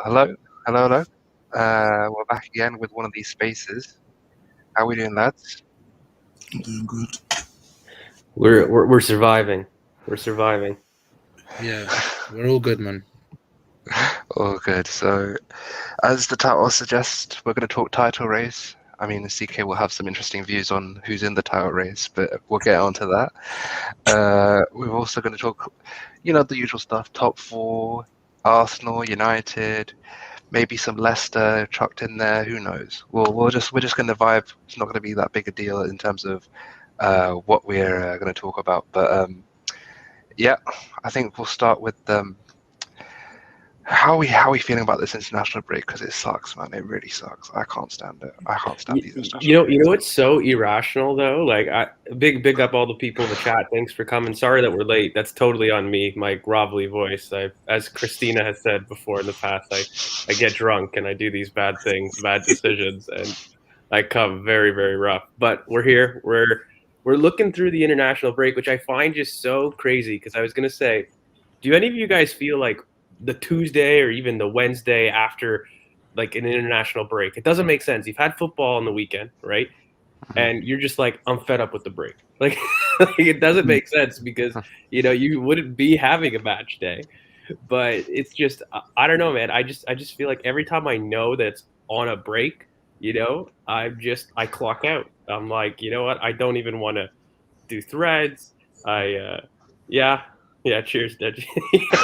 Hello, hello. We're back again with one of these spaces. How are we doing, lads? I'm doing good. We're surviving. We're surviving. Yeah, we're all good, man. All good. So, as the title suggests, we're going to talk title race. I mean, CK will have some interesting views on who's in the title race, but we'll get on to that. We're also going to talk, the usual stuff: top four, Arsenal, United, maybe some Leicester chucked in there. Who knows? We're just going to vibe. It's not going to be that big a deal in terms of what we're going to talk about. But yeah, I think we'll start with how are we feeling about this international break? Because it sucks, man. It really sucks. I can't stand it. I can't stand these international breaks. You know what's so irrational though? Like, big up all the people in the chat. Thanks for coming. Sorry that we're late. That's totally on me. My grovelly voice. As Christina has said before in the past, I get drunk and I do these bad things, bad decisions, and I come very, very rough. But we're here. We're looking through the international break, which I find just so crazy. Because I was gonna say, do any of you guys feel like the Tuesday or even the Wednesday after like an international break, it doesn't make sense. You've had football on the weekend, right? And you're just like, I'm fed up with the break. Like, it doesn't make sense because you wouldn't be having a match day. But it's just, I don't know, man. I just feel like every time I know that it's on a break, I clock out. I'm like, you know what? I don't even want to do threads. Yeah, cheers, Deji.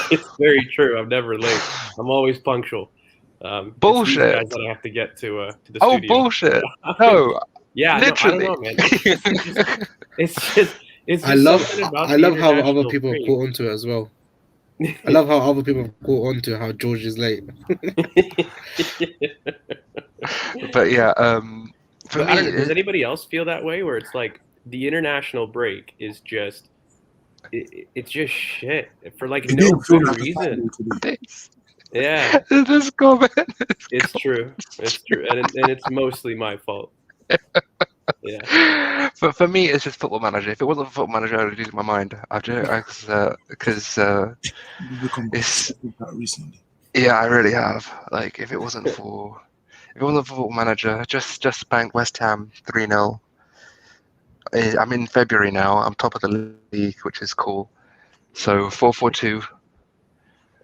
It's very true. I'm never late. I'm always punctual. Bullshit. It's these guys that I have to get to the Oh, studio. bullshit. No. Yeah, literally. No, I don't know, man. It's just I love something about I the love how other international people break. caught onto it as well. I love how other people caught onto how George is late. But yeah, for But me, I don't know, does anybody else feel that way? Where it's like the international break is just it's just shit for like It no didn't feel good like a reason. Saturday today. Yeah, this comment. it's true, and it's mostly my fault. Yeah. But for me, it's just Football Manager. If it wasn't for Football Manager, I would lose my mind. Because You've become it's obsessed with that recently. yeah, I really have. Like, if it wasn't for Football Manager, just spanked West Ham 3-0. I'm in February now. I'm top of the league, which is cool. So 4-4-2.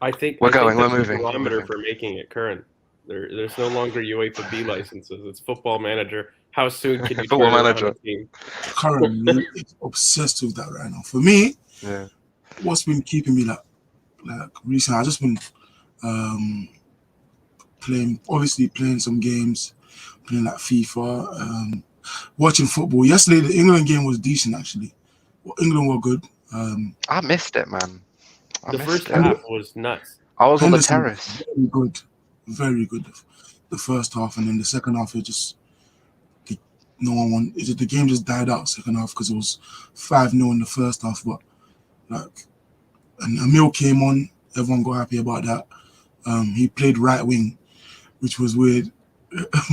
I think We're that's moving. the barometer for making it current. There's no longer UEFA B licenses. It's Football Manager. How soon can you Football turn Manager. around a team? Currently, it's obsessed with that right now. For me, Yeah. what's been keeping me like recently, I've just been playing some games, playing like FIFA, watching football. Yesterday, the England game was decent actually. Well, England were good. I missed it, man. The first half was nuts. I was on the Henderson was terrace. very good. The first half, and then the second half, no one won. The game just died out second half because it was 5-0 in the first half. But and Emil came on. Everyone got happy about that. He played right wing, which was weird,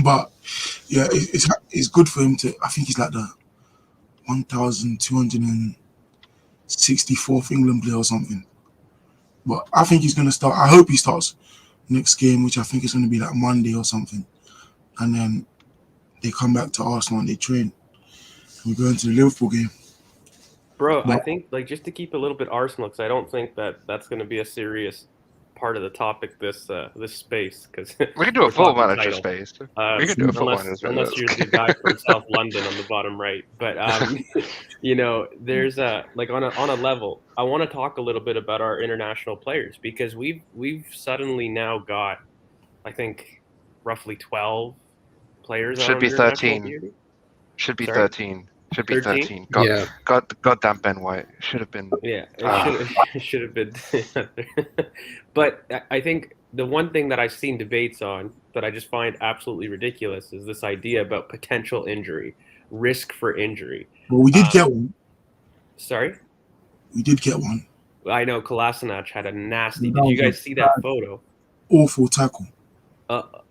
but yeah, it's good for him to. I think he's like the 1,264th England player or something. But I think he's gonna start. I hope he starts next game, which I think is gonna be like Monday or something, and then they come back to Arsenal and they train. We go into the Liverpool game. Bro, I think like just to keep a little bit Arsenal, because I don't think that's going to be a serious part of the topic this space. Because we can do a Football Manager space. We can do a Football Manager. Unless you're the guy from South London on the bottom right. But there's like on a level. I want to talk a little bit about our international players because we've suddenly now got, I think, roughly 12 players. Should be 13. Should be 13. Should be 13. Goddamn Ben White. Should have been. Yeah, it should have been. But I think the one thing that I've seen debates on that I just find absolutely ridiculous is this idea about potential injury, risk for injury. But we did get one. Sorry? We did get one. I know Kolasinac had a nasty. Did you guys see that photo? Awful tackle.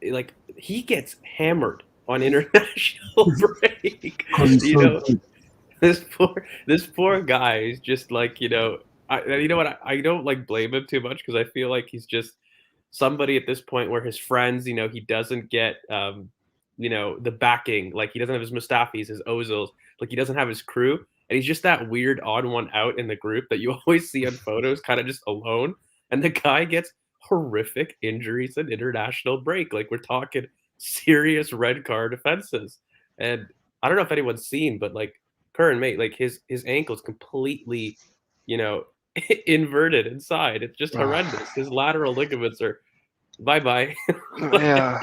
Like he gets hammered on international break. This poor guy is just like I don't like blame him too much because I feel like he's just somebody at this point where his friends, he doesn't get, the backing. Like, he doesn't have his Mustafis, his Ozils. Like, he doesn't have his crew. And he's just that weird odd one out in the group that you always see on photos, kind of just alone. And the guy gets horrific injuries and international break. Like, we're talking serious red card offenses. And I don't know if anyone's seen, but like Curran, mate, like his ankle's completely, inverted inside. It's just horrendous. His lateral ligaments are bye-bye. Yeah.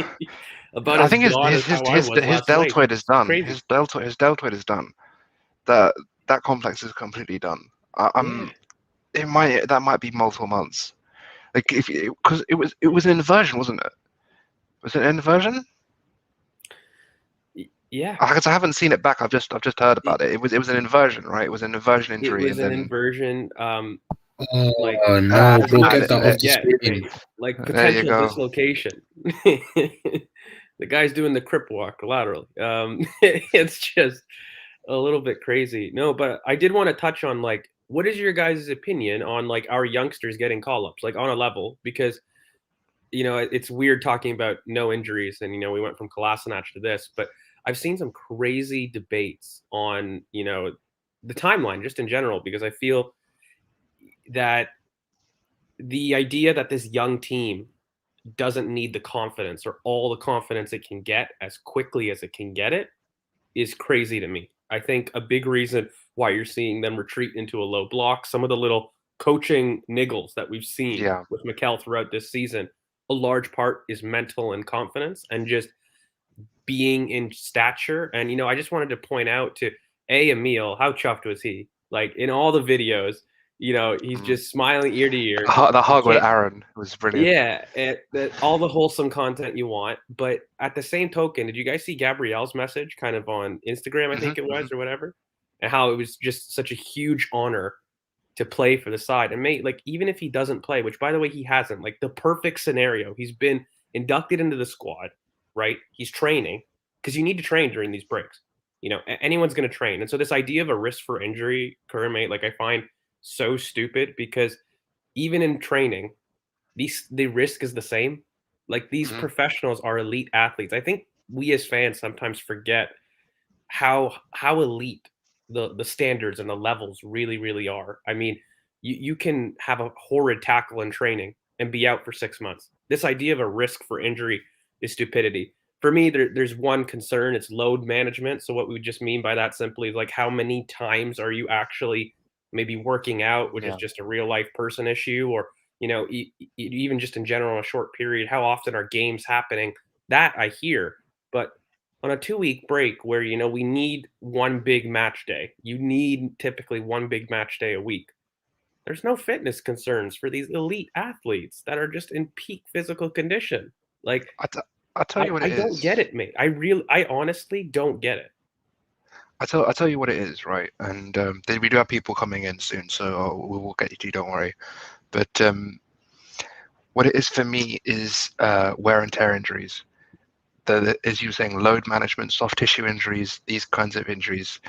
About I as think his gone as how I was last deltoid night. is done. Crazy. His deltoid is done. That complex is completely done. That might be multiple months. Like because it was an inversion, wasn't it? Was it an inversion? Yeah. Because I haven't seen it back. I've just heard about it. It was an inversion, right? It was an inversion injury. It was an inversion. Oh Like, no, as bro, much get as that you off the get, screen. mate. Like There you potential go. dislocation. The guy's doing the crip walk laterally. It's just a little bit crazy. No, but I did want to touch on, like, what is your guys' opinion on like our youngsters getting call-ups, like on a level? Because it's weird talking about no injuries, and we went from Kolasinac to this, but I've seen some crazy debates on the timeline just in general, because I feel that the idea that this young team doesn't need the confidence or all the confidence it can get as quickly as it can get it is crazy to me. I think a big reason why you're seeing them retreat into a low block, some of the little coaching niggles that we've seen with Mikel throughout this season, a large part is mental and confidence and just being in stature. And, I just wanted to point out to Emil, how chuffed was he? Like, in all the videos, he's just smiling ear to ear. The hug with Aaron was brilliant. Yeah, all the wholesome content you want. But at the same token, did you guys see Gabrielle's message kind of on Instagram, I think it was, or whatever? And how it was just such a huge honor to play for the side. And mate, like, even if he doesn't play, which by the way, he hasn't, like the perfect scenario, he's been inducted into the squad, right? He's training, because you need to train during these breaks. Anyone's going to train. And so this idea of a risk for injury, current mate, like I find so stupid, because even in training, the risk is the same. Like, these professionals are elite athletes. I think we as fans sometimes forget how elite the standards and the levels really, really are. I mean, you can have a horrid tackle in training and be out for 6 months. This idea of a risk for injury is stupidity. For me, there's one concern. It's load management. So what we just mean by that simply is like, how many times are you actually maybe working out, which is just a real life person issue, or even just in general, a short period, how often are games happening? That I hear. But on a 2-week break where, we need one big match day, you need typically one big match day a week. There's no fitness concerns for these elite athletes that are just in peak physical condition. Like, I'll tell you what it is. I don't get it, mate. I honestly don't get it. I'll tell you what it is, right? And we do have people coming in soon, so we will get you to, don't worry. But what it is for me is wear and tear injuries. As you were saying, load management, soft tissue injuries, these kinds of injuries,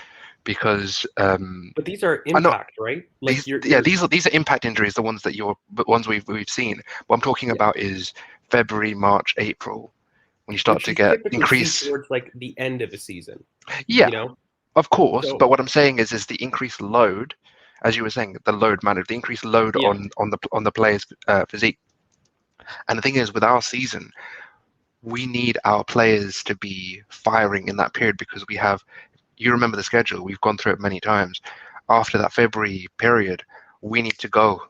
because but these are impact, right? Like, these are impact injuries, the ones we've seen. What I'm talking about is February, March, April, when you start to get increase towards like the end of a season. Yeah, of course. But what I'm saying is the increased load, as you were saying, the load management, the increased load on the players' physique. And the thing is, with our season, we need our players to be firing in that period, because you remember the schedule, we've gone through it many times. After that February period, we need to go.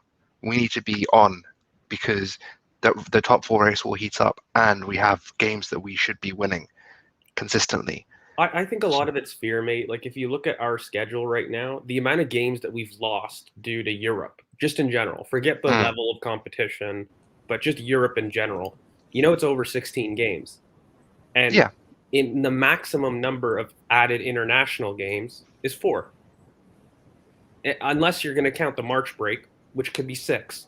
We need to be on, because the top 4 race will heat up, and we have games that we should be winning consistently. I think a lot of it's fear, mate. Like, if you look at our schedule right now, the amount of games that we've lost due to Europe, just in general, forget the level of competition, but just Europe in general, it's over 16 games. And in the maximum number of added international games is 4. Unless you're going to count the March break, which could be 6.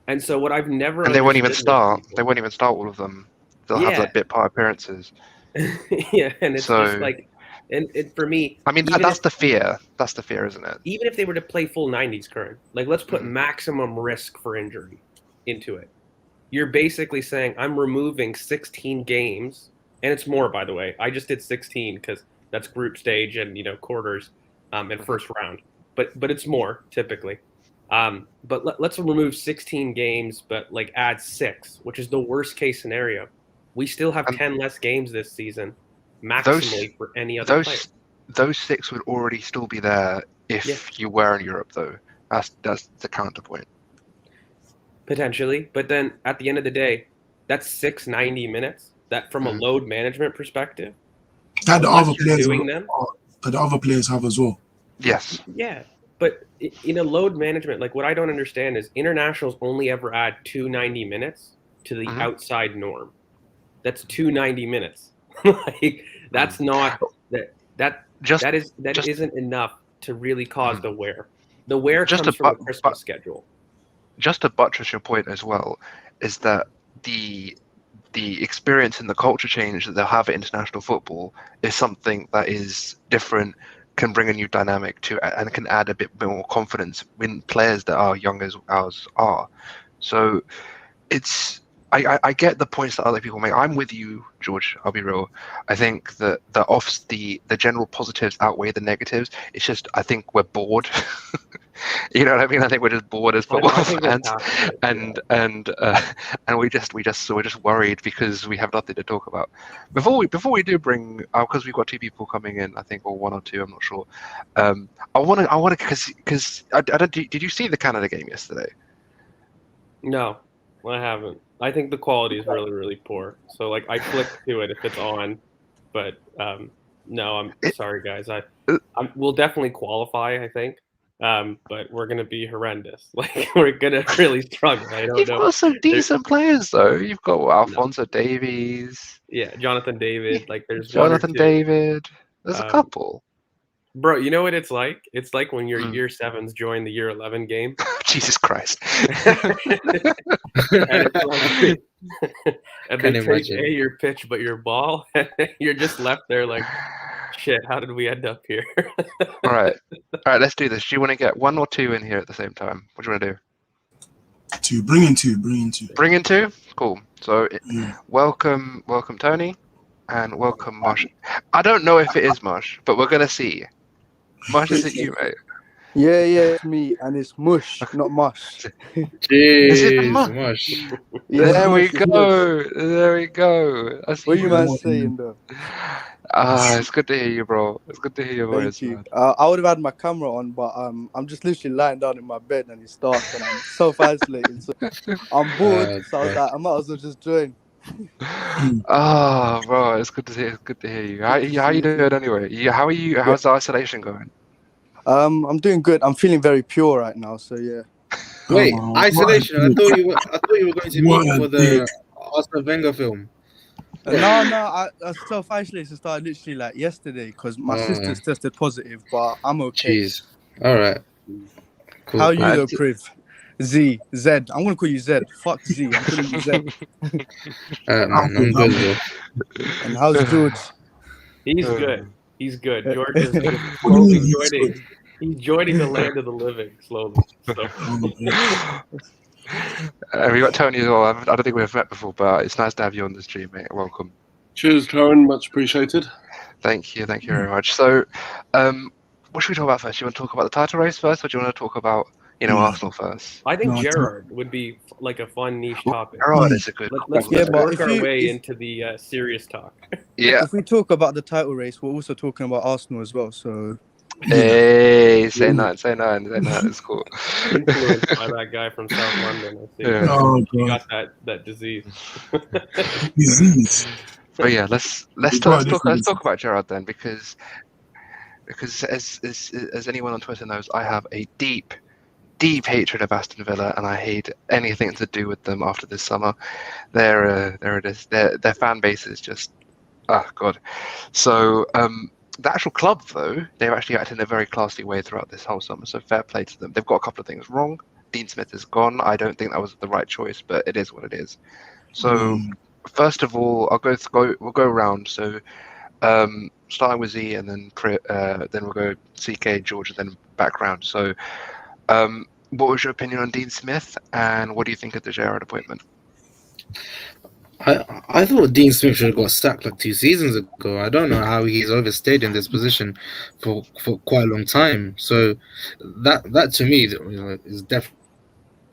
And so what I've never And they won't even start. They won't even start all of them. They'll have like bit part appearances. Yeah, and it's just like, and for me, I mean, that's the fear. That's the fear, isn't it? Even if they were to play full 90s current, like, let's put maximum risk for injury into it. you're basically saying I'm removing 16 games, and it's more, by the way. I just did 16 because that's group stage and quarters, and first round. But it's more typically. But let's remove 16 games, but like add 6, which is the worst case scenario. We still have 10 less games this season, maximally for any other player. Those 6 would already still be there if you were in Europe, though. That's the counterpoint. Potentially, but then at the end of the day, that's 90 minutes. That from a load management perspective, That the other players have as well. Yes. Yeah, but in a load management, like what I don't understand is internationals only ever add 90 minutes to the outside norm. That's 90 minutes. Like that's not that isn't enough to really cause the wear. The wear comes from the Christmas schedule. Just to buttress your point as well, is that the experience and the culture change that they'll have at international football is something that is different, can bring a new dynamic to, and can add a bit more confidence in players that are young as ours are. So it's I get the points that other people make. I'm with you, George. I'll be real. I think that the general positives outweigh the negatives. It's just I think we're bored. You know what I mean? I think we're just bored as football fans, and we're just worried because we have nothing to talk about. Before we do bring, because we've got 2 people coming in, I think, or 1 or 2, I'm not sure. I want to because did you see the Canada game yesterday? No, I haven't. I think the quality is really, really poor. So like I click to it if it's on, but no, I'm sorry guys. We'll definitely qualify, I think. But we're gonna be horrendous. Like we're gonna really struggle. I don't know. You've got some decent players though. You've got Alphonso Davies. Yeah, Jonathan David. Like there's Jonathan David. There's a couple. Bro, you know what it's like? It's like when your year 7s join the year 11 game. Jesus Christ. And they take your pitch but your ball, and you're just left there like, shit, how did we end up here? All right, let's do this. Do you want to get 1 or 2 in here at the same time? What do you want to do? 2. Bring in 2. Bring in 2? Cool. So welcome Tony, and welcome Marsh. I don't know if it is Marsh, but we're going to see. Marsh, is it you, mate? Yeah, it's me, and it's Mush, not Mush. Is it Mush? Yeah, there we Mush, go. There we go. What you man saying though? It's good to hear you, bro. It's good to hear your voice. Thank you. I would have had my camera on, but I'm just literally lying down in my bed and it's dark and I'm self-isolating. So I'm bored, so I was like, I might as well just join. Bro, it's good to hear. It's good to hear you. How you doing anyway? How are you? How's the isolation going? I'm doing good. I'm feeling very pure right now. So yeah. Wait, isolation. I thought you were going to meet for the Arsene Wenger film. No, I self-isolation started literally like yesterday because my sister's tested positive, but I'm okay. Jeez. All right. Cool. How are you though, Priv? Z. I'm gonna call you Z. Fuck Z. I'm calling you Z. I'm good, bro. And how's George? He's good. He's good. George is slowly joining. He's joining the land of the living slowly. So. We got Tony as well. I don't think we've met before, but it's nice to have you on the stream, mate. Welcome. Cheers, Tone. Much appreciated. Thank you very much. So, what should we talk about first? Do you want to talk about the title race first, or do you want to talk about Arsenal first? I think Gerrard would be like a fun niche topic. Gerrard is a good. Let's work our way into the serious talk. Yeah. If we talk about the title race, we're also talking about Arsenal as well. So. Hey, say none. It's cool. Influenced by that guy from South London, I think. Yeah. Oh, he got that disease. But yeah, let's talk about Gerrard then, because as anyone on Twitter knows, I have a deep hatred of Aston Villa, and I hate anything to do with them after this summer. Their fan base is just god. So the actual club, though, they've actually acted in a very classy way throughout this whole summer, so fair play to them. They've got a couple of things wrong. Dean Smith is gone. I don't think that was the right choice, but it is what it is. So first of all, we'll go around. So starting with Z, and then we'll go CK, George, and then back round. So what was your opinion on Dean Smith, and what do you think of the Gerrard appointment? I thought Dean Smith should have got sacked like 2 seasons ago. I don't know how he's overstayed in this position for quite a long time. So that to me, is definitely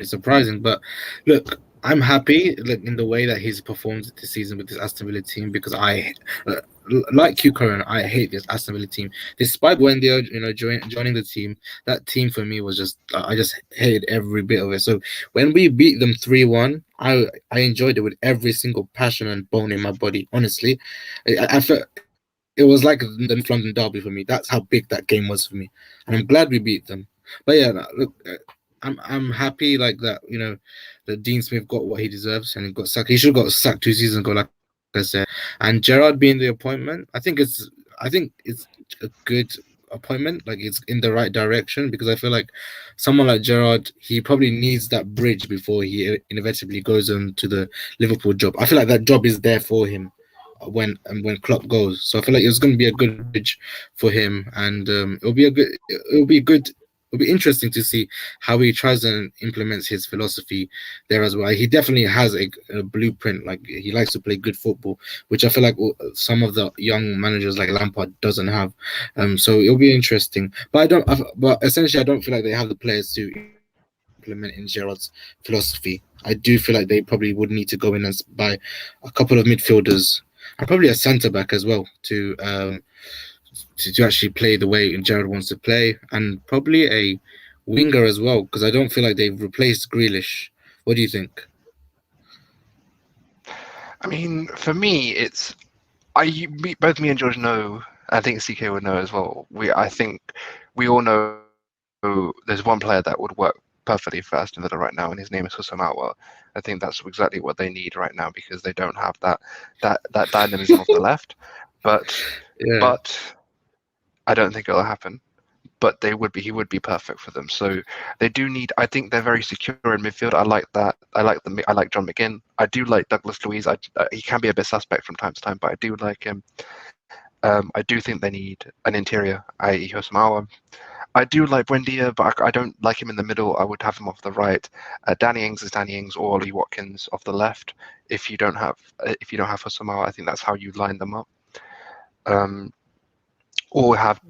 surprising. But look, I'm happy in the way that he's performed this season with this Aston Villa team, because uh, like you, Karen, I hate this Aston Villa team. Despite Wendy, joining the team, that team for me was just I just hated every bit of it. So when we beat them 3-1, I enjoyed it with every single passion and bone in my body. Honestly, I felt it was like the North London derby for me. That's how big that game was for me, and I'm glad we beat them. But yeah, no, look, I'm happy like that. That Dean Smith got what he deserves and he got sacked. He should have got sacked 2 seasons ago, like I said. And Gerrard being the appointment, I think it's a good appointment. Like, it's in the right direction, because I feel like someone like Gerrard, he probably needs that bridge before he inevitably goes into the Liverpool job. I feel like that job is there for him when Klopp goes. So I feel like it's going to be a good bridge for him, and it'll be interesting to see how he tries and implements his philosophy there as well. He definitely has a blueprint. Like, he likes to play good football, which I feel like some of the young managers like Lampard doesn't have. So it'll be interesting. But essentially, I don't feel like they have the players to implement in Gerrard's philosophy. I do feel like they probably would need to go in and buy a couple of midfielders and probably a centre back as well to actually play the way Gerrard wants to play, and probably a winger as well, because I don't feel like they've replaced Grealish. What do you think? I mean, for me, it's both me and George know. I think CK would know as well. I think we all know there's one player that would work perfectly for Aston Villa right now, and his name is Husam Atwell. I think that's exactly what they need right now, because they don't have that dynamism off the left. But I don't think it'll happen. But he would be perfect for them. So they do need. I think they're very secure in midfield. I like that. I like John McGinn. I do like Douglas Luiz. He can be a bit suspect from time to time, but I do like him. I do think they need an interior, i.e. Hosamawa. I do like Buendia, but I don't like him in the middle. I would have him off the right. Danny Ings is Danny Ings, or Ollie Watkins off the left. If you don't have Hosamawa, I think that's how you line them up. Or have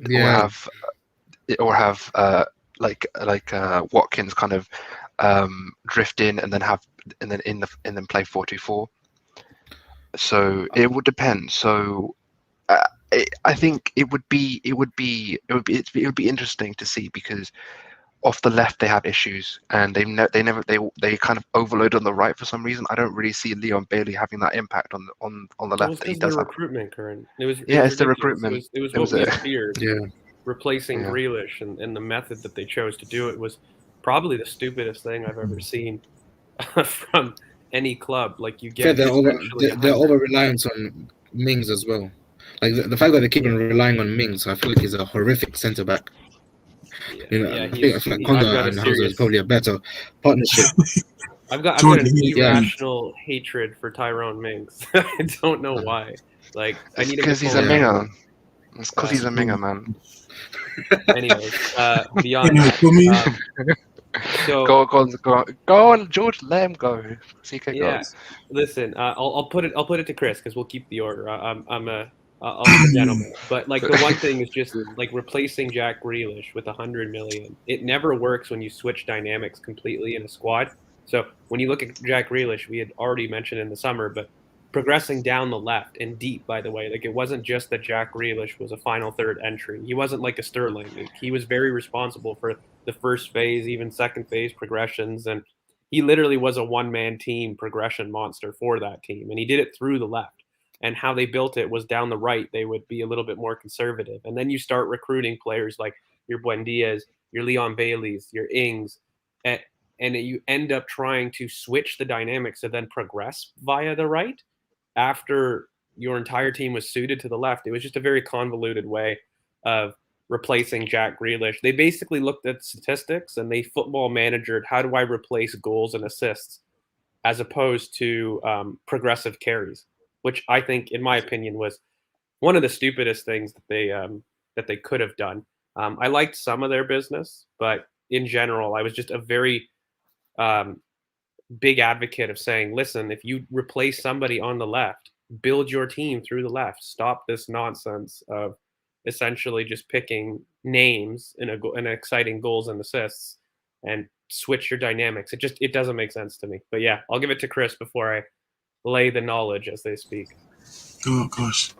Watkins kind of drift in and then play 4-2-4. So it would depend. So I think it would be interesting to see, because off the left they have issues, and they kind of overload on the right for some reason. I don't really see Leon Bailey having that impact on the left. That he does. Recruitment, Current. It's the recruitment. It was what we feared. Yeah. Replacing Grealish, and the method that they chose to do it was probably the stupidest thing I've ever seen from any club. Like, you get they're over reliant on Mings as well. Like, the fact that they keep on relying on Mings, I feel like he's a horrific centre back. I feel like Konda and Hauser is probably a better partnership. I've got an irrational hatred for Tyrone Mings. I don't know why. Like, I need because he's a Minger. It's because he's a Minger, man. Anyways, beyond that, so go on, George. Let him go. CK goes. Listen, I'll put it to Chris, because we'll keep the order. I'll be a gentleman. But like, the one thing is just like replacing Jack Grealish with 100 million. It never works when you switch dynamics completely in a squad. So when you look at Jack Grealish, we had already mentioned in the summer, but progressing down the left and deep, by the way. Like, it wasn't just that Jack Grealish was a final third entry. He wasn't like a Sterling. He was very responsible for the first phase, even second phase progressions. And he literally was a one-man team progression monster for that team. And he did it through the left. And how they built it was down the right. They would be a little bit more conservative. And then you start recruiting players like your Buendias, your Leon Baileys, your Ings, and you end up trying to switch the dynamics to then progress via the right after your entire team was suited to the left. It was just a very convoluted way of replacing Jack Grealish. They basically looked at statistics and they football managered, how do I replace goals and assists, as opposed to progressive carries, which I think, in my opinion, was one of the stupidest things that they could have done. I liked some of their business, but in general, I was just a very big advocate of saying, listen, if you replace somebody on the left, build your team through the left. Stop this nonsense of essentially just picking names in exciting goals and assists and switch your dynamics. It doesn't make sense to me. But yeah, I'll give it to Chris before I lay the knowledge as they speak. Oh gosh.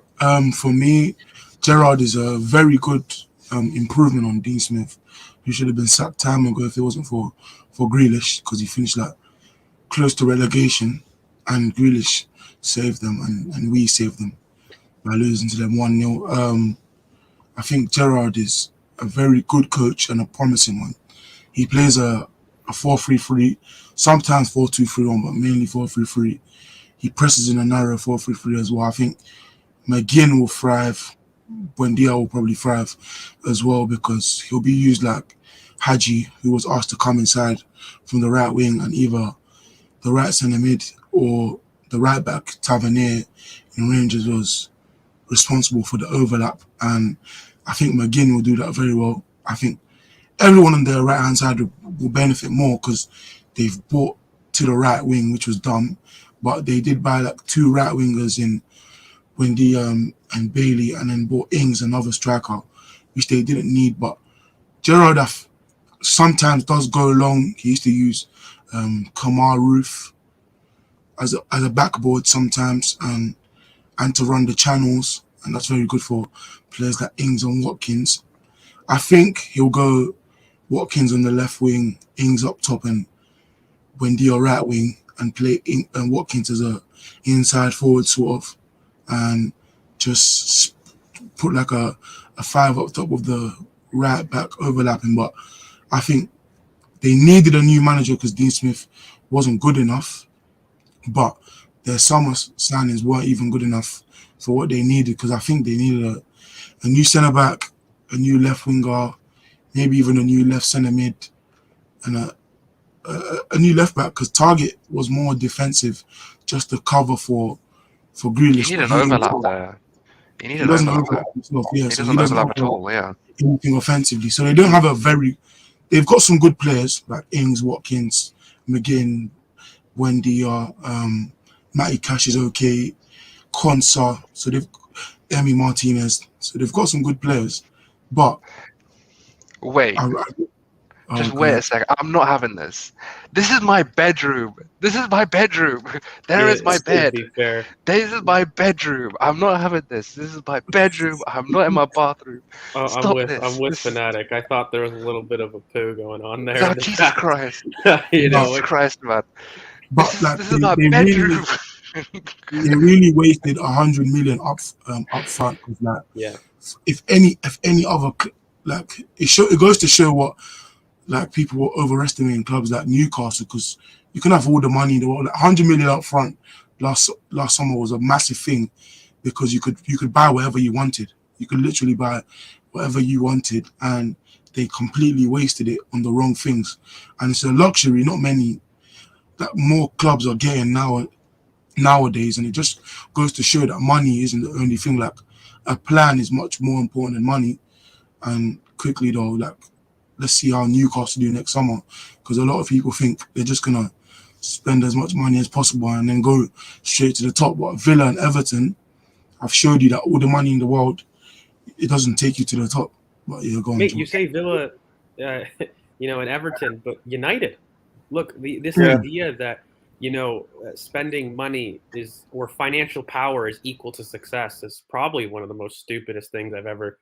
For me, Gerrard is a very good improvement on Dean Smith, who should have been sacked time ago if it wasn't for Grealish, because he finished like close to relegation, and Grealish saved them, and we saved them by losing to them 1-0. I think Gerrard is a very good coach and a promising one. He plays a 4-3-3, sometimes 4-2-3-1, but mainly 4-3-3. He presses in a narrow 4-3-3 as well. I think McGinn will thrive. Buendia will probably thrive as well, because he'll be used like Hadji, who was asked to come inside from the right wing, and either the right centre mid or the right back, Tavernier in Rangers, was responsible for the overlap. And I think McGinn will do that very well. I think everyone on the right hand side will benefit more, because they've bought to the right wing, which was dumb, but they did buy like 2 right wingers in Wendy and Bailey, and then bought Ings, another striker, which they didn't need. But Gerrard sometimes does go long. He used to use Kamar Roof as a backboard sometimes, and to run the channels, and that's very good for players like Ings and Watkins. I think he'll go Watkins on the left wing, Ings up top, and Buendia right wing, and play Watkins as a inside forward sort of, and just put like a 5 up top with the right back overlapping. But I think they needed a new manager because Dean Smith wasn't good enough, but their summer signings weren't even good enough for what they needed, because I think they needed a new centre back, a new left winger, maybe even a new left centre mid, and a new left back, because Target was more defensive, just to cover for Grealish. You need an overlap there. You need He an doesn't overlap overlap there. himself, yeah. He So doesn't he doesn't overlap at offer all, yeah. anything offensively. So they don't have they've got some good players like Ings, Watkins, McGinn, Buendia, Matty Cash is okay, Konsa, so they've Emi Martinez. So they've got some good players. But Wait. Just wait a second. I'm not having this. This is my bedroom. There is my bed. Fair. This is my bedroom. I'm not having this. This is my bedroom. I'm not in my bathroom. I'm with Fanatic. I thought there was a little bit of a poo going on there. Oh, Jesus Christ. Jesus Christ, man. But This is my bedroom. They really wasted 100 million up front. Like, yeah. If any other, like, it goes to show what, like, people were overestimating clubs like Newcastle, because you can have all the money in the world. Like 100 million up front last summer was a massive thing, because you could buy whatever you wanted. You could literally buy whatever you wanted, and they completely wasted it on the wrong things. And it's a luxury not many that more clubs are getting nowadays, and it just goes to show that money isn't the only thing. Like, a plan is much more important than money. And quickly though, like, let's see how Newcastle do next summer, because a lot of people think they're just gonna spend as much money as possible and then go straight to the top. But Villa and Everton, I've showed you that all the money in the world, it doesn't take you to the top. But you're going. Mate, you say Villa, and Everton, but United. Look, this idea that spending money or financial power is equal to success is probably one of the most stupidest things I've ever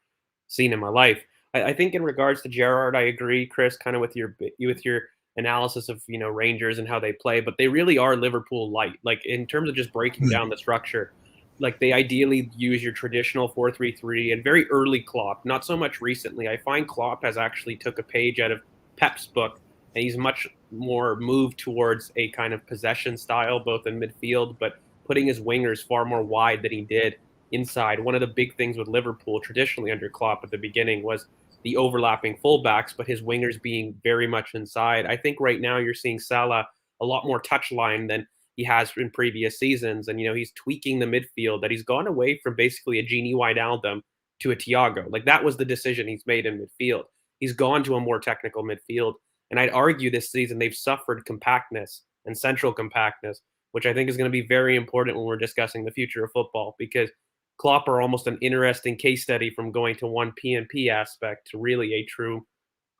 seen in my life. I think in regards to Gerrard, I agree, Chris, kind of with your analysis of Rangers and how they play, but they really are Liverpool light. Like, in terms of just breaking down the structure, like, they ideally use your traditional 4-3-3 and very early Klopp, not so much recently. I find Klopp has actually took a page out of Pep's book, and he's much more moved towards a kind of possession style, both in midfield, but putting his wingers far more wide than he did inside. One of the big things with Liverpool traditionally under Klopp at the beginning was the overlapping fullbacks, but his wingers being very much inside. I think right now you're seeing Salah a lot more touchline than he has in previous seasons. And, he's tweaking the midfield, that he's gone away from basically a Gini Wijnaldum to a Thiago. Like, that was the decision he's made in midfield. He's gone to a more technical midfield. And I'd argue this season they've suffered compactness and central compactness, which I think is going to be very important when we're discussing the future of football, because Klopp are almost an interesting case study from going to one P&P aspect to really a true,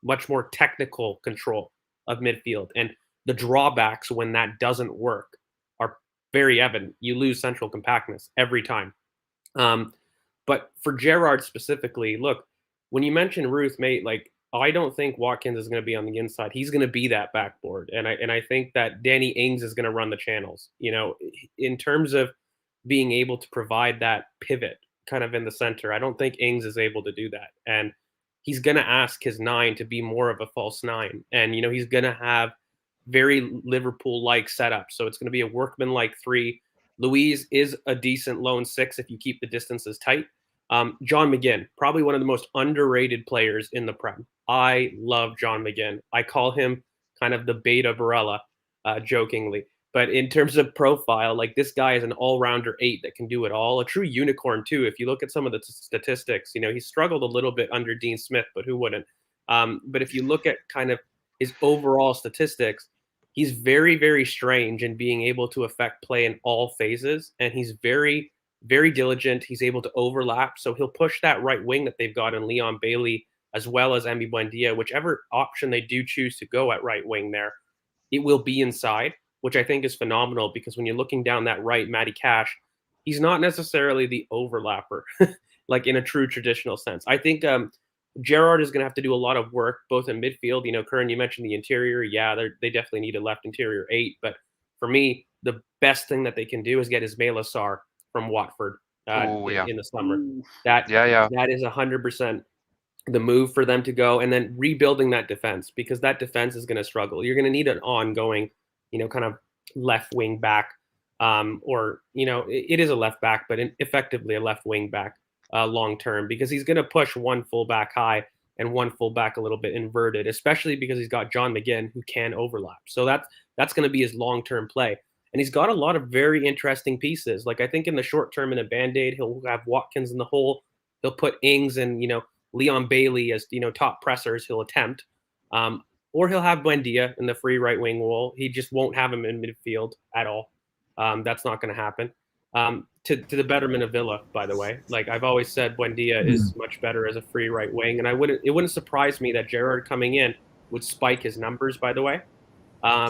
much more technical control of midfield. And the drawbacks when that doesn't work are very evident. You lose central compactness every time. But for Gerrard specifically, look, when you mention Ruth, mate, like, I don't think Watkins is going to be on the inside. He's going to be that backboard, and I think that Danny Ings is going to run the channels. You know, in terms of being able to provide that pivot kind of in the center, I don't think Ings is able to do that, and he's going to ask his 9 to be more of a false 9, and you know he's going to have very Liverpool-like setup. So it's going to be a workman-like 3. Louise is a decent lone 6 if you keep the distances tight. John McGinn, probably one of the most underrated players in the Prem. I love John McGinn. I call him kind of the beta Varela, jokingly. But in terms of profile, like, this guy is an all-rounder 8 that can do it all. A true unicorn, too. If you look at some of the statistics, you know, he struggled a little bit under Dean Smith, but who wouldn't? But if you look at kind of his overall statistics, he's very, very strange in being able to affect play in all phases. And he's very, very diligent. He's able to overlap. So he'll push that right wing that they've got in Leon Bailey, as well as Emi Buendia, whichever option they do choose to go at right wing there, it will be inside, which I think is phenomenal, because when you're looking down that right, Matty Cash, he's not necessarily the overlapper, like in a true traditional sense. I think Gerrard is going to have to do a lot of work, both in midfield. You know, Curran, you mentioned the interior. Yeah, they definitely need a left interior 8. But for me, the best thing that they can do is get Ismaila Sarr from Watford in the summer. That is 100% the move for them to go, and then rebuilding that defense, because that defense is going to struggle. You're going to need an ongoing, you know, kind of left wing back, or, you know, it is a left back, but effectively a left wing back long term, because he's going to push one full back high and one full back a little bit inverted, especially because he's got John McGinn who can overlap. So that's going to be his long term play. And he's got a lot of very interesting pieces. Like, I think in the short term, in a band-aid, he'll have Watkins in the hole. He'll put Ings and, you know, Leon Bailey as, you know, top pressers he'll attempt. Or he'll have Buendia in the free right wing role. He just won't have him in midfield at all. That's not going to happen. To the betterment of Villa, by the way. Like, I've always said, Buendia is much better as a free right wing. And it wouldn't surprise me that Gerrard coming in would spike his numbers, by the way.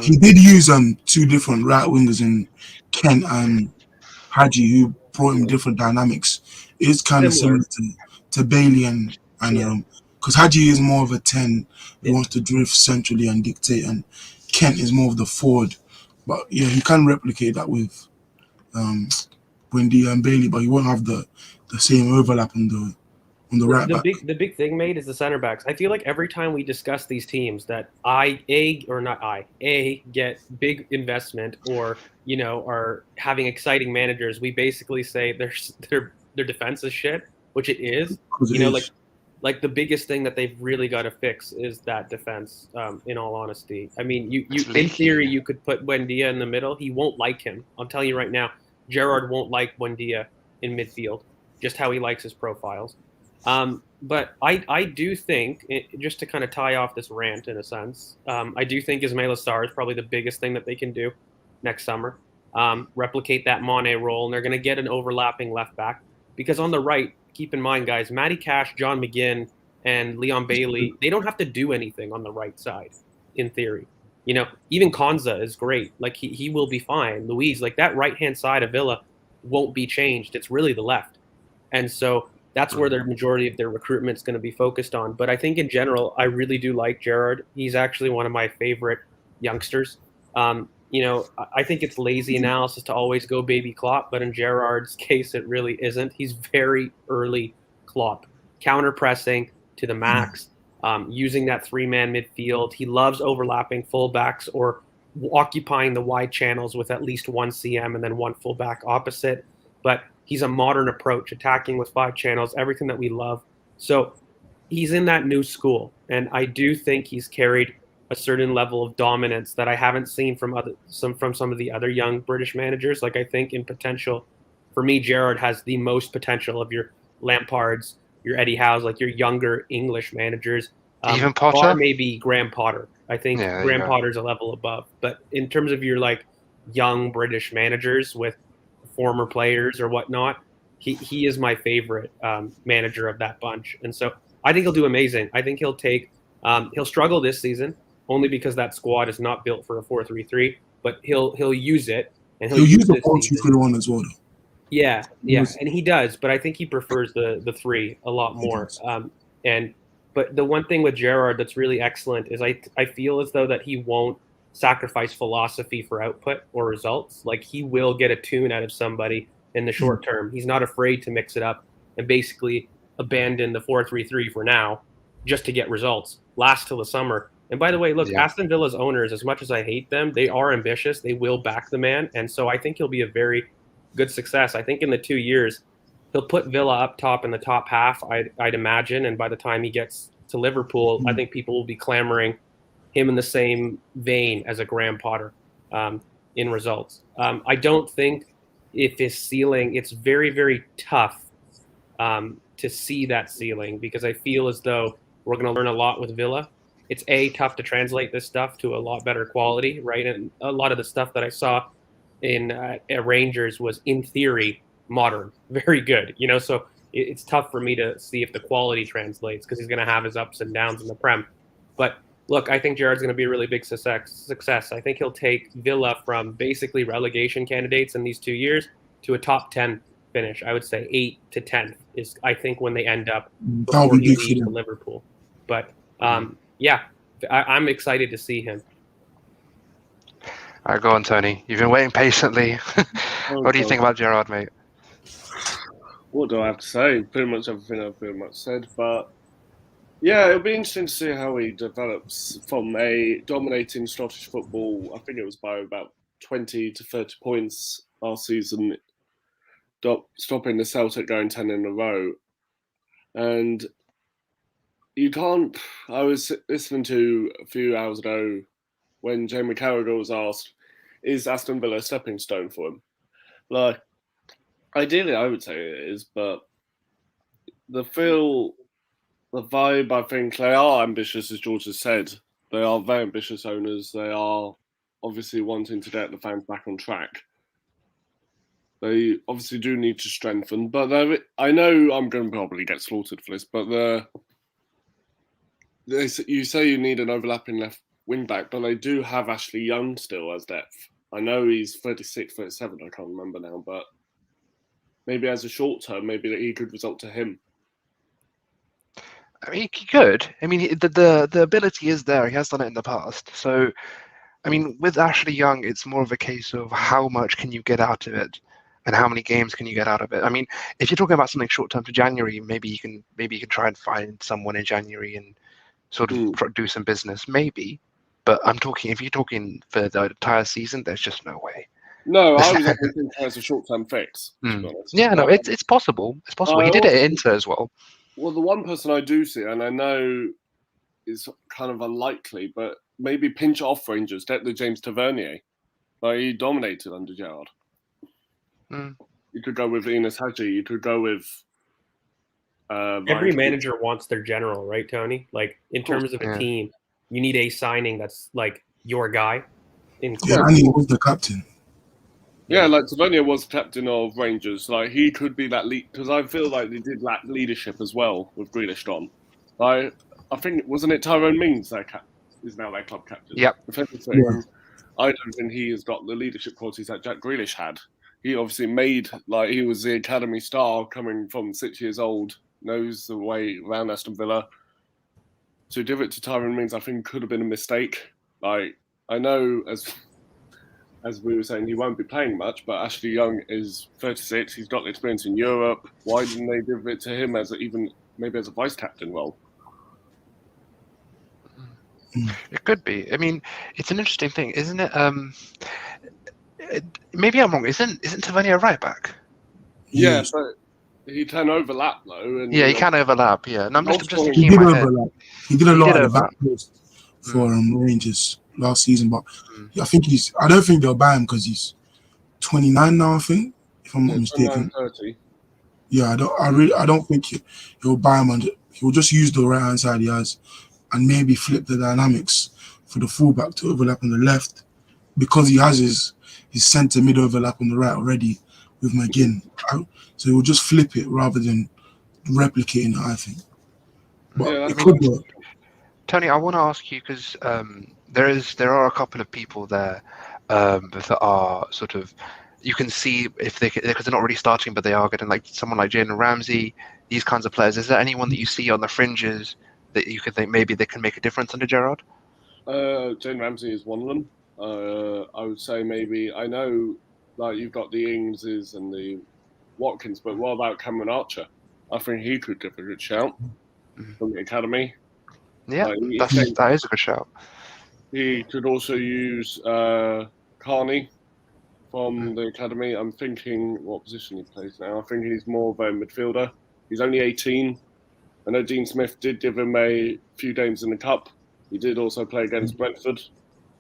He did use 2 different right wingers in Kent and Hadji, who brought him different dynamics. It's kind of similar to Bailey and because Hadji is more of a 10 who wants to drift centrally and dictate, and Kent is more of the forward. But yeah, he can replicate that with Buendia and Bailey, but he won't have the same overlap on the right back. The big thing, mate, is the center backs. I feel like every time we discuss these teams that get big investment, or, you know, are having exciting managers, we basically say their defense is shit, which it is. You know, like the biggest thing that they've really got to fix is that defense. In all honesty, I mean, you in theory you could put Buendia in the middle. He won't like him. I'm telling you right now, Gerrard won't like Buendia in midfield. Just how he likes his profiles. But I do think, just to kind of tie off this rant in a sense, I do think Ismaila Sarr is probably the biggest thing that they can do next summer. Replicate that Mane role, and they're going to get an overlapping left back, because on the right, keep in mind, guys, Matty Cash, John McGinn, and Leon Bailey, they don't have to do anything on the right side, in theory. You know, even Konza is great. Like, he will be fine. Louise, like, that right-hand side of Villa won't be changed. It's really the left. And so that's where the majority of their recruitment is going to be focused on. But I think in general, I really do like Gerrard. He's actually one of my favorite youngsters. You know, I think it's lazy analysis to always go baby Klopp, but in Gerrard's case, it really isn't. He's very early Klopp, counter pressing to the max, using that 3-man midfield. He loves overlapping fullbacks or occupying the wide channels with at least one CM and then one fullback opposite. But he's a modern approach, attacking with 5 channels, everything that we love. So he's in that new school, and I do think he's carried a certain level of dominance that I haven't seen from some of the other young British managers. Like, I think in potential, for me, Gerrard has the most potential of your Lampards, your Eddie Howe's, like your younger English managers. Even Potter? Bar maybe Graham Potter. I think Yeah, Graham yeah. Potter's a level above. But in terms of your like young British managers with former players or whatnot, he is my favorite manager of that bunch. And so I think he'll do amazing. I think he'll struggle this season only because that squad is not built for a 4-3-3, but he'll use it, and he'll use the this 4-2-3-1 as well, though. Yeah, and he does, but I think he prefers the three a lot more. But the one thing with Gerrard that's really excellent is I feel as though that he won't sacrifice philosophy for output or results. Like he will get a tune out of somebody in the short term. He's not afraid to mix it up and basically abandon the 4-3-3 for now just to get results. Last till the summer. And by the way, look, Aston Villa's owners, as much as I hate them, they are ambitious. They will back the man, and so I think he'll be a very good success. I think in the 2 years, he'll put Villa up top in the top half, I'd imagine. And by the time he gets to Liverpool, I think people will be clamoring him in the same vein as a Graham Potter in results. I don't think if his ceiling, it's very, very tough to see that ceiling because I feel as though we're going to learn a lot with Villa. It's tough to translate this stuff to a lot better quality, right? And a lot of the stuff that I saw in Rangers was in theory modern, very good, so it's tough for me to see if the quality translates because he's going to have his ups and downs in the Prem. But look, I think Gerrard's going to be a really big success. I think he'll take Villa from basically relegation candidates in these 2 years to a top 10 finish. I would say 8 to 10 is I think when they end up before he leaves to Liverpool. But I'm excited to see him. All right, go on, Tony. You've been waiting patiently. What do you think about Gerrard, mate? What do I have to say? Pretty much everything I've pretty much said. But yeah, it'll be interesting to see how he develops from a dominating Scottish football. I think it was by about 20 to 30 points last season, stopping the Celtic going 10 in a row. And you can't. I was listening to a few hours ago when Jamie Carragher was asked, is Aston Villa a stepping stone for him? Like, ideally, I would say it is, but the vibe, I think they are ambitious, as George has said. They are very ambitious owners. They are obviously wanting to get the fans back on track. They obviously do need to strengthen, but I know I'm going to probably get slaughtered for this, but you say you need an overlapping left wing back, but they do have Ashley Young still as depth. I know he's 36, 37, I can't remember now, but maybe as a short term, maybe he could result to him. I mean, he could. I mean, the ability is there. He has done it in the past. So, I mean, with Ashley Young, it's more of a case of how much can you get out of it, and how many games can you get out of it. I mean, if you're talking about something short term to January, maybe you can try and find someone in January and sort of do some business, maybe. But if you're talking for the entire season, there's just no way. No, I was actually thinking as a short-term fix. Yeah, no, it's possible. It's possible. He did it at Inter as well. Well, the one person I do see, and I know is kind of unlikely, but maybe pinch off Rangers, get the James Tavernier. Like, he dominated under Gerrard. You could go with Enes Hadji. You could go with... Every manager wants their general, right, Tony? Like, in terms of a team, you need a signing that's, like, your guy. And he was the captain. Yeah, like Tavernier was captain of Rangers. Like, he could be that lead, because I feel like they did lack leadership as well with Grealish gone. I think, wasn't it Tyrone Mings is now their club captain? Yep. I don't think he has got the leadership qualities that Jack Grealish had. He obviously he was the academy star coming from 6 years old, knows the way around Aston Villa. To give it to Tyrone Mings, I think could have been a mistake. Like, I know as we were saying, he won't be playing much, but Ashley Young is 36. He's got experience in Europe. Why didn't they give it to him maybe as a vice captain role? It could be. I mean, it's an interesting thing, isn't it? Maybe I'm wrong. Isn't Tavernier right back? Yeah, so he can overlap though. And, he can overlap. Yeah, and I'm just thinking he in did my head. overlap. He did a lot of the back post for Rangers last season, but I don't think they'll buy him because he's 29 now. I think, if I'm not mistaken. 30. Yeah, I don't think he'll buy him, and he'll just use the right hand side he has. and maybe flip the dynamics for the fullback to overlap on the left, because he has his centre mid overlap on the right already with McGinn. So he'll just flip it rather than replicating it, I think. But Yeah, it could work. Tony, I want to ask you because there are a couple of people there that are sort of, you can see if because they're not really starting, but they are getting, like someone like Jalen Ramsey, these kinds of players. Is there anyone that you see on the fringes that you could think maybe they can make a difference under Gerrard? Jane Ramsey is one of them. I would say maybe, I know like you've got the Ingses and the Watkins, but what about Cameron Archer? I think he could give a good shout from the academy. Yeah, that is a good shout. He could also use Carney from the academy. I'm thinking what position he plays now. I think he's more of a midfielder. He's only 18. I know Dean Smith did give him a few games in the cup. He did also play against Brentford,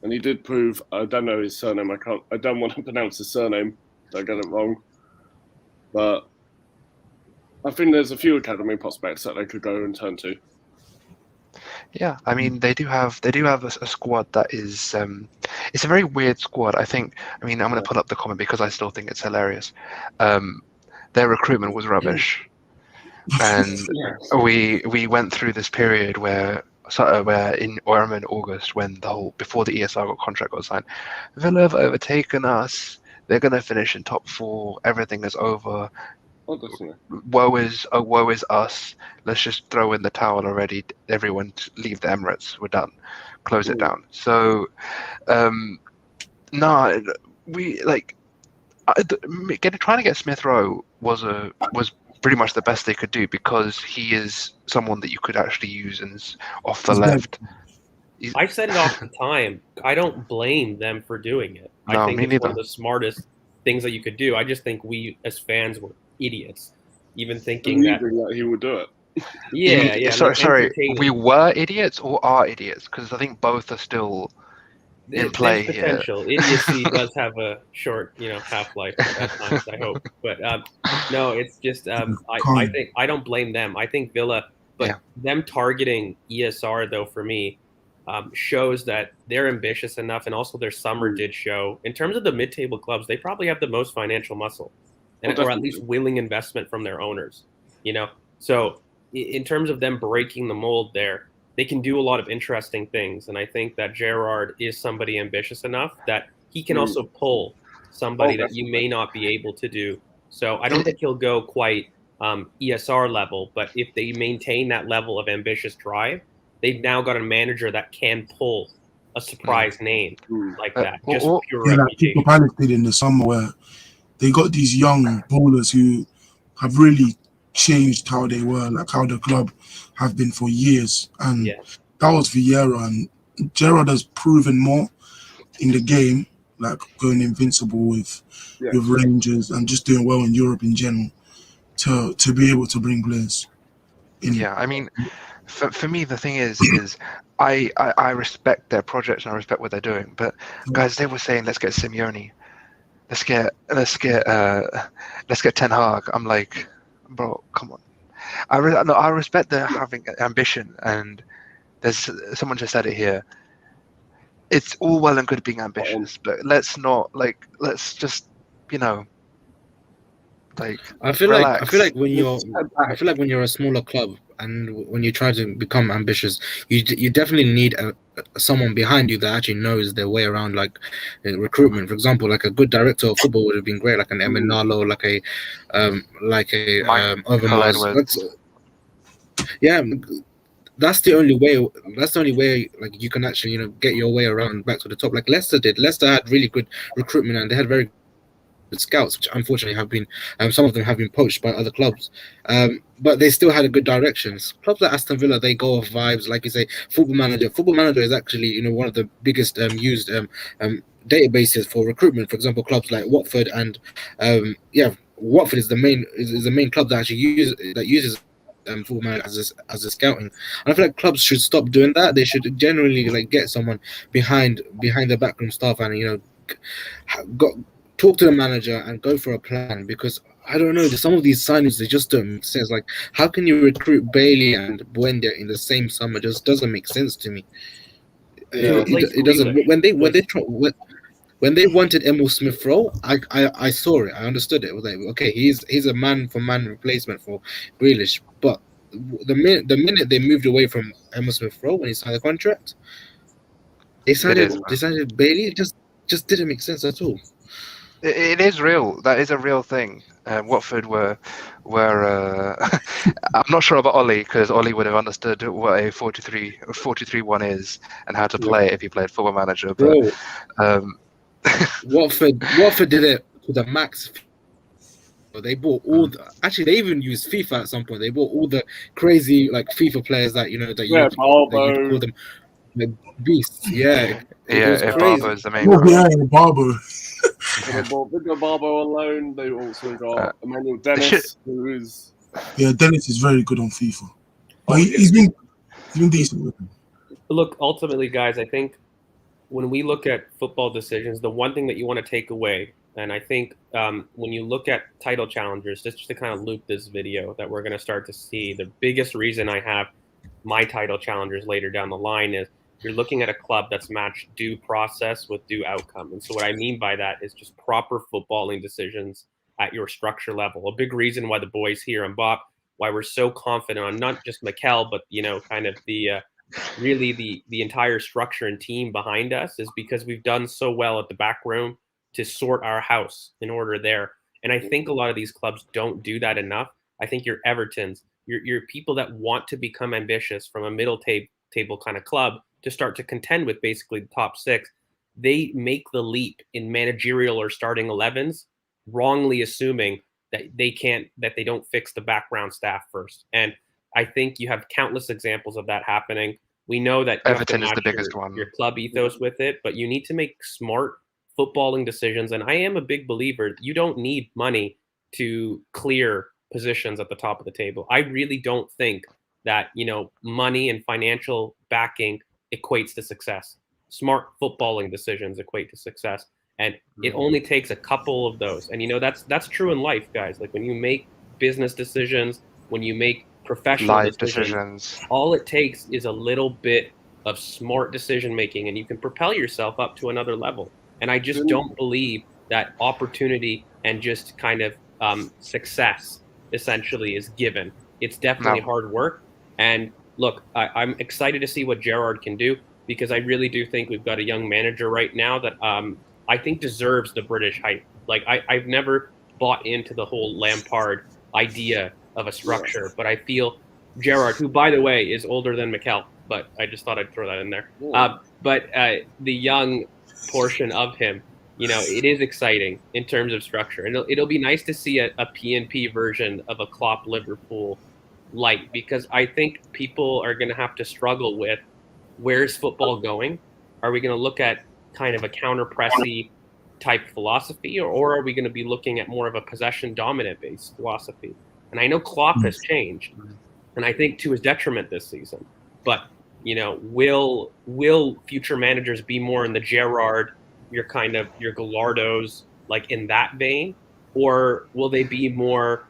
and he did prove. I don't know his surname. I don't want to pronounce his surname. So I get it wrong. But I think there's a few academy prospects that they could go and turn to. Yeah, I mean they do have a squad that is it's a very weird squad. I think. I mean, I'm going to put up the comment because I still think it's hilarious. Their recruitment was rubbish, and we went through this period where in August, when before the ESR contract got signed, Villa have overtaken us. They're going to finish in top 4. Everything is over. Woe is us. Let's just throw in the towel already. Everyone leave the Emirates. We're done. Close it down. So, we trying to get Smith Rowe was pretty much the best they could do, because he is someone that you could actually use off the left. I said it off the time. I don't blame them for doing it. No, I think it's neither. one of the smartest things that you could do. I just think we as fans were idiots, even thinking that he would do it. Yeah. Sorry. We were idiots or are idiots? Because I think both are still in play here. Potential idiocy does have a short, half-life at times. I hope, but no, it's just I think I don't blame them. I think Villa, but them targeting ESR though for me shows that they're ambitious enough, and also their summer did show in terms of the mid-table clubs. They probably have the most financial muscle, or at least willing investment from their owners. So in terms of them breaking the mold there, they can do a lot of interesting things. And I think that Gerrard is somebody ambitious enough that he can also pull somebody that you may not be able to do. So I don't think he'll go quite ESR level, but if they maintain that level of ambitious drive, they've now got a manager that can pull a surprise name like that. Just pure reputation. Like Crystal Palace did in the summer, where they got these young ballers who have really changed how they were, like how the club have been for years. And that was Vieira, and Gerrard has proven more in the game, like going invincible with Rangers and just doing well in Europe in general, to be able to bring players in. Yeah, I mean, for me the thing is I respect their projects and I respect what they're doing, but guys, they were saying let's get Simeone, let's get Ten Hag. I'm like, bro, come on. I respect their having ambition, and there's someone just said it here. It's all well and good being ambitious, but let's just I feel like when you're a smaller club and when you try to become ambitious, you definitely need someone behind you that actually knows their way around, like recruitment. For example, like a good director of football would have been great, like an Eminalo, like a Overmars. That's the only way. That's the only way. Like you can actually, get your way around back to the top. Like Leicester did. Leicester had really good recruitment, and they had very good scouts, which unfortunately have been, some of them have been poached by other clubs. But they still had a good directions. Clubs like Aston Villa, they go off vibes, like you say. Football Manager. Football Manager is actually, one of the biggest used databases for recruitment. For example, clubs like Watford and Watford is the main club that actually uses Football Manager as a scouting. And I feel like clubs should stop doing that. They should generally get someone behind the backroom staff and talk to the manager and go for a plan, because I don't know. Some of these signings, they just don't make sense. Like, how can you recruit Bailey and Buendia in the same summer? Just doesn't make sense to me. Yeah. It doesn't. When they wanted Emil Smith Rowe, I saw it. I understood it. It was like, okay, he's a man for man replacement for Grealish. But the minute they moved away from Emil Smith Rowe when he signed the contract, they signed Bailey. It just didn't make sense at all. It is real. That is a real thing. Watford were I'm not sure about Ollie, because Ollie would have understood what a 43-1 is and how to play it if he played Football Manager. But Watford did it to the max. They bought all actually they even used FIFA at some point. They bought all the crazy like FIFA players that you call them like beasts. Yeah, Barbo's the main Barbo. They bought Victor Barbo on loan. They also got Emmanuel Dennis, who is Dennis is very good on FIFA. But he's been decent with him. Look, ultimately, guys, I think when we look at football decisions, the one thing that you want to take away, and I think when you look at title challengers, just to kind of loop this video that we're going to start to see, the biggest reason I have my title challengers later down the line is you're looking at a club that's matched due process with due outcome. And so what I mean by that is just proper footballing decisions at your structure level. A big reason why the boys here on BoP, why we're so confident on not just Mikel, but, kind of the really the entire structure and team behind us is because we've done so well at the back room to sort our house in order there. And I think a lot of these clubs don't do that enough. I think your Evertons, your people that want to become ambitious from a middle table kind of club to start to contend with basically the top six, they make the leap in managerial or starting 11s, wrongly assuming that they don't fix the background staff first. And I think you have countless examples of that happening. We know that Everton is the biggest one. Your club ethos with it, but you need to make smart footballing decisions. And I am a big believer, you don't need money to clear positions at the top of the table. I really don't think that, money and financial backing equates to success. Smart footballing decisions equate to success. And it only takes a couple of those. And, that's true in life, guys. Like when you make business decisions, when you make professional decisions, all it takes is a little bit of smart decision making and you can propel yourself up to another level. And I just don't believe that opportunity and just kind of success essentially is given. It's definitely hard work. And look, I'm excited to see what Gerrard can do, because I really do think we've got a young manager right now that I think deserves the British hype. Like I've never bought into the whole Lampard idea of a structure, but I feel Gerrard, who by the way is older than Mikel, but I just thought I'd throw that in there. But the young portion of him, it is exciting in terms of structure. And it'll be nice to see a PNP version of a Klopp Liverpool light, because I think people are going to have to struggle with where's football going. Are we going to look at kind of a counter-pressy type philosophy, or are we going to be looking at more of a possession dominant based philosophy? And I know Klopp has changed, and I think to his detriment this season. But will future managers be more in the Gerrard, your Gallardos, like in that vein, or will they be more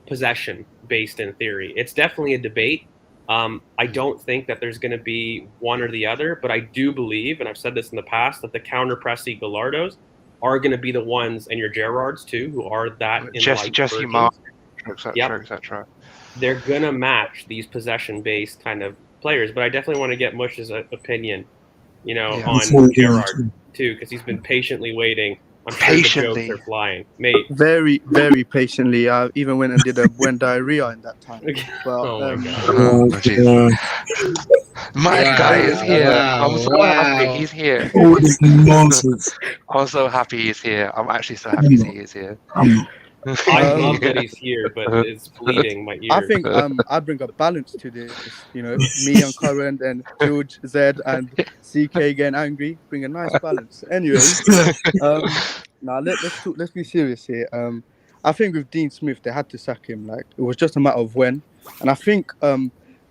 possession based in theory? It's definitely a debate. I don't think that there's going to be one or the other, but I do believe, and I've said this in the past, that the counter-pressy Gallardos are going to be the ones, and your Gerrards too, who are that in Jesse Mark, etc. They're going to match these possession-based kind of players, but I definitely want to get Mush's opinion, on Gerrard too, because he's been patiently waiting. I'm sure the jokes are flying, mate. Very, very patiently. I even went and did a buen diarrhea in that time. But, my guy is here. I'm so happy he's here. All this nonsense. I'm so happy he's here. I'm actually so happy he is here. I love that he's here, but it's bleeding my ears. I think I bring a balance to this. Me and Current and George, Zed, and CK getting angry, bring a nice balance. Anyways, now let's be serious here. I think with Dean Smith, they had to sack him. Like it was just a matter of when. And I think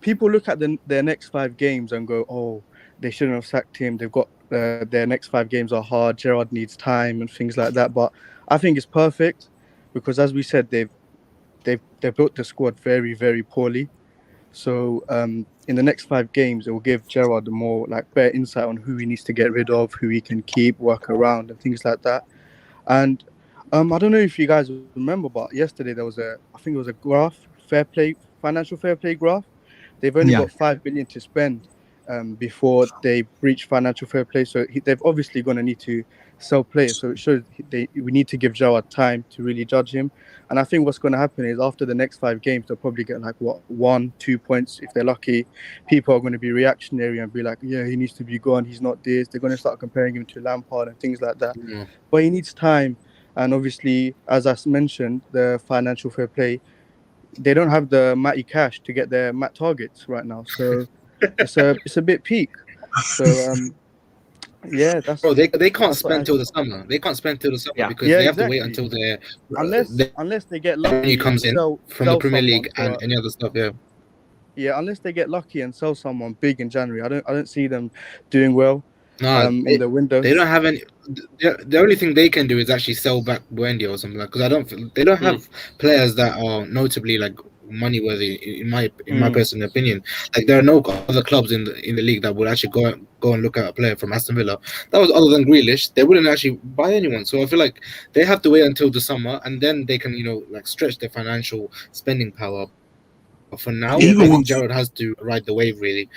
people look at their next 5 games and go, "Oh, they shouldn't have sacked him. They've got their next 5 games are hard. Gerrard needs time and things like that." But I think it's perfect. Because as we said, they've they've built the squad very, very poorly. So in the next 5 games, it will give Gerrard a more like better insight on who he needs to get rid of, who he can keep, work around, and things like that. And I don't know if you guys remember, but yesterday there was I think it was a graph, financial fair play graph. They've only Yeah. got 5 billion to spend before they breach financial fair play. So they've obviously going to need to sell players. So it shows we need to give Gerrard time to really judge him. And I think what's going to happen is after the next 5 games, they'll probably get like 1-2 points if they're lucky. People are going to be reactionary and be like, yeah, he needs to be gone. He's not this. They're going to start comparing him to Lampard and things like that. Yeah. But he needs time. And obviously, as I mentioned, the financial fair play, they don't have the Matty cash to get their Matt targets right now. So it's a bit peak. So yeah, that's Bro, they can't that's what I spend till the think. summer. They can't spend till the summer Yeah. because Yeah, they have to wait exactly. until their Unless they get revenue lucky comes and in from the sell Premier someone League for and any other stuff. Yeah. yeah, unless they get lucky and sell someone big in January. I don't see them doing well No, in the window. they don't have any. The only thing they can do is actually sell back Buendia or something like. Because they don't have players that are notably like money worthy in my personal opinion. Like there are no other clubs in the league that would actually go and look at a player from Aston Villa. That was other than Grealish. They wouldn't actually buy anyone. So I feel like they have to wait until the summer and then they can like stretch their financial spending power. But for now, Even I think with- Gerrard has to ride the wave. Really,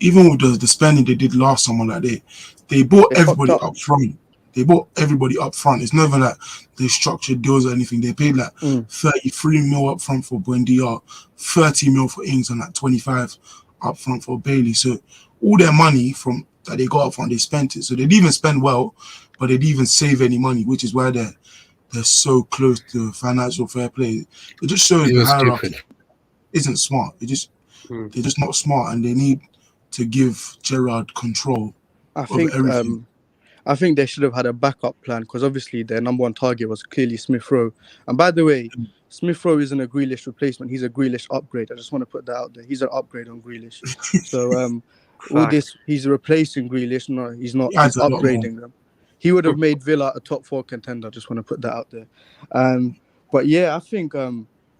even with the spending they did last summer, like they bought They everybody fucked up. up front. They bought everybody up front. It's never like they structured deals or anything. They paid like 33 mil up front for Buendia, 30 mil for Ings, and like 25 up front for Bailey. So all their money from that they got up front, they spent it. So they didn't even spend well, but they didn't even save any money, which is why they're so close to financial fair play. It just shows it the was hierarchy stupid. isn't smart. They're just not smart, and they need to give Gerrard control I of think everything. I think they should have had a backup plan because obviously their number one target was clearly Smith Rowe. And by the way, Smith Rowe isn't a Grealish replacement; he's a Grealish upgrade. I just want to put that out there. He's an upgrade on Grealish. So all this, he's replacing Grealish. No, he's not. He adds He's a lot more. upgrading them. He would have made Villa a top 4 contender. Just want to put that out there. But yeah, I think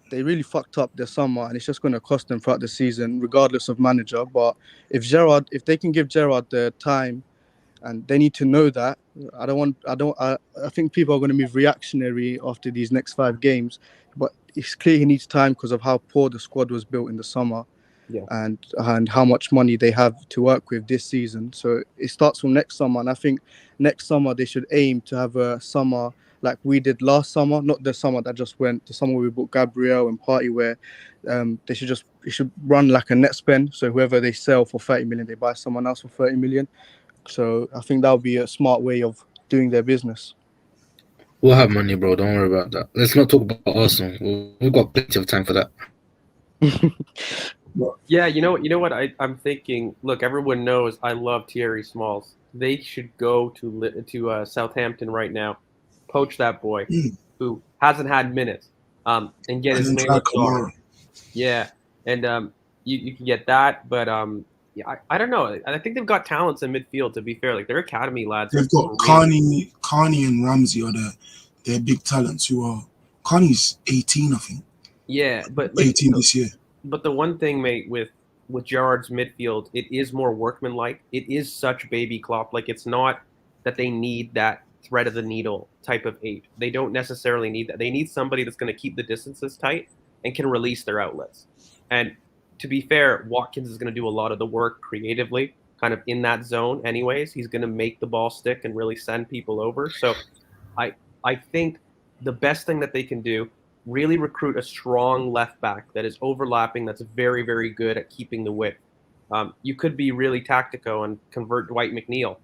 they really fucked up their summer, and it's just going to cost them throughout the season, regardless of manager. But if they can give Gerrard the time, and they need to know that. I think people are going to move reactionary after these next 5 games, but it's clear he needs time because of how poor the squad was built in the summer. Yeah. And how much money they have to work with this season. So it starts from next summer, and I think next summer they should aim to have a summer like we did last summer, not the summer that just went, the summer we bought Gabriel and Party, where it should run like a net spend. So whoever they sell for 30 million, they buy someone else for 30 million. So I think that would be a smart way of doing their business. We'll have money, bro. Don't worry about that. Let's not talk about Arsenal. We've got plenty of time for that. Yeah, you know what I'm thinking. Look, everyone knows I love Thierry Smalls. They should go to Southampton right now, poach that boy who hasn't had minutes, and get his name. Yeah, and you can get that, but yeah, I don't know. I think they've got talents in midfield. To be fair, like their academy lads. They've got Carney and Ramsey are their big talents. Who are Carney's 18, I think. Yeah, but 18 this year. But the one thing, mate, with Gerrard's midfield, it is more workmanlike. It is such baby Klopp. Like it's not that they need that thread of the needle type of 8. They don't necessarily need that. They need somebody that's going to keep the distances tight and can release their outlets. And to be fair, Watkins is going to do a lot of the work creatively, kind of in that zone anyways. He's going to make the ball stick and really send people over. So I think the best thing that they can do, really recruit a strong left back that is overlapping, that's very, very good at keeping the width. You could be really tactical and convert Dwight McNeil,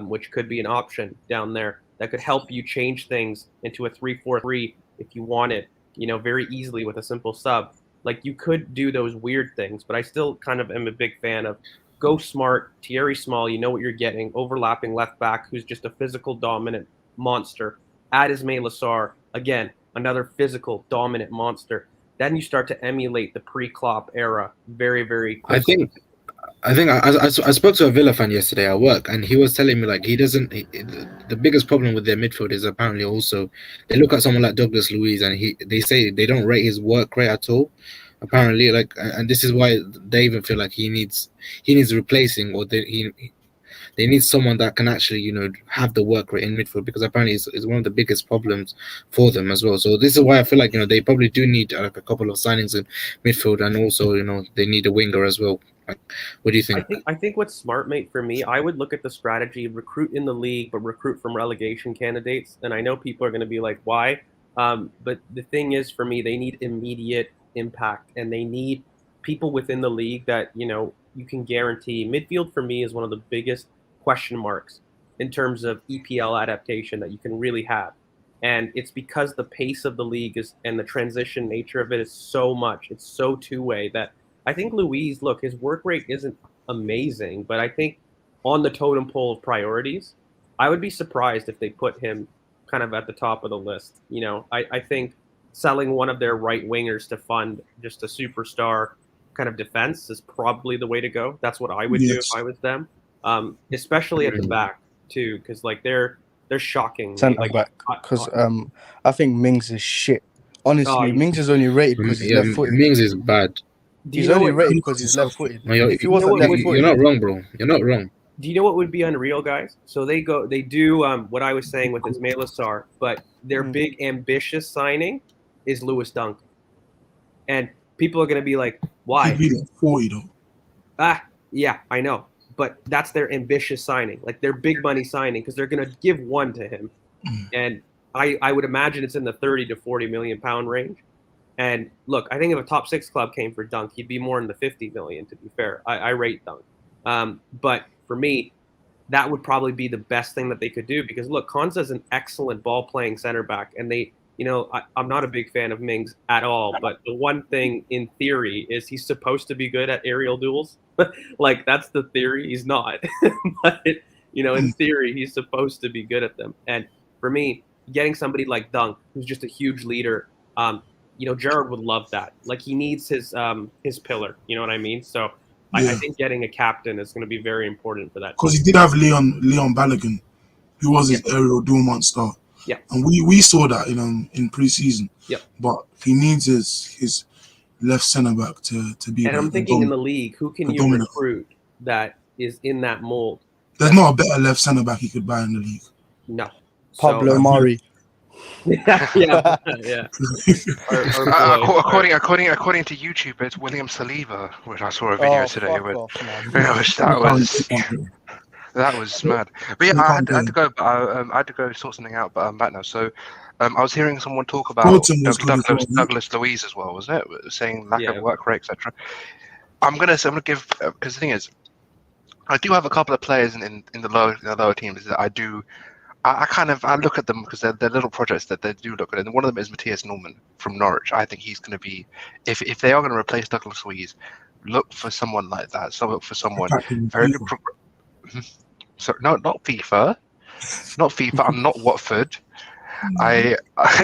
which could be an option down there that could help you change things into a 3-4-3 if you want it, very easily with a simple sub. Like you could do those weird things, but I still kind of am a big fan of go smart, Thierry Small, you know what you're getting, overlapping left back who's just a physical dominant monster. Add Ismail Lassar, again, another physical dominant monster. Then you start to emulate the pre-Klopp era very, very quickly. I think I spoke to a Villa fan yesterday at work, and he was telling me like he doesn't. The biggest problem with their midfield is apparently also they look at someone like Douglas Luiz, and they say they don't rate his work rate at all. Apparently, like, and this is why they even feel like he needs replacing, or they need someone that can actually, have the work rate in midfield, because apparently it's one of the biggest problems for them as well. So this is why I feel like, they probably do need like a couple of signings in midfield, and also, they need a winger as well. Like, what do you think? I think what's smart, mate, for me, I would look at the strategy, recruit in the league, but recruit from relegation candidates. And I know people are going to be like, why? But the thing is, for me, they need immediate impact, and they need people within the league that, you can guarantee. Midfield, for me, is one of the biggest question marks in terms of EPL adaptation that you can really have. And it's because the pace of the league and the transition nature of it is so much. It's so two-way that I think Luiz, look, his work rate isn't amazing, but I think on the totem pole of priorities, I would be surprised if they put him kind of at the top of the list. I think selling one of their right wingers to fund just a superstar kind of defense is probably the way to go. That's what I would do if I was them, especially at the back too, because like they're shocking. Centre back, because I think Mings is shit. Honestly, Mings is only rated because he's left-footed. Mings is bad. He's only rated because he's left-footed. No, you're not wrong, bro. You're not wrong. Do you know what would be unreal, guys? So they do what I was saying with Ismail Assar, but their big ambitious signing is Lewis Dunk, and people are going to be like, why? He'd be like 40 though. Yeah, I know, but that's their ambitious signing, like their big money signing, because they're going to give one to him, and I would imagine it's in the 30 to 40 million pound range. And look, I think if a top 6 club came for Dunk, he'd be more in the 50 million, to be fair. I rate Dunk. But for me, that would probably be the best thing that they could do, because look, Konsa's an excellent ball playing center back, and I'm not a big fan of Mings at all, but the one thing in theory is he's supposed to be good at aerial duels. Like, that's the theory. He's not. But, in theory, he's supposed to be good at them. And for me, getting somebody like Dunk, who's just a huge leader, Gerrard would love that. Like, he needs his pillar. You know what I mean? So I think getting a captain is going to be very important for that. Because he did have Leon Balogun, who was his aerial duel monster. Yeah, and we saw that in pre-season. Yeah, but he needs his left centre back to be. And I'm thinking in the league, who can you recruit that is in that mold? There's not a better left centre back he could buy in the league. No, Pablo Mari. yeah. According to YouTube, it's William Saliba, which I saw a video today with. That was mad. But yeah, I had to go. I had to go sort something out, but I'm back now. So, I was hearing someone talk about Douglas Luiz as well, wasn't it? Saying lack of work rate, etc. I'm gonna give, because the thing is, I do have a couple of players in the lower teams that I do. I look at them because they're little projects that they do look at, and one of them is Matthias Norman from Norwich. I think he's going to be, if they are going to replace Douglas Luiz, look for someone like that. So look for someone very good. So not FIFA. I'm not Watford. I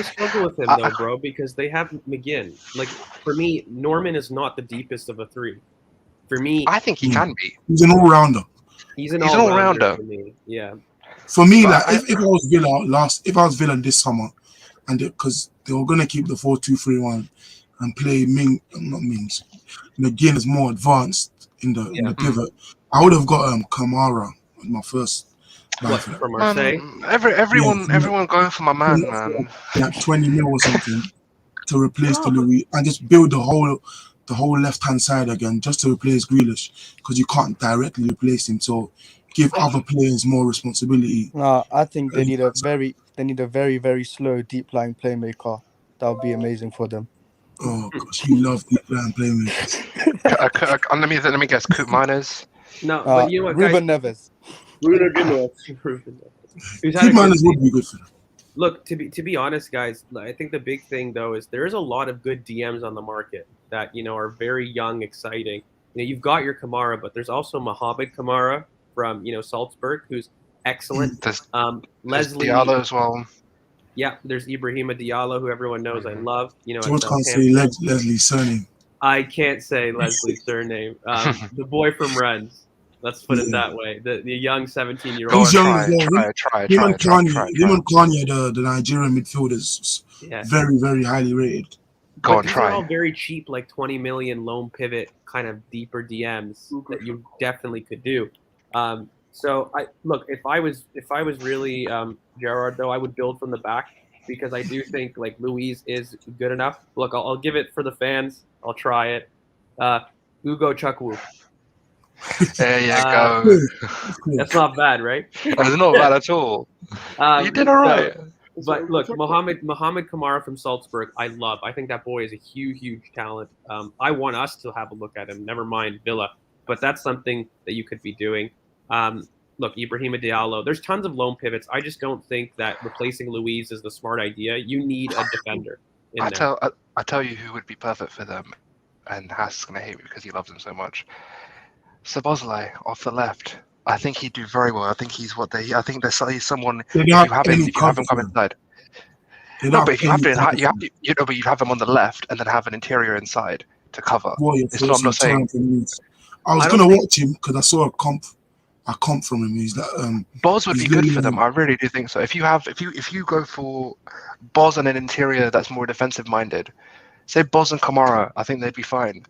struggle with him though, bro, because they have McGinn. Like, for me, Norman is not the deepest of a three. For me, I think he can be. He's an all-rounder. He's an all-rounder for me. Yeah. For me, like if I was Villa this summer, and because they were gonna keep the 4-2-3-1 and play McGinn is more advanced in the pivot, I would have got Kamara as my first. From Marseille? Everyone going for my man. Like 20 mil or something to replace the Louis and just build the whole left-hand side again, just to replace Grealish, because you can't directly replace him. So give other players more responsibility. No, I think they need a very, very slow deep line playmaker. That would be amazing for them. Oh gosh, you love deep line playmakers. Let me guess. Coop Miners. No, but you know what, Ruben Neves. Ruben Neves would be good for them. Look, to be honest, guys, I think the big thing though is there's a lot of good DMs on the market that are very young, exciting. You've got your Kamara, but there's also Mohamed Kamara from Salzburg, who's excellent. Leslie Diallo as well. Yeah, there's Ibrahima Diallo, who everyone knows I love. George can't say Leslie's surname. I can't say Leslie's surname. The boy from Rennes. Let's put it Yeah. that way. The young 17-year-old. Go He's on, young as well. try. Him and Kanye, the Nigerian midfielders, Yeah. very, very highly rated. Go But on, these try. are all very cheap, like 20 million loan pivot kind of deeper DMs that you definitely could do. So if I was really Gerrard though, I would build from the back because I do think like Louise is good enough. Look, I'll give it for the fans. I'll try it. Ugo Chukwu. There you go. That's not bad, right? That's not bad at all. You did all right. But look, Mohamed Kamara from Salzburg, I love. I think that boy is a huge talent. I want us to have a look at him. Never mind Villa, but that's something that you could be doing. Look, Ibrahima Diallo. There's tons of lone pivots. I just don't think that replacing Louise is the smart idea. You need a defender. I tell you who would be perfect for them, and Haas is gonna hate me because he loves him so much. Szoboszlai off the left. I think he'd do very well. I think he's he's someone. If you have him come inside. No, but if you have you'd have him on the left and then have an interior inside to cover. It's not. I'm not saying. I was gonna watch him because I saw a comp from him. He's that. Boz would be good for them. I really do think so. If you go for Boz and an interior that's more defensive minded, say Boz and Kamara, I think they'd be fine.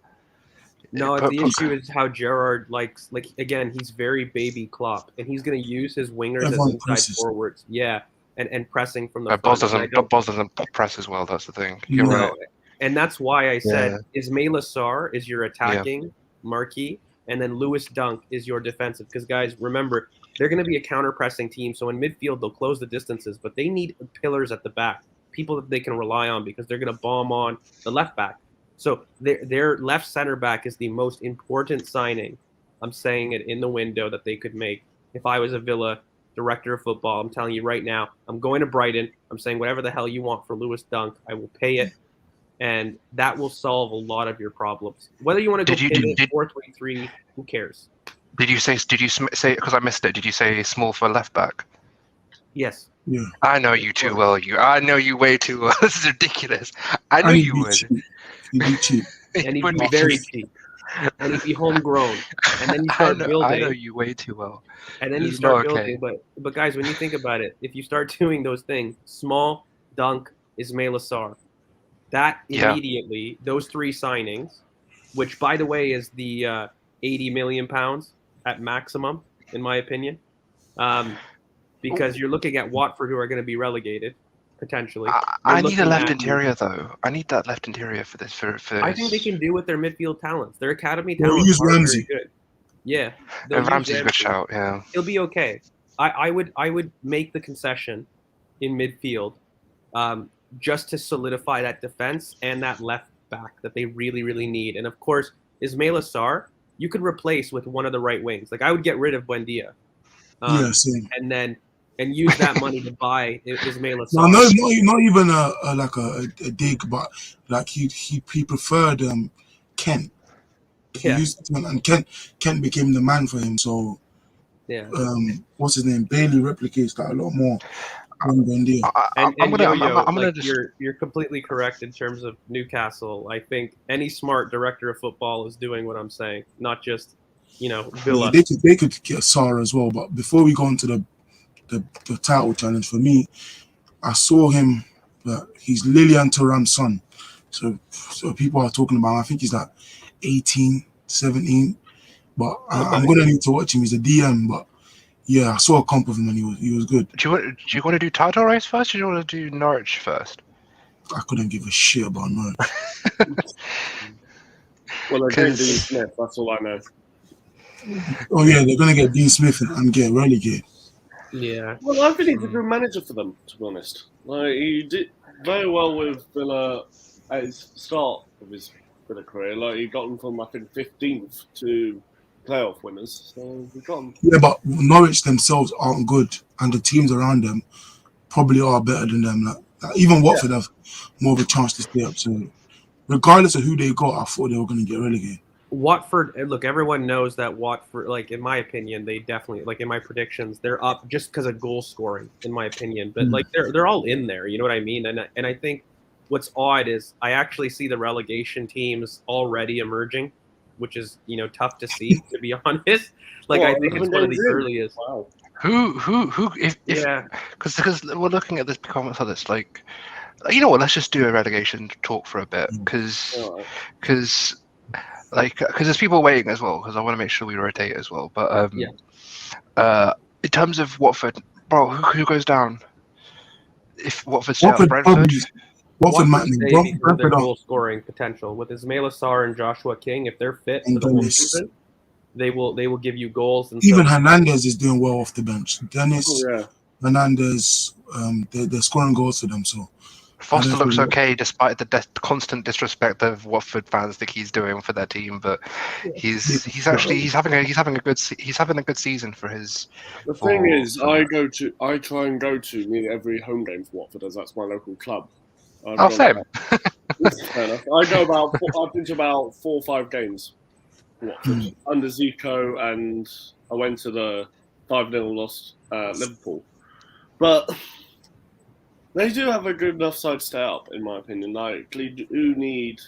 No, the issue is how Gerrard likes. Like again, he's very baby Klopp, and he's going to use his wingers as inside forwards. Yeah, and pressing from the Boz front. Boz doesn't press as well. That's the thing. You're right. And that's why I said Ismaila Sarr is your attacking marquee, and then Lewis Dunk is your defensive. Because guys, remember they're going to be a counter pressing team. So in midfield they'll close the distances, but they need pillars at the back, people that they can rely on because they're going to bomb on the left back. So their left center back is the most important signing. I'm saying it in the window that they could make. If I was a Villa director of football, I'm telling you right now, I'm going to Brighton. I'm saying whatever the hell you want for Lewis Dunk, I will pay it. And that will solve a lot of your problems. Whether you want to go pivot 4-3-3, who cares? Did you say, because I missed it, did you say small for left back? Yes. Yeah. I know you too well. I know you way too well. This is ridiculous. I knew you would. He'd be cheap. And he'd be very cheap. And he'd be homegrown. And then you start building. I know you way too well. And then you start building. But guys, when you think about it, if you start doing those things, small, Dunk, Ismaila Sarr, that immediately, those three signings, which by the way is the 80 million pounds at maximum, in my opinion, because you're looking at Watford, who are going to be relegated potentially. I need a left interior though. I need that left interior for this. For I think they can do with their midfield talents. Their academy talents use are Ramsey. very good. Yeah, and Ramsey's a good shout. Yeah, he'll be okay. I would make the concession in midfield, just to solidify that defense and that left back that they really need. And of course, Ismaila Sarr, you could replace with one of the right wings. Like I would get rid of Buendia, same. and use that money to buy Ismaila Sarr. No, not even a dig, but like he preferred Kent. Yeah. And Kent became the man for him. So yeah, what's his name? Bailey replicates that a lot more. You're completely correct in terms of Newcastle. I think any smart director of football is doing what I'm saying, not just Villa. Yeah, they could get Sarr as well. But before we go into the title challenge, for me, I saw him. He's Lilian Thuram's son, so people are talking about him. I think he's like 18, 17. But I'm gonna need to watch him. He's a DM, but. Yeah, I saw a comp of him and he was good. Do you want to do title race first, or do you want to do Norwich first? I couldn't give a shit about Norwich. Well, they're getting Dean Smith. That's all I know. Oh yeah, they're gonna get Dean Smith and get relegated. Yeah. Well, I think he's a good manager for them, to be honest. Like he did very well with Villa at his start of his Villa career. Like he got them from I think 15th to playoff winners, so we got them. Yeah, but Norwich themselves aren't good, and the teams around them probably are better than them. Like even Watford have more of a chance to stay up. So, regardless of who they got, I thought they were going to get relegated. Watford, look, everyone knows that Watford, like in my opinion, they definitely, like in my predictions, they're up just because of goal scoring, in my opinion. But like they're all in there, you know what I mean? And I think what's odd is I actually see the relegation teams already emerging, which is tough to see, to be honest. Like I think it's one of the earliest. Wow. If Yeah. because we're looking at this comments on this, like, you know what? Let's just do a relegation talk for a bit, because there's people waiting as well. Because I want to make sure we rotate as well. But in terms of Watford, bro, who goes down? If Watford stay up, Brentford. Watford might stay because of their goal scoring potential with Ismaila Sarr and Joshua King. If they're fit for the whole season, they will give you goals. And even Hernandez is doing well off the bench. Dennis, Hernandez, they're scoring goals for them. So Foster looks okay despite the constant disrespect of Watford fans think he's doing for their team, but he's having a good season for his. The thing is, I try and go to nearly every home game for Watford, as that's my local club. Same. Fair enough. I've been to about 4 or 5 games for Watford under Zico, and I went to the 5-0 loss Liverpool, but. They do have a good enough side to stay up, in my opinion. Like, they do need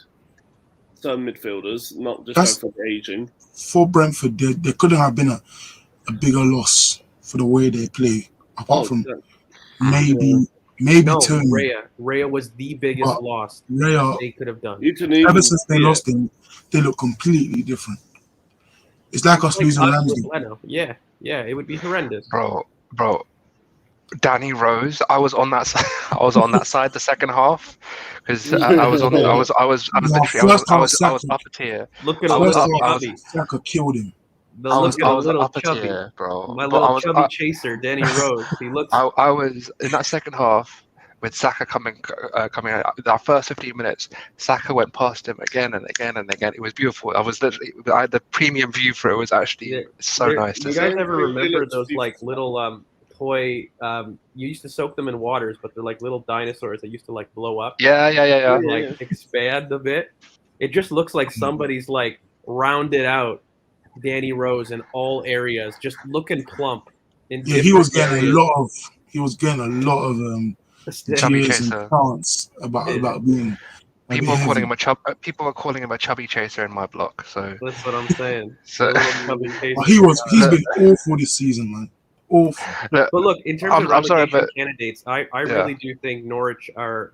some midfielders, not just go for aging. For Brentford, there couldn't have been a bigger loss for the way they play, apart from maybe Tony. Raya was the biggest loss they could have done. Ever since they lost him, they look completely different. It's like us losing Ramsey. Yeah, it would be horrendous, bro. Danny Rose, I was on that side. I was on that side the second half because I was up a tier. Look at Chubby. Saka killed him. I was up a tier, bro. My little chubby chaser, Danny Rose. He looks. I was in that second half with Saka coming out. Our first 15 minutes, Saka went past him again and again and again. It was beautiful. I had the premium view for it. It was actually so nice to see. You guys ever remember those like little toy, you used to soak them in waters, but they're like little dinosaurs that used to like blow up. Yeah. Like expand a bit. It just looks like somebody's like rounded out Danny Rose in all areas, just looking plump. He was getting a lot of chubby chaser about being. People are calling him a chubby chaser in my block. So that's what I'm saying. He's been awful this season, man. But look, in terms of relegation candidates, I really do think Norwich are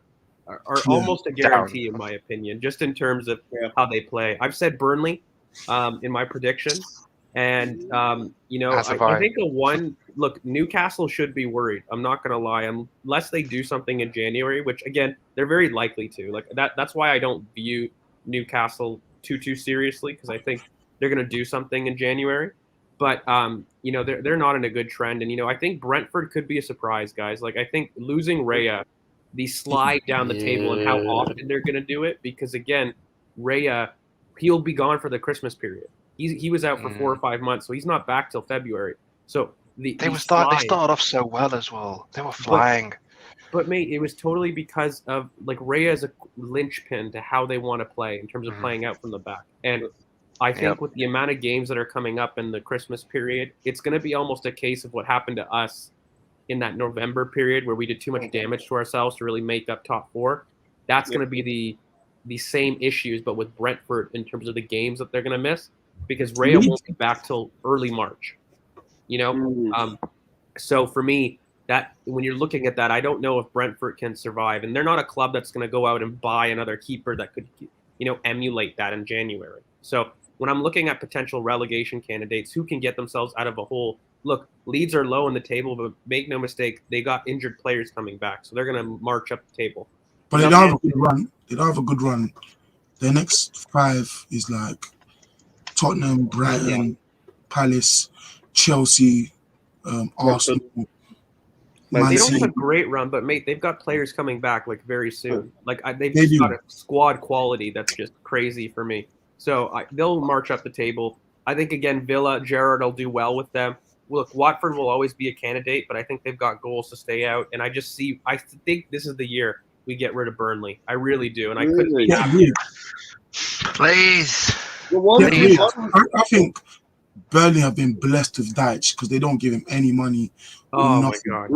almost a guarantee in my opinion, just in terms of how they play. I've said Burnley in my prediction, and I think Newcastle should be worried. I'm not going to lie, unless they do something in January, which again they're very likely to. Like that's why I don't view Newcastle too seriously, because I think they're going to do something in January. But they're not in a good trend, and I think Brentford could be a surprise, guys. Like I think losing Raya, the slide down the table, and how often they're going to do it, because again, Raya, he'll be gone for the Christmas period. He was out for 4 or 5 months, so he's not back till February. So they started off so well as well. They were flying. But mate, it was totally because of like Raya is a linchpin to how they want to play in terms of playing out from the back. And I think with the amount of games that are coming up in the Christmas period, it's going to be almost a case of what happened to us in that November period where we did too much damage to ourselves to really make up top 4. That's going to be the same issues, but with Brentford in terms of the games that they're going to miss, because Raya won't be back till early March. So for me, that when you're looking at that, I don't know if Brentford can survive, and they're not a club that's going to go out and buy another keeper that could, emulate that in January. So when I'm looking at potential relegation candidates who can get themselves out of a hole, look, Leeds are low on the table, but make no mistake, they got injured players coming back, so they're going to march up the table. But they don't have a good run. They don't have a good run. Their next 5 is like Tottenham, Brighton, Palace, Chelsea, Arsenal. They don't have a great run, but mate, they've got players coming back like very soon. Like they've just got a squad quality that's just crazy for me. So they'll march up the table. I think, again, Villa, Gerrard will do well with them. Look, Watford will always be a candidate, but I think they've got goals to stay out. And I think this is the year we get rid of Burnley. I really do. And I couldn't be happier. Please. I think Burnley have been blessed with Dyche because they don't give him any money. Oh, my God.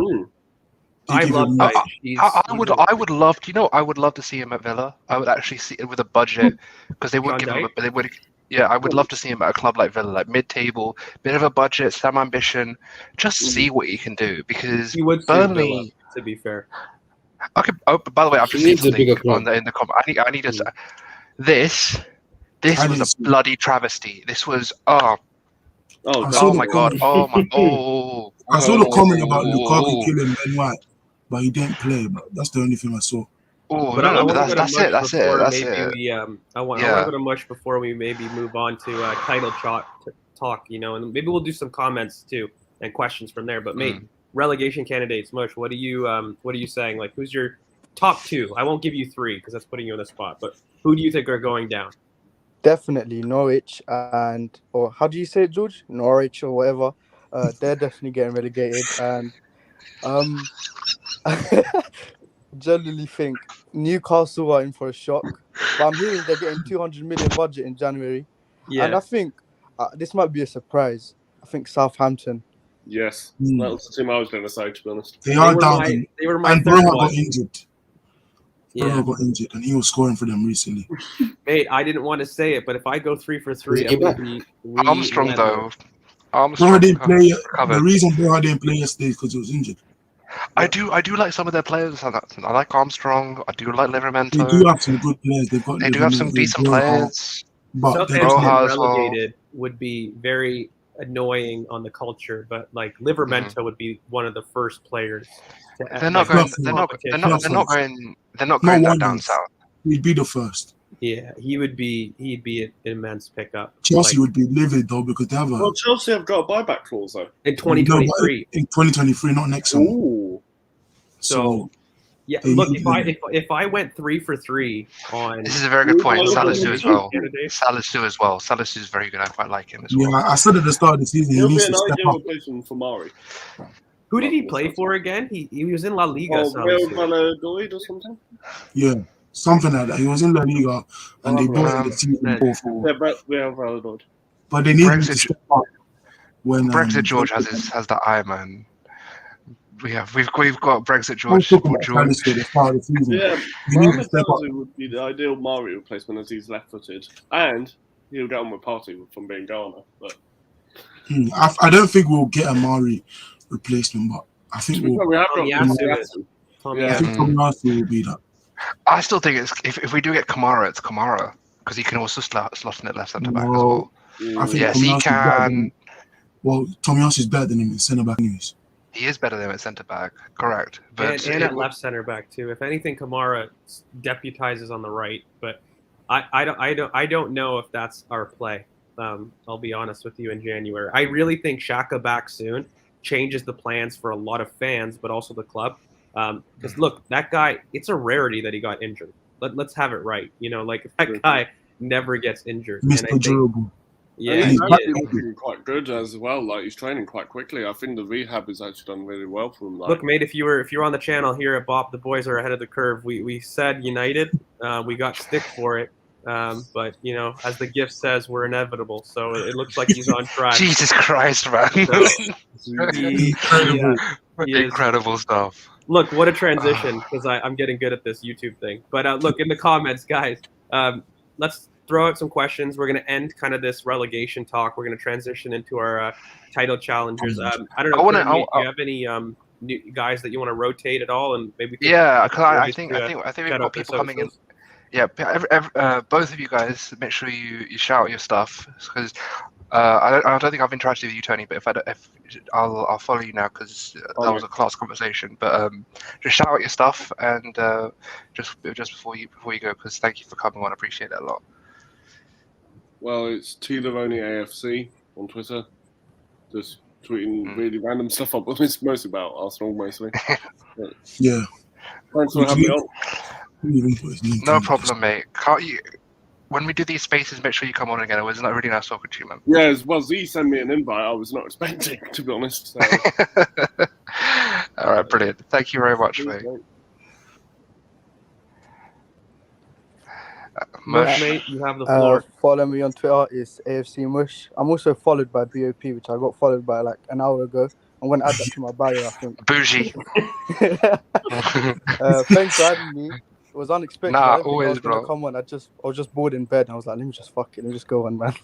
They I give love him Dyche. I would love to, I would love to see him at Villa. I would actually see it with a budget because they would John give him. Dyche? They would. Yeah, I would love to see him at a club like Villa, like mid-table, bit of a budget, some ambition, just see what he can do. Because He would suit Burnley. Villa, to be fair. Okay. Oh, by the way, I've He just seen needs a something bigger club. on the in the comment. I need to. This I was didn't a see it. bloody travesty. This was Oh, I saw oh the my god. comment. Oh my. Oh. I saw the comment about Lukaku Oh. killing Ben White, but he didn't play. But that's the only thing I saw. Oh But no, I no, but want to go to that's it. much That's before it. That's maybe it. we I want Yeah. to go to much before we maybe move on to title talk, and maybe we'll do some comments too and questions from there. But mate, relegation candidates, Mush, what are you saying? Like, who's your top two? I won't give you three because that's putting you on the spot. But who do you think are going down? Definitely Norwich or how do you say it, George? Norwich or whatever. They're definitely getting relegated, and generally think Newcastle are in for a shock. But I'm hearing they're getting 200 million budget in January, and I think this might be a surprise. I think Southampton. yes. Mm. That was the team I was going to say, to be honest. They are down, They were my and third Broha one. got injured. Yeah, Broha got injured, and he was scoring for them recently. mate, I didn't want to say it, but if I go 3 for 3, Is he I'm gonna back? be Armstrong relentless. though. Broha Armstrong didn't play. The recovered. reason Broha didn't play yesterday is because he was injured. I do like some of their players. I like Armstrong. I do like They Livramento. do have some good players. They've got They do have some Livramento, decent Broha, players. but they're Southampton just Broha as well. relegated would be very annoying on the culture, but like Livermento would be one of the first players. They're not going. They're not going that down south. He'd be the first. Yeah, he'd be an immense pickup. Chelsea Like, would be livid though because they have a Well, Chelsea have got a buyback clause, though. in 2023. in 2023, not next summer. Ooh. So yeah, they look, need if I went 3 for 3 on This is a very good point. Ooh, Salisu as well. candidate, Salisu as well. Salisu is very good. I quite like him as Yeah, well. I said at the start of the season he He'll be needs an to step ideal up. replacement for Mari. who did he play for again? He was in La Liga. Oh, so Real Valladolid or something? Yeah, something like that. He was in La Liga and they bought him the season man. before. Yeah, Real Valladolid. But they need him to Brexit- step up. When Brexit George has that eye, man. We've got Brexit We'll George. talk about George. Salisu at the start of the season. Yeah, He needs to Mohamed step up. Salisu would be the ideal Mari replacement as he's left-footed. And he'll get on with Party from being Ghana. But I don't think we'll get a Mari replacement, but I think we'll. we have Tommy got Asu. Tommy Yeah. I think Mm. Tomiyasu will be that. I still think it's if we do get Kamara, it's Kamara because he can also slot in at left centre back as No. well. I think Yes, he Tomiyasu's better than can. him. Well, Tomiyasu is better than him in centre back anyways. He is better than him at centre back, correct? But and at left center back too. If anything, Kamara deputizes on the right, but I don't know if that's our play. I'll be honest with you. In January, I really think Xhaka back soon changes the plans for a lot of fans, but also the club. Because look, that guy, it's a rarity that he got injured. Let's have it right. Like that guy never gets injured. And I Mr. think, Durable. yeah, and he's he's back actually healthy. looking quite good as well. Like he's training quite quickly. I think the rehab has actually done really well for him. Like, Look, mate, if you're on the channel here at BoP, the boys are ahead of the curve. We said United, we got stick for it, but as the gift says, we're inevitable. So it looks like he's on track. Jesus Christ, man! He is. Incredible stuff. Look, what a transition, because I'm getting good at this YouTube thing. But look, in the comments, guys, let's throw out some questions. We're going to end kind of this relegation talk. We're going to transition into our title challengers. I don't know. Do you have any new guys that you want to rotate at all? And maybe Yeah, because I think we've got people coming in. Yeah, both of you guys, make sure you shout your stuff because I don't think I've interacted with you, Tony. But I'll follow you now because that was a class conversation. But just shout out your stuff and just before you go, because thank you for coming on. I appreciate it a lot. well, it's T-Leroni AFC on Twitter. Just tweeting really random stuff up. It's mostly about Arsenal, mostly. Yeah. Thanks for having me on. Didn't even put his name No down. problem, mate. Can't you? When we do these spaces, make sure you come on again. It was not really nice talking to you, man. Yeah, well, Z sent me an invite. I was not expecting, to be honest. So. All right, brilliant. Thank you very much, mate. Mush, mate, you have the floor. Follow me on Twitter. It's AFC Mush. I'm also followed by BoP, which I got followed by like an hour ago. I'm gonna add that to my bio, I think. Bougie. Thanks for having me. It was unexpected. Nah, I didn't think I always, was gonna bro. come on. I was just bored in bed. I was like, let me just fuck it. Let me just go on, man.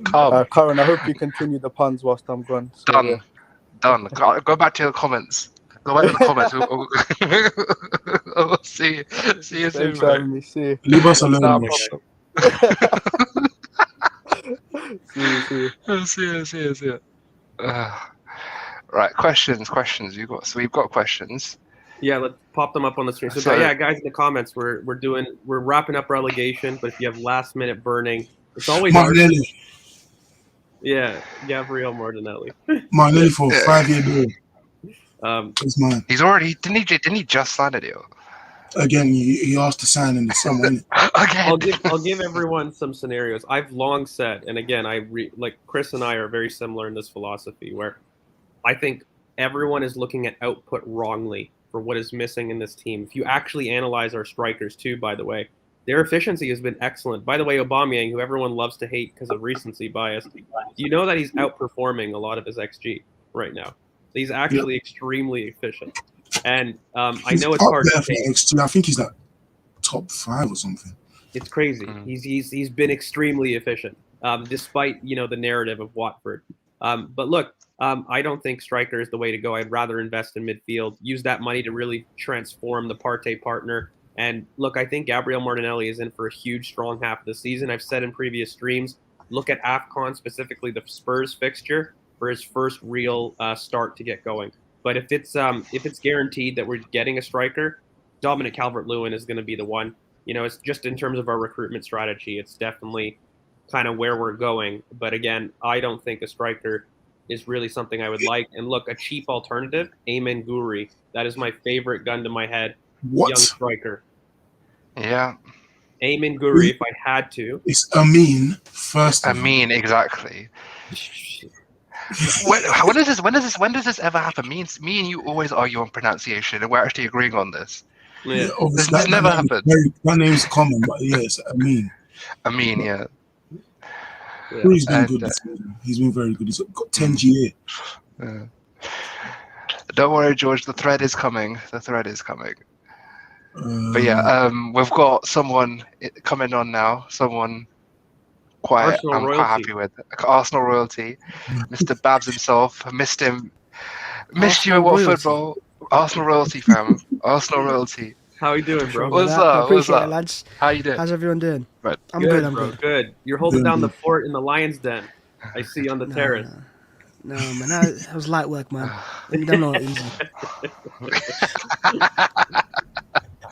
Calm. Karen, I hope you continue the puns whilst I'm gone. So, Done. yeah. Done. Go back to the comments. Go back to the comments. We'll see you soon, Thanks for bro. having me. See you. Leave us alone. Nah, man. See you. See you. Right, questions. We've got questions. Yeah, let's pop them up on the screen. So, So- yeah, guys in the comments, we're wrapping up relegation, but if you have last minute burning, it's always Martinelli. Yeah, Gabriel Martinelli. Martinelli for a 5-year deal. It's mine. He's already didn't he just sign a deal? Again, he asked to sign in the summer, innit? Again. I'll give everyone some scenarios. I've long said, and again, like Chris and I are very similar in this philosophy, where I think everyone is looking at output wrongly for what is missing in this team. If you actually analyze our strikers too, by the way, their efficiency has been excellent. By the way, Aubameyang, who everyone loves to hate because of recency bias, you know that he's outperforming a lot of his XG right now. He's actually extremely efficient. And I know it's hard to take. XG. I think he's like top 5 or something. It's crazy. He's been extremely efficient, despite the narrative of Watford. But look, I don't think striker is the way to go. I'd rather invest in midfield, use that money to really transform the Partey partner. And look, I think Gabriel Martinelli is in for a huge, strong half of the season. I've said in previous streams, look at AFCON, specifically the Spurs fixture, for his first real start to get going. But if it's guaranteed that we're getting a striker, Dominic Calvert-Lewin is going to be the one. It's just in terms of our recruitment strategy, it's definitely kind of where we're going. But again, I don't think a striker is really something I would like. And look, a cheap alternative, Ayman Guri. That is my favorite gun to my head. What? Young striker. Yeah. Ayman Guri, if I had to. It's Amin first. Exactly. When does this ever happen? Me and you always argue on pronunciation, and we're actually agreeing on this. Yeah. This never happened. That name's common, but yeah, it's Amin. Yeah. He's been good this season. He's been very good. He's got 10 GA. Don't worry, George. The thread is coming. But yeah, we've got someone coming on now. Someone quite happy with. Arsenal royalty. Mr. Babs himself. Missed him. Missed you at Watford, bro. Arsenal royalty, fam. Arsenal royalty. How you doing, bro? What's up? I appreciate What's it, up? lads. How you doing? How's everyone doing? Right. I'm good, good. I'm bro. good. Good. You're holding down the fort in the Lion's Den. I see on the terrace. No, man. That was light work, man. You don't know it easy.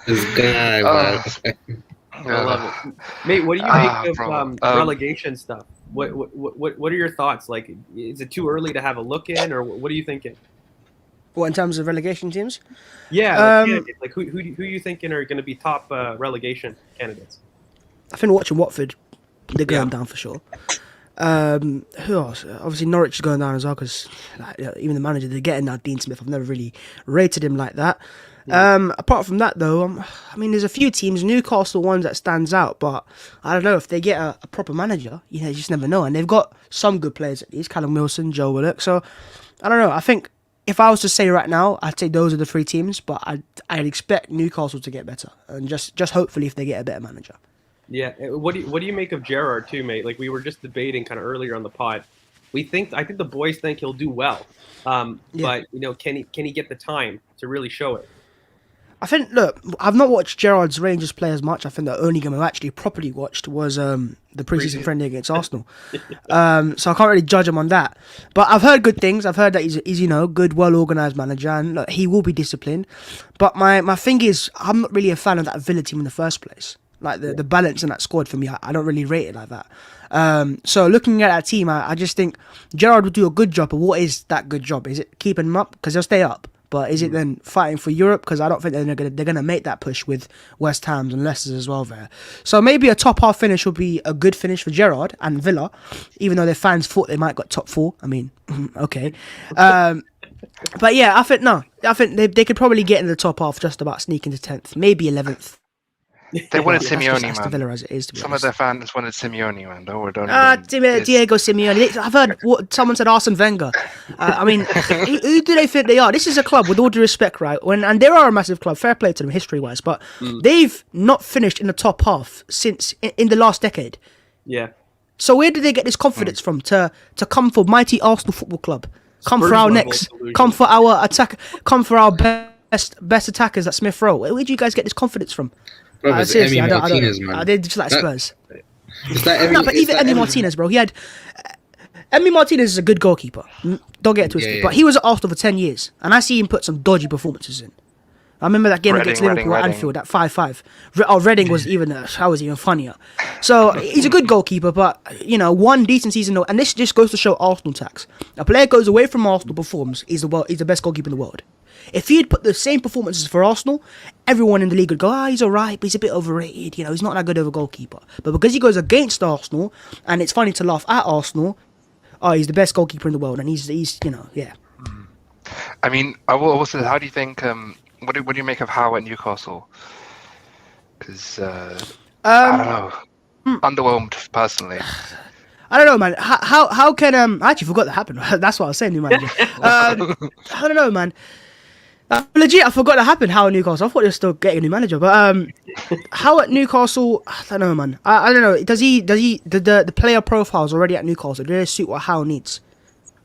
This guy, man. I love it, mate. What do you make of relegation stuff? What are your thoughts? Like, is it too early to have a look in, or what are you thinking? What, in terms of relegation teams? Yeah, like who are you thinking are going to be top relegation candidates? I think watching Watford, they're going down for sure. Who else? Obviously Norwich is going down as well because even the manager, they're getting now Dean Smith. I've never really rated him like that. Apart from that though, I mean there's a few teams, Newcastle ones that stands out, but I don't know if they get a proper manager, you just never know. And they've got some good players at least, Callum Wilson, Joe Willock. So I don't know. I think if I was to say right now, I'd say those are the 3 teams, but I'd expect Newcastle to get better, and just hopefully if they get a better manager. Yeah, what do you make of Gerrard too, mate? Like we were just debating kind of earlier on the pod. I think the boys think he'll do well, but can he get the time to really show it? I think, look, I've not watched Gerrard's Rangers play as much. I think the only game I've actually properly watched was the pre-season friendly against Arsenal. So I can't really judge him on that. But I've heard good things. I've heard that he's good, well-organised manager, and look, he will be disciplined. But my thing is, I'm not really a fan of that Villa team in the first place. Like, the balance in that squad for me, I don't really rate it like that. So looking at that team, I just think Gerrard will do a good job. But what is that good job? Is it keeping them up? Because they'll stay up. But is it then fighting for Europe? Because I don't think they're gonna make that push with West Ham's and Leicester's as well there. So maybe a top half finish will be a good finish for Gerrard and Villa, even though their fans thought they might got top 4. I mean, okay. But yeah, I think they could probably get in the top half, just about sneak into 10th, maybe 11th. They wanted That's just Simeone, Aston man. Villa as it is, to be Some of honest. their fans wanted Simeone, man. Don't even. Diego Simeone. I've heard what someone said. Arsene Wenger. I mean, who do they think they are? This is a club, with all due respect, right? And they are a massive club. Fair play to them, history-wise, but they've not finished in the top half since in the last decade. Yeah. So where did they get this confidence from to come for mighty Arsenal Football Club? Come Spurs for our level necks. solution. Come for our attack. Come for our best attackers at Smith Rowe. Where do you guys get this confidence from? Bro, it's Seriously, Emi I don't. Martinez, man. I did just like That- Spurs. It's that No, but even Emi Martinez, bro, he had. Emi Martinez is a good goalkeeper. Don't get it twisted. Yeah, yeah. But he was at Arsenal for 10 years, and I see him put some dodgy performances in. I remember that game against Liverpool at Anfield at 5-5. Reading was even that was even funnier. So he's a good goalkeeper, but one decent season, and this just goes to show Arsenal tax. A player goes away from Arsenal, performs, he's the best goalkeeper in the world. If he'd put the same performances for Arsenal, everyone in the league would go, he's alright, but he's a bit overrated, he's not that good of a goalkeeper. But because he goes against Arsenal, and it's funny to laugh at Arsenal, he's the best goalkeeper in the world, and he's yeah. I mean, I will also. How do you think? What do you make of Howe at Newcastle? Because I don't know. Underwhelmed personally. I don't know, man. How can I actually forgot that happened. That's what I was saying, new manager. I don't know, man. Legit, I forgot that happened. How at Newcastle? I thought they were still getting a new manager, but how at Newcastle? I don't know, man. I don't know. Does the player profiles already at Newcastle? Do they suit what Howe needs?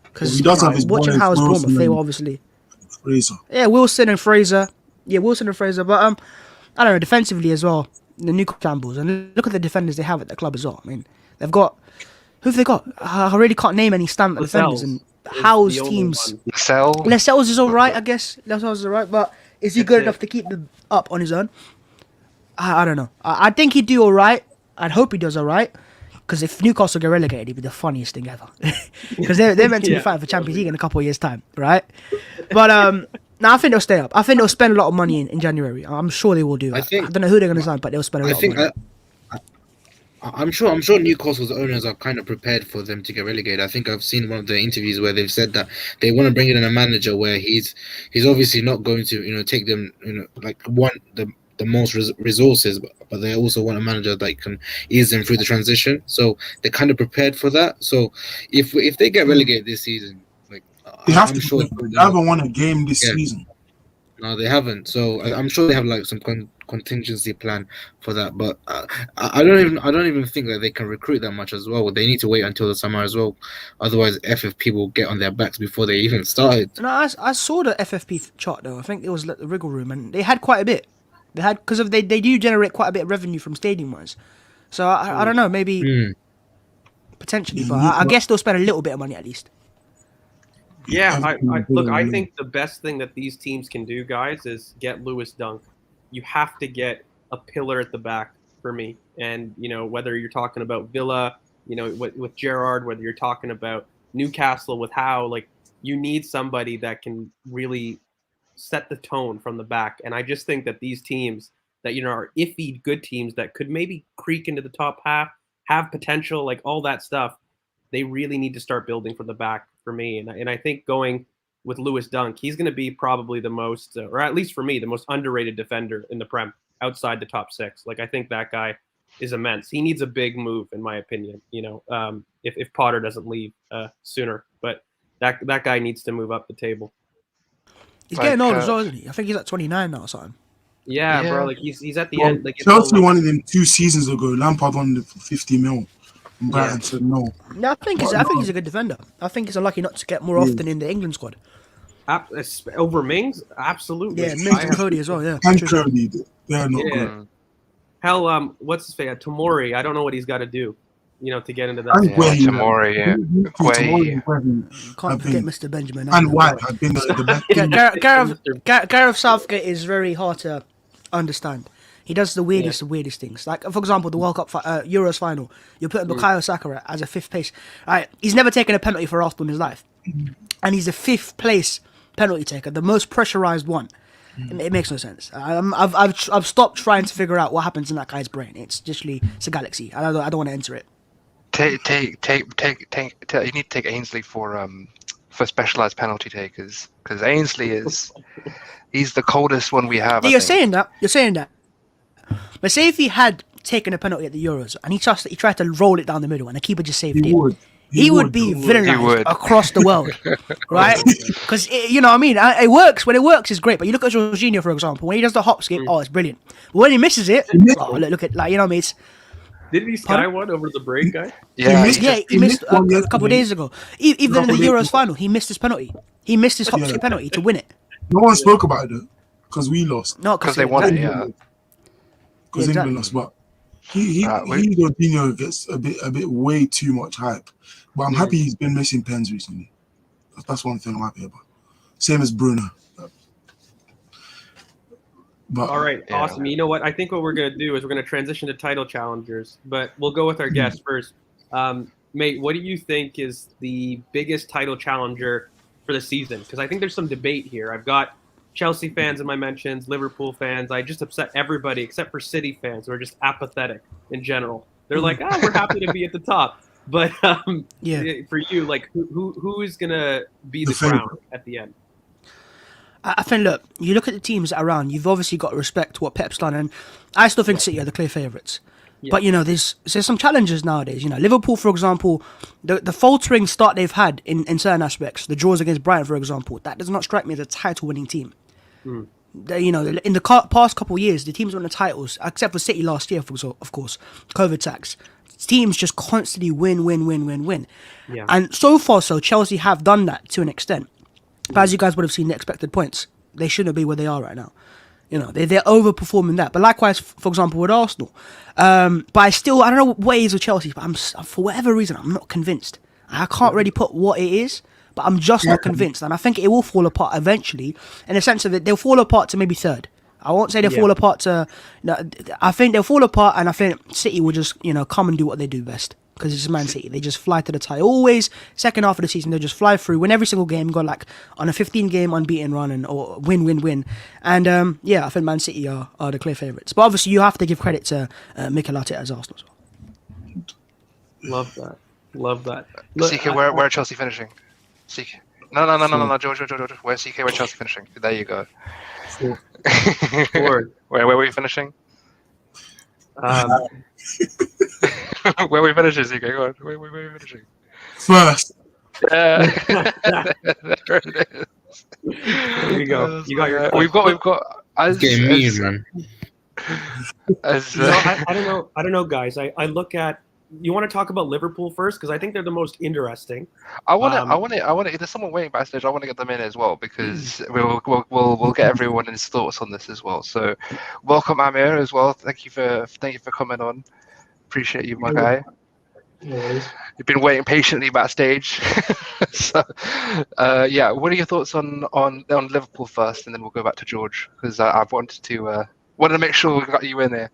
Because He does have his watching boys, Howe's Wilson Bournemouth, they and were obviously Fraser. Wilson and Fraser. Yeah, Wilson and Fraser. But I don't know, defensively as well. The Newcastle shambles, and look at the defenders they have at the club as well. I mean, they've got who have they got? I really can't name any standout defenders. And Howe's the only teams. one. Lascelles is alright, I guess. Lascelles is alright, but is he good enough to keep them up on his own? I don't know. I think he'd do alright. I'd hope he does alright. Because if Newcastle get relegated, it'd be the funniest thing ever. Because they're meant to be fighting for Champions League in a couple of years' time, right? But I think they'll stay up. I think they'll spend a lot of money in January. I'm sure they will do. I don't know who they're going to sign, but they'll spend a lot of money. I'm sure Newcastle's owners are kind of prepared for them to get relegated. I think I've seen one of the interviews where they've said that they want to bring in a manager where he's obviously not going to take them like the most resources, but they also want a manager that can ease them through the transition. So they're kind of prepared for that. So if they get relegated this season, like They they haven't won a game this season. No, they haven't. So I'm sure they have like some contingency plan for that. But I don't even think that they can recruit that much as well. They need to wait until the summer as well. Otherwise, FFP will get on their backs before they even started. No, I saw the FFP chart though. I think it was the Wriggle Room, and they had quite a bit. They had because they do generate quite a bit of revenue from stadium wise. So I don't know, maybe potentially, but I guess they'll spend a little bit of money at least. Yeah, I think the best thing that these teams can do, guys, is get Lewis Dunk. You have to get a pillar at the back for me. And, whether you're talking about Villa, with Gerrard, whether you're talking about Newcastle with Howe, like, you need somebody that can really set the tone from the back. And I just think that these teams that, are iffy good teams that could maybe creak into the top half, have potential, like all that stuff, they really need to start building from the back for me. And I think going with Lewis Dunk, he's going to be probably the most, or at least for me, the most underrated defender in the Prem outside the top six. Like, I think that guy is immense. He needs a big move, in my opinion, if Potter doesn't leave sooner. But that guy needs to move up the table. He's getting old as well, isn't he? I think he's like 29 now or something. Yeah, bro. Like he's at the end. Like Chelsea wanted him 2 seasons ago. Lampard wanted him for 50 mil. And Brighton said no. No, I think he's a good defender. I think he's unlucky not to get more often in the England squad. Over Mings, absolutely. Yeah, Mings and Cody as well. Yeah, and Cody, they're not good. Hell, what's his face? Tomori. I don't know what he's got to do, to get into that. And Tomori, Can't forget Mr. Benjamin. And White have been the best. Gareth Southgate is very hard to understand. He does the weirdest of weirdest things. Like, for example, the World Cup Euros final. You're putting Bukayo Saka as a 5th place. Right, he's never taken a penalty for Arsenal in his life, and he's a 5th place penalty taker, the most pressurized one. It makes no sense. I've stopped trying to figure out what happens in that guy's brain. It's a galaxy. I don't want to enter it. You need to take Ainsley for specialized penalty takers, because Ainsley he's the coldest one we have. You're saying that. But say if he had taken a penalty at the Euros and he tried to roll it down the middle and the keeper just saved He it, would. he would be He villainized would. across the world, right? Because you know what I mean. It works when it works. It's great. But you look at Jorginho, for example, when he does the hop skip, oh, it's brilliant. But when he misses it, oh, look at, like, you know what I mean. It's, Didn't he sky one over the break, guy? Yeah, he missed a one couple of days ago. Even in the Euros final, he missed his penalty. He missed his hop skip penalty to win it. No one spoke about it though, because we lost. No, because they won it. Yeah. Because Exactly. England lost, but Jorginho gets a bit way too much hype. But I'm happy he's been missing pens recently. That's one thing I'm happy about. Same as Bruno. But All right, awesome. You know what? I think what we're going to do is we're going to transition to title challengers, but we'll go with our guests first. Mate, what do you think is the biggest title challenger for the season? Because I think there's some debate here. I've got Chelsea fans in my mentions, Liverpool fans. I just upset everybody except for City fans who are just apathetic in general. They're like, we're happy to be at the top. But for you, like, who is going to be the crown at the end? I think, look, you look at the teams that are around, you've obviously got to respect what Pep's done, and I still think City are the clear favourites. Yeah. But, you know, there's some challenges nowadays. You know, Liverpool, for example, the faltering start they've had in certain aspects, the draws against Brighton, for example, that does not strike me as a title-winning team. You know, in the past couple of years, the teams won the titles, except for City last year, of course, COVID tax. Teams just constantly win. Yeah. And so far, Chelsea have done that to an extent. But as you guys would have seen, the expected points, they shouldn't be where they are right now. You know, they're overperforming that. But likewise, for example, with Arsenal. But I don't know what it is with Chelsea, but for whatever reason, I'm not convinced. I can't really put what it is, but I'm just not convinced. And I think it will fall apart eventually, in the sense of that they'll fall apart to maybe third. I won't say they'll fall apart to... I think they'll fall apart, and I think City will just, come and do what they do best. Because it's Man City. They just fly to the title. Always, second half of the season, they'll just fly through, win every single game, go like on a 15-game unbeaten run, or win. And I think Man City are the clear favourites. But obviously, you have to give credit to Mikel Arteta's Arsenal as well. Love that. CK, where are Chelsea finishing? CK. No, George. Where's CK? Where Chelsea finishing? There you go. Fourth. Where were we finishing? Where we finishing, CK? Go on. Where we finishing? First. Yeah. There it is. There you go. You got your. We've got. Man. I don't know, guys. I look at. You want to talk about Liverpool first, because I think they're the most interesting. I want to. There's someone waiting backstage. I want to get them in as well, because we'll get everyone's thoughts on this as well. So, welcome Amir as well. Thank you for coming on. Appreciate you, my guy. You've been waiting patiently backstage. So, what are your thoughts on Liverpool first, and then we'll go back to George, because I've wanted to make sure we got you in there.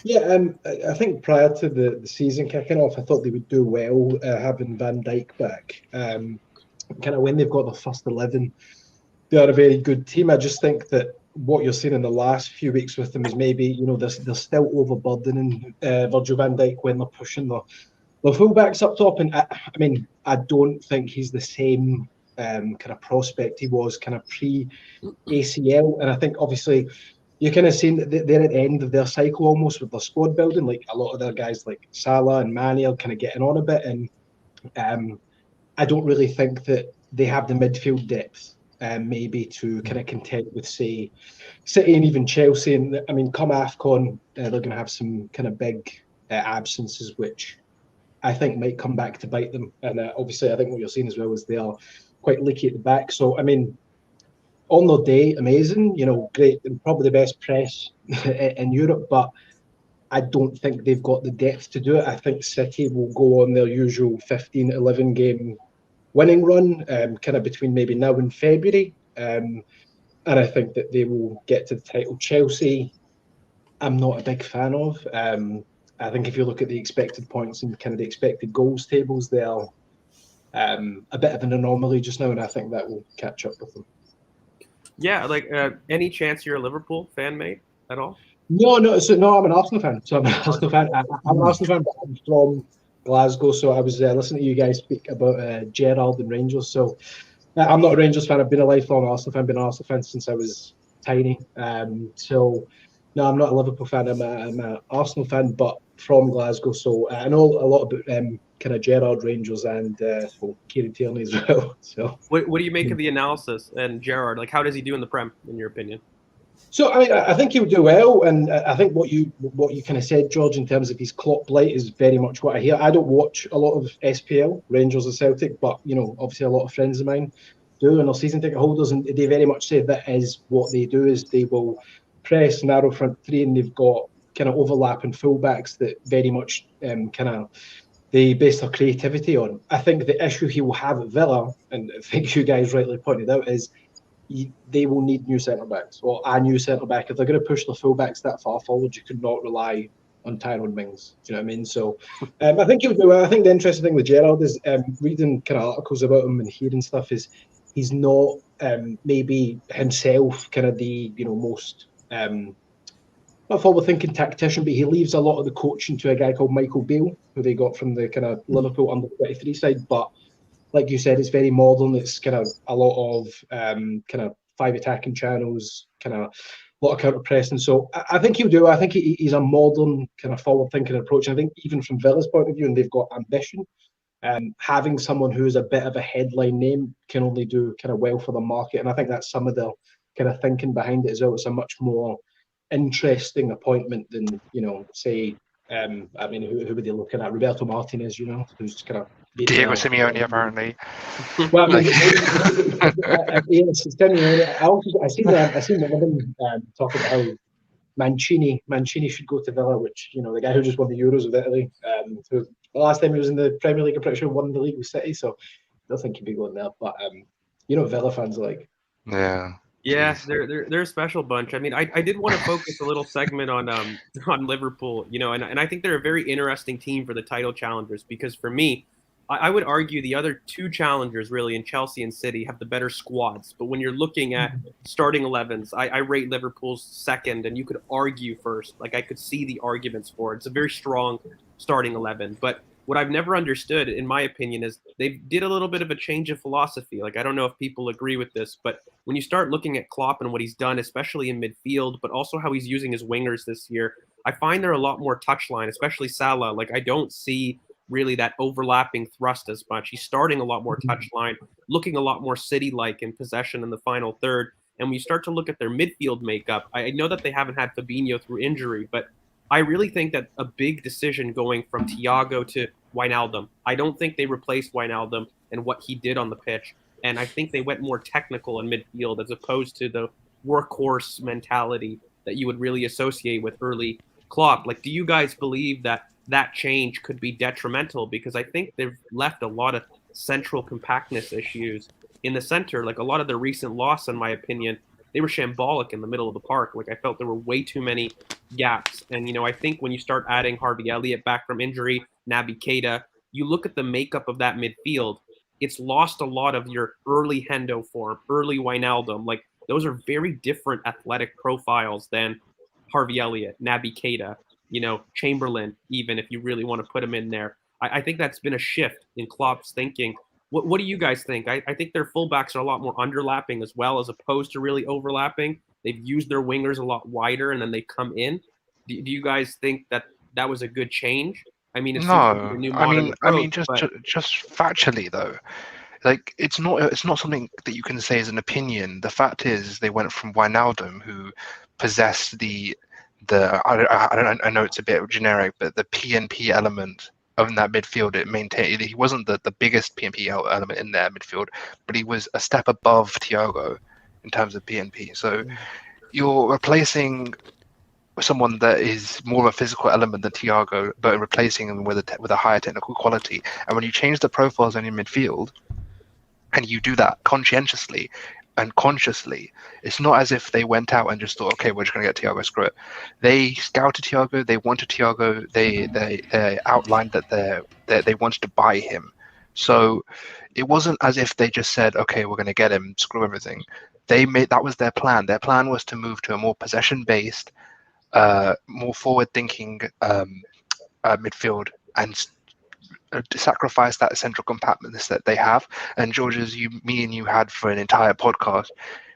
Yeah, I think prior to the season kicking off, I thought they would do well having Van Dijk back. Kind of when they've got the first 11, they are a very good team. I just think that what you're seeing in the last few weeks with them is maybe, they're still overburdening Virgil van Dijk when they're pushing the fullbacks up top. And I don't think he's the same kind of prospect he was kind of pre-ACL. And I think obviously you're kind of seeing that they're at the end of their cycle almost with their squad building. Like a lot of their guys like Salah and Mane are kind of getting on a bit. And I don't really think that they have the midfield depth maybe to kind of contend with, say, City and even Chelsea. And come AFCON, they're going to have some kind of big absences, which I think might come back to bite them. And obviously, I think what you're seeing as well is they are quite leaky at the back. So, on their day, amazing, great, and probably the best press in Europe, but I don't think they've got the depth to do it. I think City will go on their usual 15, 11 game winning run, kind of between maybe now and February. And I think that they will get to the title. Chelsea, I'm not a big fan of. I think if you look at the expected points and kind of the expected goals tables, they are a bit of an anomaly just now, and I think that will catch up with them. Yeah, any chance you're a Liverpool fan, mate, at all? No, I'm an Arsenal fan. So I'm an Arsenal fan. I'm an Arsenal fan, but I'm from Glasgow, so I was listening to you guys speak about Gerrard and Rangers. So I'm not a Rangers fan. I've been a lifelong Arsenal fan. Been an Arsenal fan since I was tiny. So No, I'm not a Liverpool fan. I'm a Arsenal fan, but from Glasgow. So I know a lot about kind of Gerrard, Rangers, and Kieran Tierney as well. So What do you make of the analysis and Gerrard? Like, how does he do in the Prem, in your opinion? So I mean, I think he'll do well, and I think what you kind of said, George, in terms of his Klopp blight is very much what I hear. I don't watch a lot of SPL, Rangers or Celtic, but obviously a lot of friends of mine do, and are season ticket holders, and they very much say that is what they do. Is they will press narrow front three, and they've got kind of overlapping fullbacks that very much kind of they base their creativity on. I think the issue he will have at Villa, and I think you guys rightly pointed out, is they will need new centre backs or a new centre back. If they're going to push the full backs that far forward, you could not rely on Tyrone Mings. Do you know what I mean? So I think he'll do well. I think the interesting thing with Gerrard is reading kind of articles about him and hearing stuff is he's not maybe himself kind of the most not forward-thinking tactician, but he leaves a lot of the coaching to a guy called Michael Beale, who they got from the kind of Liverpool under-23 side. But like you said, it's very modern. It's kind of a lot of kind of 5 attacking channels, kind of a lot of counter pressing. So I think he'll do. I think he's a modern kind of forward thinking approach. I think even from Villa's point of view, and they've got ambition, having someone who's a bit of a headline name can only do kind of well for the market. And I think that's some of the kind of thinking behind it as well. It's a much more interesting appointment than say. I mean, who were they looking at? Roberto Martinez, who's kind of Diego Simeone, apparently. Well, I mean, yes, it's Simeone. I seen them talking about how Mancini should go to Villa, which the guy who just won the Euros with Italy. So the last time he was in the Premier League, I'm pretty sure won the league with City. So I don't think he'd be going there. But what Villa fans are like. Yeah. Yeah, they're a special bunch. I mean, I did want to focus a little segment on Liverpool, and I think they're a very interesting team for the title challengers because for me, I would argue the other two challengers really in Chelsea and City have the better squads. But when you're looking at starting 11s, I rate Liverpool's second, and you could argue first. Like I could see the arguments for it. It's a very strong starting 11, but what I've never understood, in my opinion, is they did a little bit of a change of philosophy. Like, I don't know if people agree with this, but when you start looking at Klopp and what he's done, especially in midfield, but also how he's using his wingers this year, I find they're a lot more touchline, especially Salah. Like, I don't see really that overlapping thrust as much. He's starting a lot more touchline, looking a lot more City-like in possession in the final third. And when you start to look at their midfield makeup, I know that they haven't had Fabinho through injury, but I really think that a big decision going from Thiago to Wijnaldum. I don't think they replaced Wijnaldum and what he did on the pitch. And I think they went more technical in midfield as opposed to the workhorse mentality that you would really associate with early Klopp. Like, do you guys believe that change could be detrimental? Because I think they've left a lot of central compactness issues in the center. Like a lot of the recent loss, in my opinion, they were shambolic in the middle of the park. Like I felt there were way too many gaps. And, I think when you start adding Harvey Elliott back from injury, Naby Keita, you look at the makeup of that midfield, it's lost a lot of your early Hendo form, early Wijnaldum. Like those are very different athletic profiles than Harvey Elliott, Naby Keita, Chamberlain, even if you really want to put him in there. I think that's been a shift in Klopp's thinking. What do you guys think? I think their fullbacks are a lot more underlapping as well, as opposed to really overlapping. They've used their wingers a lot wider, and then they come in. Do you guys think that was a good change? I mean, it's No, a new modern approach, just factually though, like it's not something that you can say as an opinion. The fact is, they went from Wijnaldum, who possessed I know it's a bit generic, but the P&P element of that midfield, it maintained. He wasn't the biggest P&P element in their midfield, but he was a step above Thiago in terms of P&P. So you're replacing someone that is more of a physical element than Thiago, but replacing him with a higher technical quality. And when you change the profiles in your midfield, and you do that conscientiously and consciously, it's not as if they went out and just thought, okay, we're just going to get Thiago, screw it. They scouted Thiago, they wanted Thiago, they outlined that they wanted to buy him. So it wasn't as if they just said, okay, we're going to get him, screw everything. That was their plan. Their plan was to move to a more possession-based, more forward-thinking midfield and sacrifice that central compactness that they have. And George, as me and you had for an entire podcast,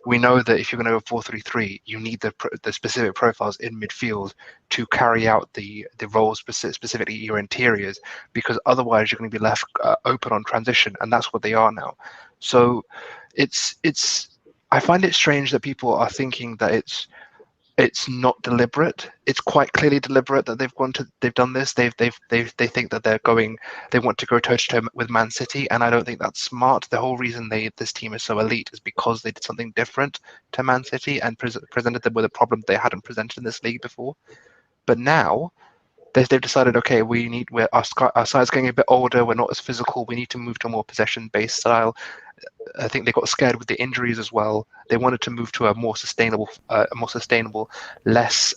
we know that if you're going to go 4-3-3, you need the specific profiles in midfield to carry out the roles, specifically your interiors, because otherwise you're going to be left open on transition, and that's what they are now. So it's I find it strange that people are thinking that it's not deliberate. It's quite clearly deliberate that they've done this. They think that they want to go toe to toe with Man City, and I don't think that's smart. The whole reason this team is so elite is because they did something different to Man City and presented them with a problem they hadn't presented in this league before. But now they've decided, okay, our side's getting a bit older. We're not as physical. We need to move to a more possession-based style. I think they got scared with the injuries as well. They wanted to move to a more sustainable, less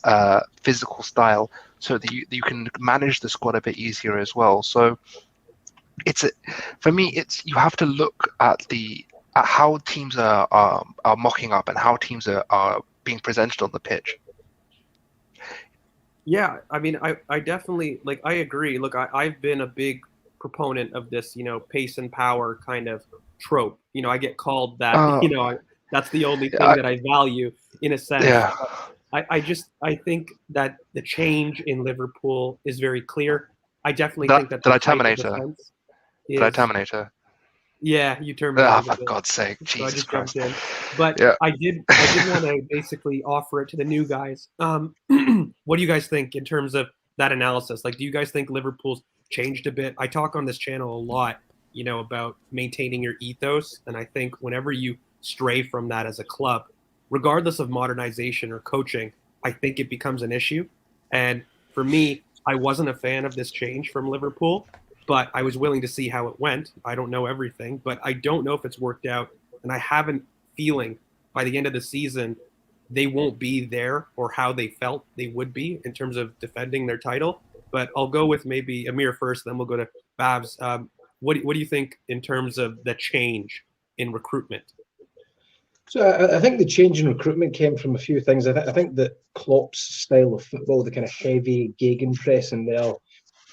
physical style, so that you can manage the squad a bit easier as well. So for me, you have to look at how teams are mocking up and how teams are being presented on the pitch. Yeah, I mean, I definitely I agree. Look, I've been a big proponent of this, pace and power kind of trope. I get called that. That's the only thing that I value in a sense. Yeah. I think that the change in Liverpool is very clear. I definitely think that Did I terminate her? Did I terminate her? Yeah, you terminated. Oh, for God's sake, Jesus so I just Christ. jumped in. But yeah. I did want to basically offer it to the new guys. What do you guys think in terms of that analysis? Do you guys think Liverpool's changed a bit? I talk on this channel a lot, about maintaining your ethos. And I think whenever you stray from that as a club, regardless of modernization or coaching, I think it becomes an issue. And for me, I wasn't a fan of this change from Liverpool, but I was willing to see how it went. I don't know everything, but I don't know if it's worked out. And I have a feeling by the end of the season, they won't be there or how they felt they would be in terms of defending their title. But I'll go with maybe Amir first, then we'll go to Babs. What do you think in terms of the change in recruitment? So I think the change in recruitment came from a few things. I think that Klopp's style of football, the kind of heavy gegenpress and their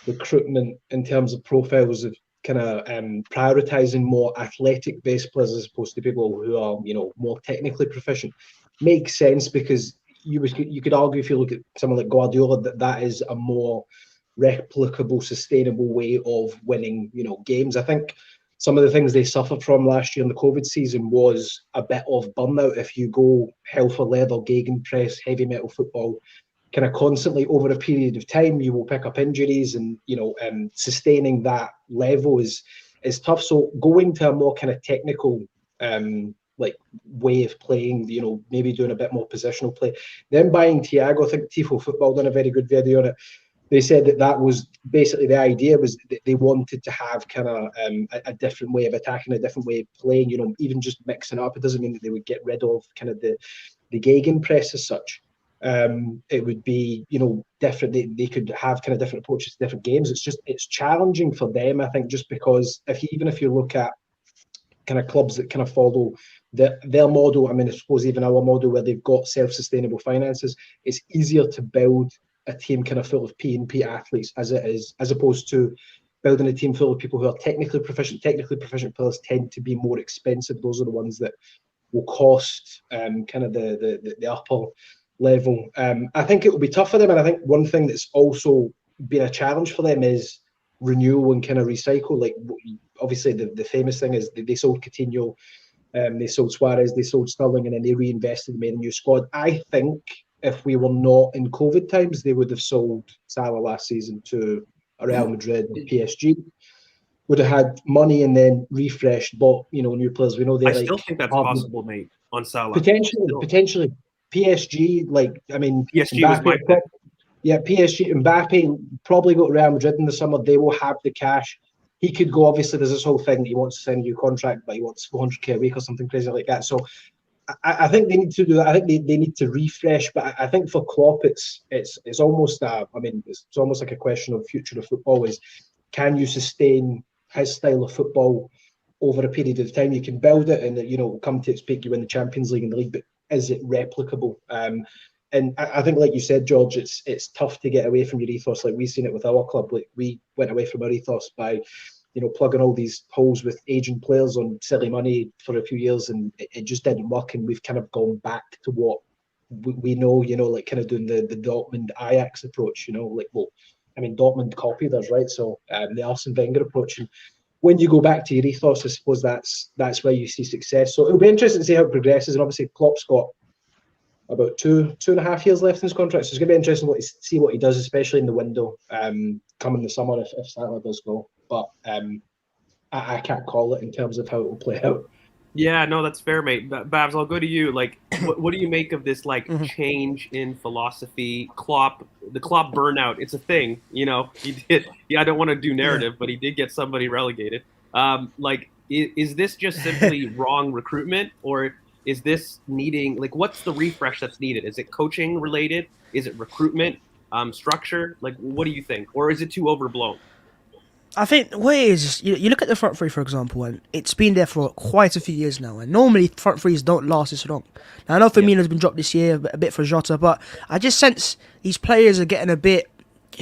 recruitment in terms of profiles of kind of prioritising more athletic-based players as opposed to people who are, more technically proficient, makes sense because you could argue if you look at someone like Guardiola that is a more replicable, sustainable way of winning, games. I think some of the things they suffered from last year in the COVID season was a bit of burnout. If you go hell for leather, gegenpress, heavy metal football, kind of constantly over a period of time, you will pick up injuries, and sustaining that level is tough. So going to a more kind of technical way of playing, maybe doing a bit more positional play. Then buying Thiago, I think Tifo Football done a very good video on it. They said that was basically the idea, was that they wanted to have kind of a different way of attacking, a different way of playing, even just mixing up. It doesn't mean that they would get rid of kind of the gegenpress as such. It would be, different. They could have kind of different approaches to different games. It's challenging for them, I think, just because even if you look at kind of clubs that kind of follow their model, I suppose even our model where they've got self-sustainable finances, it's easier to build a team kind of full of P&P athletes as opposed to building a team full of people who are technically proficient. Technically proficient players tend to be more expensive. Those are the ones that will cost kind of the upper level. I think it will be tough for them, and I think one thing that's also been a challenge for them is renewal and kind of recycle. Like obviously the famous thing is they sold Coutinho, they sold Suarez, they sold Sterling, and then they reinvested and made a new squad. I think if we were not in COVID times, they would have sold Salah last season to Real Madrid or PSG. Would have had money and then refreshed, bought new players. We know they. I still think that's possible, mate. On Salah, potentially. PSG, PSG was my pick. Yeah, PSG, Mbappe probably go to Real Madrid in the summer. They will have the cash. He could go. Obviously, there's this whole thing that he wants to sign a new contract, but he wants 400k a week or something crazy like that. So I think they need to do that. I think they need to refresh. But I think for Klopp, it's almost it's almost like a question of future of football. Is can you sustain his style of football over a period of time? You can build it, and come to its peak, you win the Champions League and the league. But is it replicable? And I think, like you said, George, it's tough to get away from your ethos. Like we've seen it with our club. Like we went away from our ethos by, plugging all these holes with aging players on silly money for a few years, and it just didn't work. And we've kind of gone back to what we know, like kind of doing the Dortmund Ajax approach, Dortmund copied us, right? So the Arsene Wenger approach. And when you go back to your ethos, I suppose that's where you see success. So it'll be interesting to see how it progresses. And obviously, Klopp's got about 2.5 years left in his contract. So it's going to be interesting to see what he does, especially in the window coming the summer if Salah does go. But I can't call it in terms of how it will play out. Yeah, no, that's fair, mate. Babs, I'll go to you. Like, what do you make of this, change in philosophy? The Klopp burnout, it's a thing. He did. Yeah, I don't want to do narrative, but he did get somebody relegated. Is this just simply wrong recruitment, or is this needing, what's the refresh that's needed? Is it coaching related? Is it recruitment, structure? What do you think? Or is it too overblown? I think what it is, you look at the front three, for example, and it's been there for quite a few years now. And normally, front threes don't last this long. Now, I know Firmino's been dropped this year, a bit for Jota, but I just sense these players are getting a bit,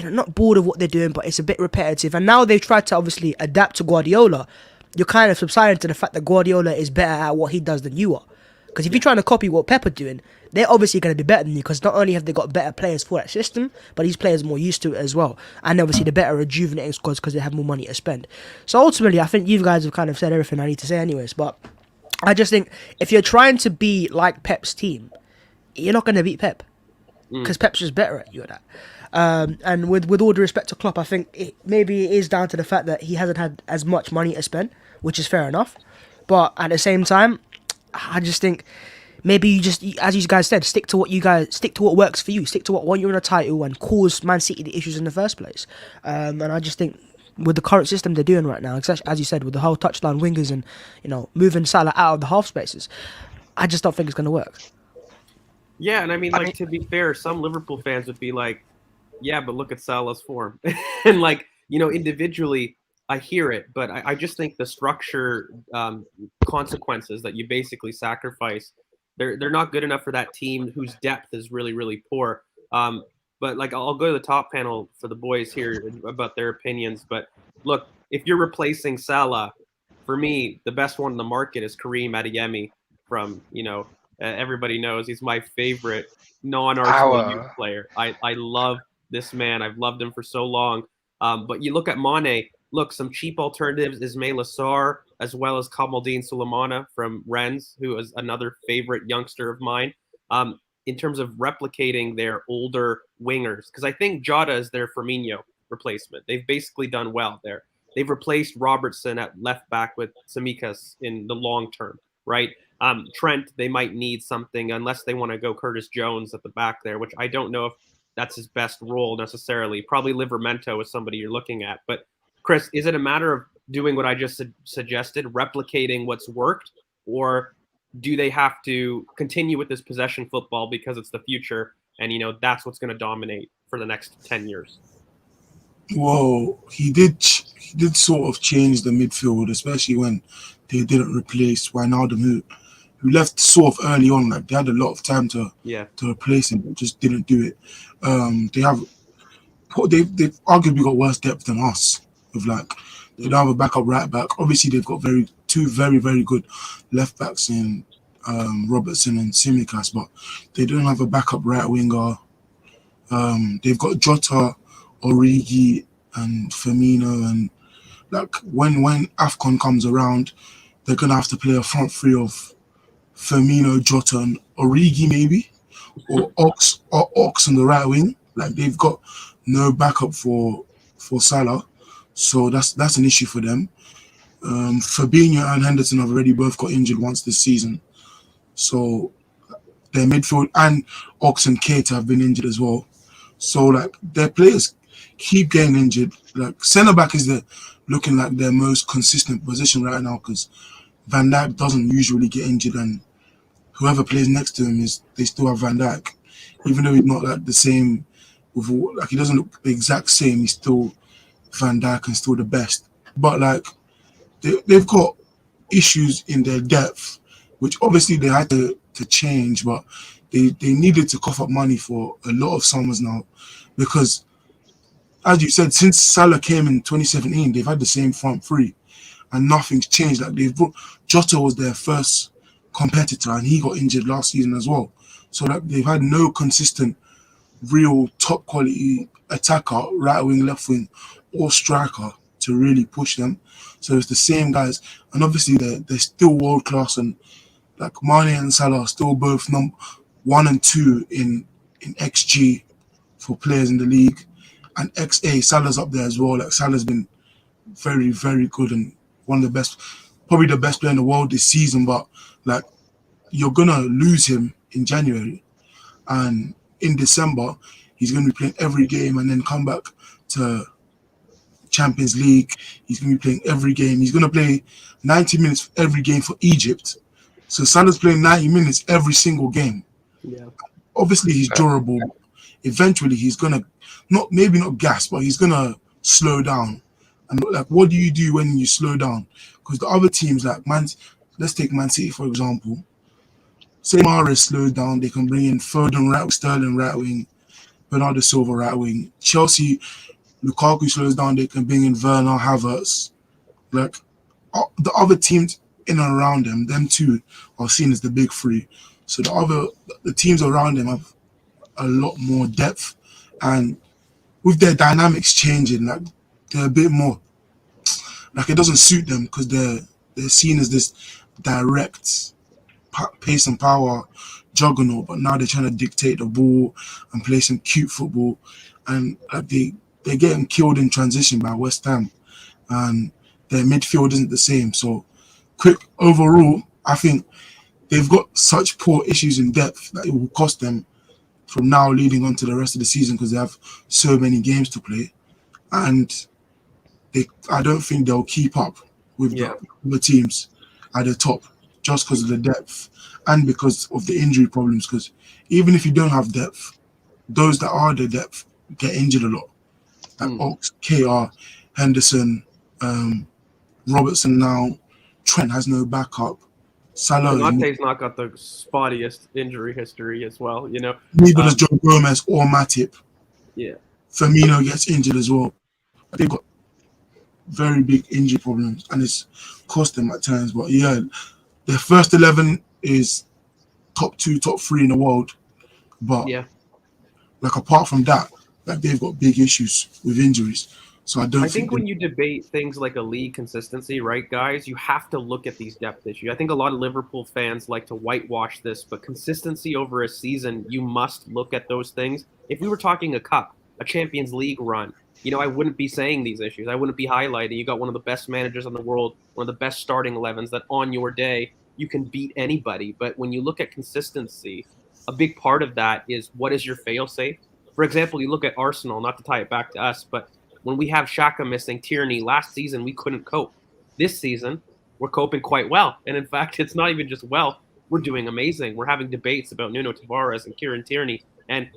not bored of what they're doing, but it's a bit repetitive. And now they've tried to obviously adapt to Guardiola. You're kind of subsiding to the fact that Guardiola is better at what he does than you are. Because if you're trying to copy what Pep are doing, they're obviously going to be better than you, because not only have they got better players for that system, but these players are more used to it as well. And obviously the better rejuvenating squads because they have more money to spend. So ultimately, I think you guys have kind of said everything I need to say anyways. But I just think if you're trying to be like Pep's team, you're not going to beat Pep. Because Pep's just better at you at that. And with all due respect to Klopp, I think maybe it is down to the fact that he hasn't had as much money to spend, which is fair enough. But at the same time, I just think maybe you just, as you guys said, stick to what works for you. Stick to what won you in a title and caused Man City the issues in the first place. And I just think with the current system they're doing right now, as you said, with the whole touchline wingers and moving Salah out of the half spaces, I just don't think it's going to work. Yeah, and I mean, to be fair, some Liverpool fans would be like, yeah, but look at Salah's form. And individually, I hear it, but I just think the structure consequences that you basically sacrifice, they're not good enough for that team whose depth is really, really poor. But I'll go to the top panel for the boys here about their opinions. But look, if you're replacing Salah, for me, the best one in the market is Karim Adeyemi from, everybody knows he's my favorite non-Arsenal youth player. I love this man. I've loved him for so long. But you look at Mane. Look, some cheap alternatives, Ismail Assar, as well as Kamaldeen Sulemana from Rennes, who is another favorite youngster of mine, in terms of replicating their older wingers. Because I think Jota is their Firmino replacement. They've basically done well there. They've replaced Robertson at left back with Tsimikas in the long term, right? Trent, they might need something unless they want to go Curtis Jones at the back there, which I don't know if that's his best role necessarily. Probably Livramento is somebody you're looking at. But Chris, is it a matter of doing what I just suggested, replicating what's worked, or do they have to continue with this possession football because it's the future and, that's what's going to dominate for the next 10 years? Well, he did sort of change the midfield, especially when they didn't replace Wijnaldum, who left sort of early on. They had a lot of time to replace him, but just didn't do it. They've arguably got worse depth than us. They don't have a backup right back. Obviously, they've got two very, very good left backs in Robertson and Tsimikas, but they don't have a backup right winger. They've got Jota, Origi, and Firmino, and when AFCON comes around, they're gonna have to play a front three of Firmino, Jota, and Origi maybe, or Ox on the right wing. They've got no backup for Salah. So that's an issue for them. Fabinho and Henderson have already both got injured once this season. So their midfield and Ox and Keita have been injured as well. So their players keep getting injured. Centre back is looking like their most consistent position right now, because Van Dijk doesn't usually get injured, and whoever plays next to him they still have Van Dijk, even though he's not the same. He doesn't look the exact same. He's still Van Dijk and still the best, but they've got issues in their depth, which obviously they had to change, but they needed to cough up money for a lot of summers now, because as you said, since Salah came in 2017, they've had the same front three, and nothing's changed. Like they've brought Jota was their first competitor, and he got injured last season as well. So like they've had no consistent, real top quality attacker, right wing, left wing, or striker to really push them. So it's the same guys, and obviously they're still world class, and like Mane and Salah are still both number 1 and 2 in XG for players in the league, and XA Salah's up there as well. Like Salah's been very, very good and one of the best, probably the best player in the world this season. But like you're gonna lose him in January, and in December he's gonna be playing every game, and then come back to Champions League. He's gonna be playing every game. He's gonna play 90 minutes every game for Egypt. So Salah's playing 90 minutes every single game. Yeah. Obviously he's durable. Eventually he's gonna maybe not gas, but he's gonna slow down. And like, what do you do when you slow down? Because the other teams, like let's take Man City for example. Say Mahrez slows down, they can bring in Foden right, Sterling right wing, Bernardo Silva right wing. Chelsea, Lukaku slows down, they can bring in Werner, Havertz. Like the other teams in and around them two are seen as the big three. So the teams around them have a lot more depth, and with their dynamics changing, like they're a bit more like it doesn't suit them because they're seen as this direct pace and power juggernaut, but now they're trying to dictate the ball and play some cute football, and like they're getting killed in transition by West Ham, and their midfield isn't the same. So quick overall, I think they've got such poor issues in depth that it will cost them from now leading on to the rest of the season because they have so many games to play, and I don't think they'll keep up with the teams at the top just because of the depth and because of the injury problems. Because even if you don't have depth, those that are the depth get injured a lot. Like Ox, KR, Henderson, Robertson now, Trent has no backup. Salah, Conte's not got the spottiest injury history as well, you know. Neither does Joe Gomez or Matip. Yeah. Firmino gets injured as well. They've got very big injury problems, and it's cost them at times. But yeah, their first 11 is top 2, top 3 in the world. But like apart from that, like they've got big issues with injuries. So I think when you debate things like a league consistency, right, guys, you have to look at these depth issues. I think a lot of Liverpool fans like to whitewash this, but consistency over a season, you must look at those things. If we were talking a cup, a Champions League run, you know, I wouldn't be saying these issues. I wouldn't be highlighting. You got one of the best managers in the world, one of the best starting 11s that on your day, you can beat anybody. But when you look at consistency, a big part of that is what is your fail-safe? For example, you look at Arsenal, not to tie it back to us, but when we have Xhaka missing, Tierney, last season we couldn't cope. This season, we're coping quite well. And in fact, it's not even just well, we're doing amazing. We're having debates about Nuno Tavares and Kieran Tierney. And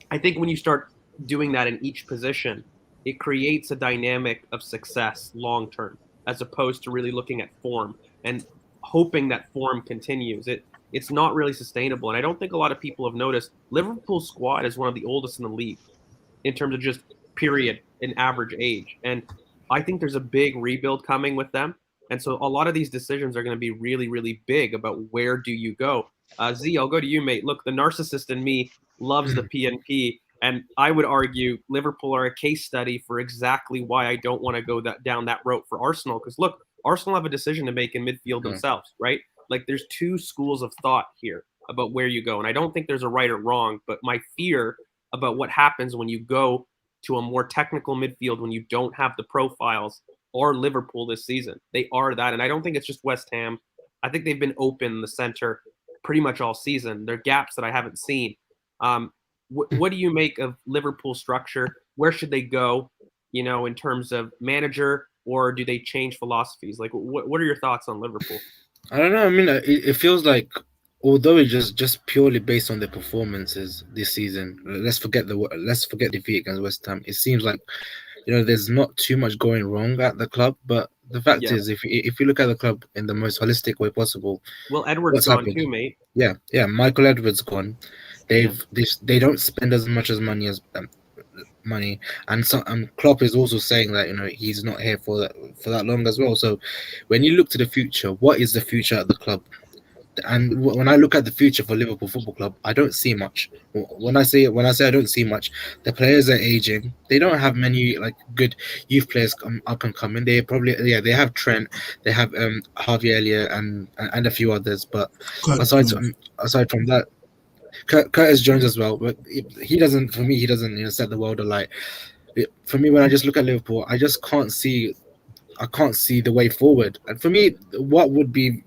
I think when you start doing that in each position, it creates a dynamic of success long term, as opposed to really looking at form and hoping that form continues. It's not really sustainable. And I don't think a lot of people have noticed Liverpool's squad is one of the oldest in the league in terms of just period in average age. And I think there's a big rebuild coming with them. And so a lot of these decisions are going to be really, really big about where do you go. Z, I'll go to you, mate. Look, the narcissist in me loves the PNP. And I would argue Liverpool are a case study for exactly why I don't want to go down that route for Arsenal. Because look, Arsenal have a decision to make in midfield themselves, right? Like there's two schools of thought here about where you go. And I don't think there's a right or wrong, but my fear about what happens when you go to a more technical midfield when you don't have the profiles are Liverpool this season. They are that. And I don't think it's just West Ham. I think they've been open in the center pretty much all season. There are gaps that I haven't seen. What do you make of Liverpool structure? Where should they go, you know, in terms of manager, or do they change philosophies? Like, what are your thoughts on Liverpool? I don't know. I mean, it feels like, although it's just purely based on their performances this season, let's forget defeat against West Ham. It seems like, you know, there's not too much going wrong at the club. But the fact is, if you look at the club in the most holistic way possible, well, Edward's gone too, mate. Yeah, Michael Edwards gone. They don't spend as much as money as money, and so Klopp is also saying that he's not here for that long as well. So when you look to the future, what is the future at the club? And when I look at the future for Liverpool Football Club, I don't see much. When I say I don't see much, the players are aging. They don't have many like good youth players up and coming. They probably they have Trent, they have Harvey Elliott and a few others. But Curtis aside Jones. aside from that, Curtis Jones as well. But he doesn't, for me, he doesn't set the world alight. For me, when I just look at Liverpool, I just can't see. I can't see the way forward. And for me, what would be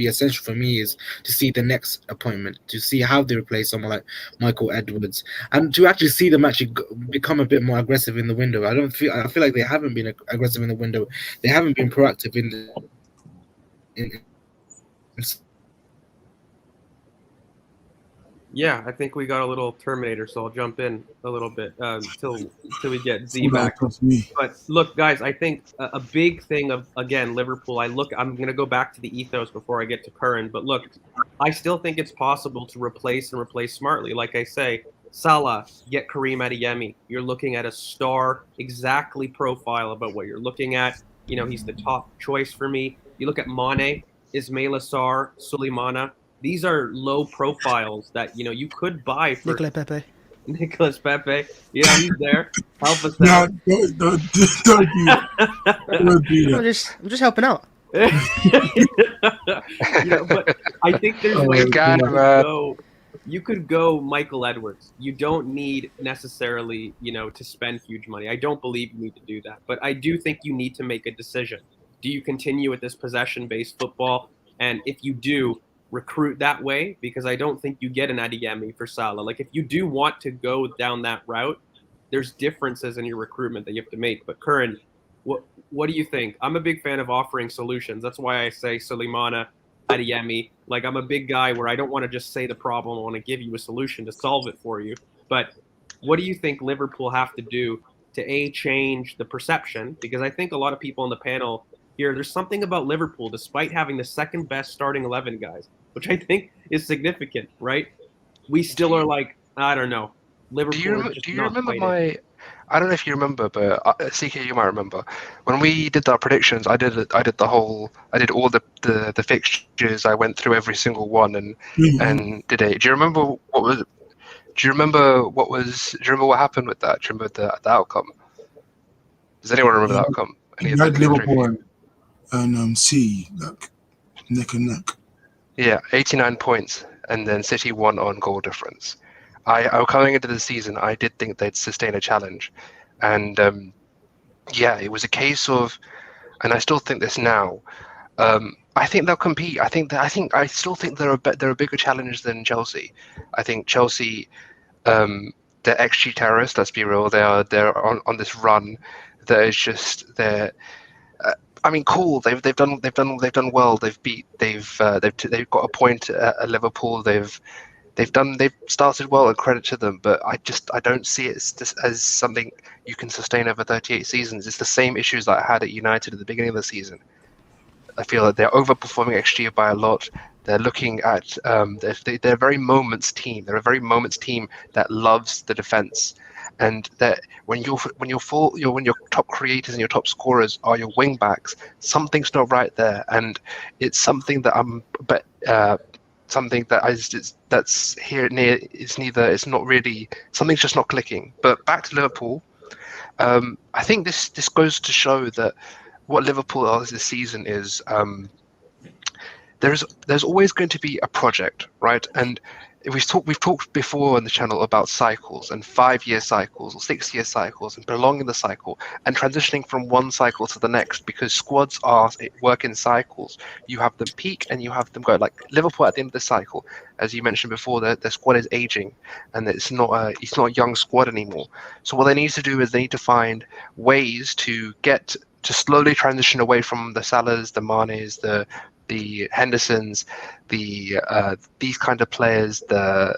essential for me is to see the next appointment, to see how they replace someone like Michael Edwards, and to actually see them actually become a bit more aggressive in the window. I feel like they haven't been aggressive in the window. They haven't been proactive in Yeah, I think we got a little Terminator, so I'll jump in a little bit till we get Z back. But look, guys, I think a big thing of, again, Liverpool, I'm going to go back to the ethos before I get to Curran, but look, I still think it's possible to replace smartly. Like I say, Salah, get Kareem Adeyemi. You're looking at a star, exactly profile about what you're looking at. He's the top choice for me. You look at Mane, Ismail Assar, Suleimana. These are low profiles that you could buy for Nicolas Pepe. Yeah, he's there. Help us out. Don't do that. Don't do that. I'm just helping out. But I think there's ways you could go Michael Edwards. You don't need necessarily, to spend huge money. I don't believe you need to do that. But I do think you need to make a decision. Do you continue with this possession-based football? And if you do, recruit that way, because I don't think you get an Adeyemi for Salah. Like, if you do want to go down that route, there's differences in your recruitment that you have to make. But Curran, what do you think? I'm a big fan of offering solutions. That's why I say Suleimana, Adeyemi. Like, I'm a big guy where I don't want to just say the problem. I want to give you a solution to solve it for you. But what do you think Liverpool have to do to change the perception? Because I think a lot of people on the panel here, there's something about Liverpool, despite having the second best starting 11 guys, which I think is significant, right? We still are like, I don't know. Liverpool. Do you remember my? I don't know if you remember, but CK, you might remember when we did our predictions. I did all the fixtures. I went through every single one and did it. Do you remember what happened with that? Do you remember the outcome? Does anyone remember the outcome? You had Liverpool and C like neck and neck. Yeah, 89 points, and then City won on goal difference. I coming into the season, I did think they'd sustain a challenge, and it was a case of, and I still think this now. I think they'll compete. I still think they're a bigger challenge than Chelsea. I think Chelsea, they're XG terrorists. Let's be real. They're on this run that is just cool. They've done well. They've got a point at Liverpool. They've started well, and credit to them. But I don't see it as something you can sustain over 38 seasons. It's the same issues that I had at United at the beginning of the season. I feel that they're overperforming XG by a lot. They're looking at they're a very moments team. They're a very moments team that loves the defense. And that when your top creators and your top scorers are your wing backs, something's not right there, and it's something that that's here near. It's not really, something's just not clicking. But back to Liverpool, I think this goes to show that what Liverpool are this season is there's always going to be a project, right? And we've talked before on the channel about cycles and 5-year cycles or 6-year cycles and prolonging the cycle and transitioning from one cycle to the next, because squads work in cycles. You have them peak and you have them go. Like Liverpool at the end of the cycle, as you mentioned before, their squad is aging and it's not a young squad anymore. So what they need to do is they need to find ways to slowly transition away from the Salahs, the Manes, the Hendersons, these kind of players, the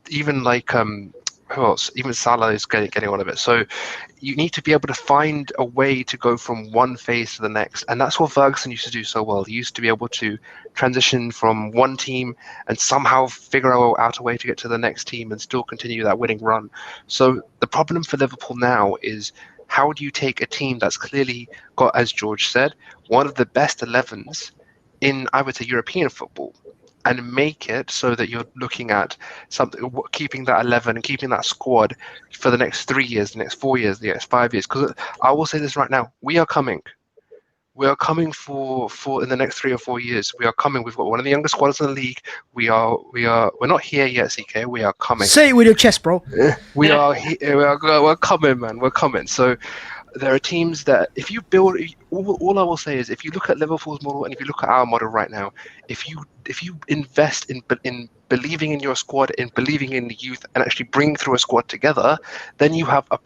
even like who else? Even Salah is getting on a bit. So you need to be able to find a way to go from one phase to the next, and that's what Ferguson used to do so well. He used to be able to transition from one team and somehow figure out a way to get to the next team and still continue that winning run. So the problem for Liverpool now is, how do you take a team that's clearly got, as George said, one of the best 11s in, I would say, European football, and make it so that you're looking at something, keeping that 11 and keeping that squad for the next 3 years, the next 4 years, the next 5 years? Because I will say this right now, we are coming for in the next 3 or 4 years. We are coming. We've got one of the youngest squads in the league. We're not here yet, CK. We are coming. Say it with your chest, bro. We're coming, man. We're coming. So there are teams that, if you build, all I will say is, if you look at Liverpool's model and if you look at our model right now, if you invest in believing in your squad, in believing in the youth, and actually bring through a squad together, then you have a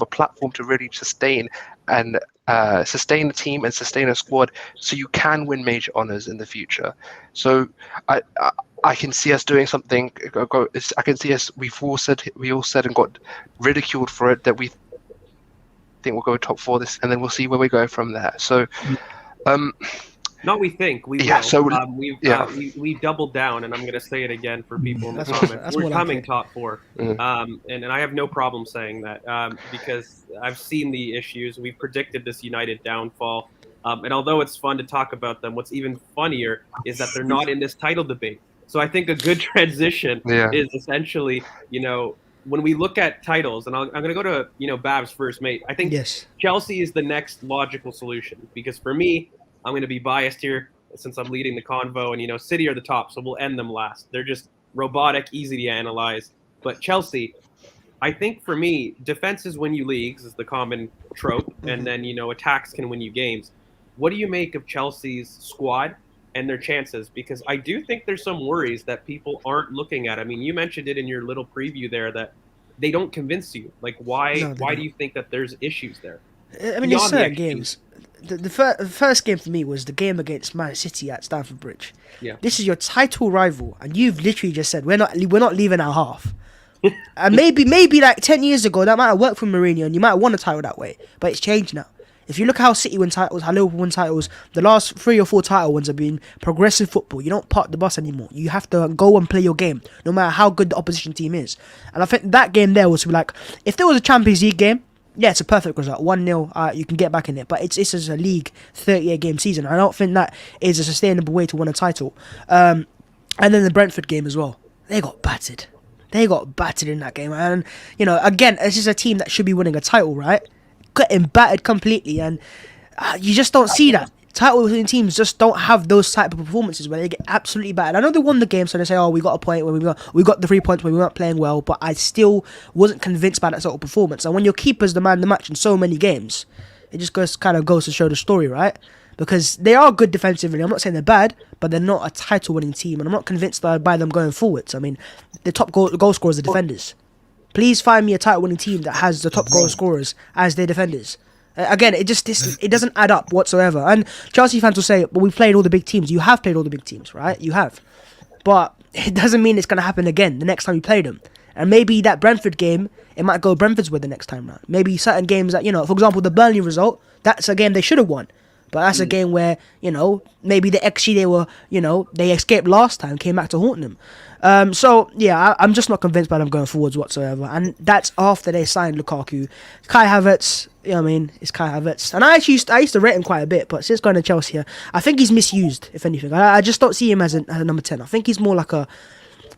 platform to really sustain the team and sustain a squad, so you can win major honors in the future. So I can see us doing something. I can see us. We all said and got ridiculed for it, that we think we'll go top 4 this, and then we'll see where we go from there. So, not we think we yeah. will. So we doubled down, and I'm going to say it again for people in the That's comments. We're more coming like it. top 4, and I have no problem saying that, because I've seen the issues. We predicted this United downfall, and although it's fun to talk about them, what's even funnier is that they're not in this title debate. So I think a good transition is essentially, when we look at titles, and I'm going to go to, Babs first, mate. I think Chelsea is the next logical solution, because for me, I'm going to be biased here since I'm leading the convo, and, City are the top, so we'll end them last. They're just robotic, easy to analyze. But Chelsea, I think for me, defenses win you leagues is the common trope, and then, attacks can win you games. What do you make of Chelsea's squad and their chances? Because I do think there's some worries that people aren't looking at. I mean, you mentioned it in your little preview there, that they don't convince you. Like, why do you think that there's issues there? I mean, there's certain games. The first game for me was the game against Man City at Stamford Bridge. Yeah. This is your title rival, and you've literally just said we're not leaving our half. And maybe like 10 years ago that might have worked for Mourinho, and you might have won a title that way. But it's changed now. If you look at how City win titles, how Liverpool win titles, the last 3 or 4 title wins have been progressive football. You don't park the bus anymore. You have to go and play your game, no matter how good the opposition team is. And I think that game there was like, if there was a Champions League game, yeah, it's a perfect result. 1-0, you can get back in it. But it's as a league 38-game season. I don't think that is a sustainable way to win a title. And then the Brentford game as well. They got battered. They got battered in that game. And, again, it's just a team that should be winning a title, right? Getting battered completely. And you just don't see that. Title-winning teams just don't have those type of performances where they get absolutely battered. I know they won the game, so they say, "Oh, we got a point when we got the 3 points when we weren't playing well." But I still wasn't convinced by that sort of performance. And when your keeper's the man of the match in so many games, it just goes to show the story, right? Because they are good defensively. I'm not saying they're bad, but they're not a title-winning team, and I'm not convinced by them going forwards. I mean, the top goal scorers are defenders. Please find me a title-winning team that has the top goal scorers as their defenders. Again, it doesn't add up whatsoever. And Chelsea fans will say, well, we played all the big teams. You have played all the big teams, right? You have. But it doesn't mean it's going to happen again the next time you play them. And maybe that Brentford game, it might go Brentford's way the next time round. Maybe certain games that, for example, the Burnley result, that's a game they should have won. But that's a game where, maybe the XG they were, they escaped last time, came back to haunt them. So, yeah, I'm just not convinced by them going forwards whatsoever. And that's after they signed Lukaku. Kai Havertz, it's Kai Havertz. And I used to rate him quite a bit, but since going to Chelsea, I think he's misused, if anything. I just don't see him as a number 10. I think he's more like a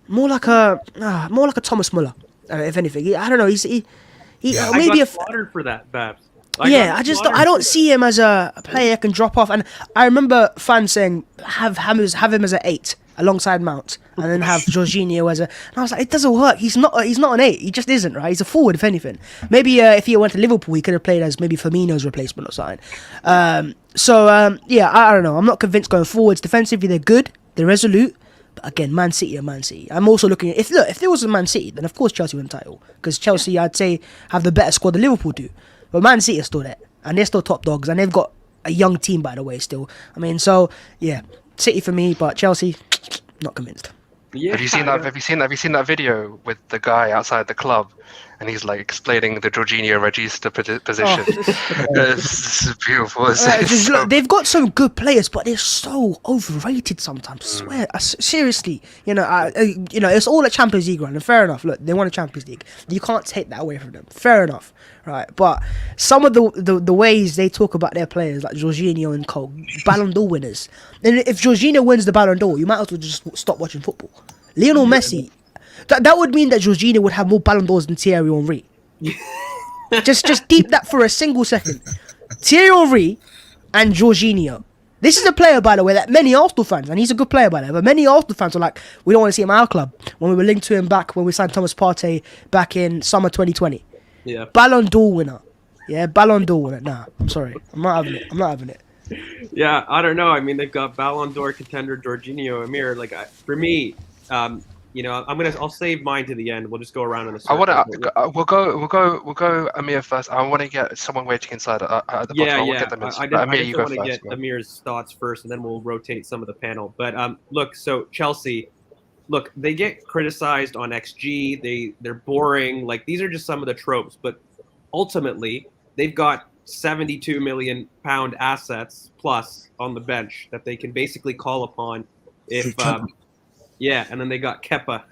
Thomas Muller, if anything. I don't know, maybe I got slaughtered for that, Babs. I don't see him as a player that can drop off. And I remember fans saying have him as an 8 alongside Mount, and then have Jorginho as a. And I was like, it doesn't work. He's not an 8. He just isn't, right? He's a forward, if anything. Maybe if he went to Liverpool, he could have played as maybe Firmino's replacement or something. I don't know. I'm not convinced going forwards. Defensively, they're good. They're resolute. But again, Man City are Man City. I'm also looking at if there was a Man City, then of course Chelsea win the title, because Chelsea, I'd say, have the better squad than Liverpool do. But Man City are still there, and they're still top dogs, and they've got a young team, by the way, still. I mean, so, yeah, City for me, but Chelsea, not convinced. Yeah, Have you seen that? Have you seen that video with the guy outside the club, and he's like explaining the Jorginho Regista position? It's beautiful. Look, they've got some good players, but they're so overrated sometimes. I swear, seriously, it's all a Champions League run, and fair enough. Look, they won a Champions League. You can't take that away from them. Fair enough, right? But some of the ways they talk about their players, like Jorginho and Cole, Ballon d'Or winners. And if Jorginho wins the Ballon d'Or, you might as well just stop watching football. Lionel Messi, that would mean that Jorginho would have more Ballon d'Ors than Thierry Henry. just deep that for a single second. Thierry Henry and Jorginho. This is a player, by the way, that many Arsenal fans, and he's a good player, by the way, but many Arsenal fans are like, we don't want to see him at our club. When we were linked to him back when we signed Thomas Partey back in summer 2020. Yeah. Ballon d'Or winner. Yeah, Ballon d'Or winner. Nah, I'm sorry. I'm not having it. Yeah, I don't know. I mean, they've got Ballon d'Or contender Jorginho, Amir. Like, for me, I'll save mine to the end. We'll just go around in a circle. We'll go Amir first. I want to get someone waiting inside at the bottom. Yeah. We'll get them in. I Amir, you go want to first. get Amir's thoughts first, and then we'll rotate some of the panel. But look, so Chelsea, look, they get criticized on XG. They're boring. Like, these are just some of the tropes. But ultimately, they've got £72 million assets plus on the bench that they can basically call upon if. Yeah, and then they got Kepa.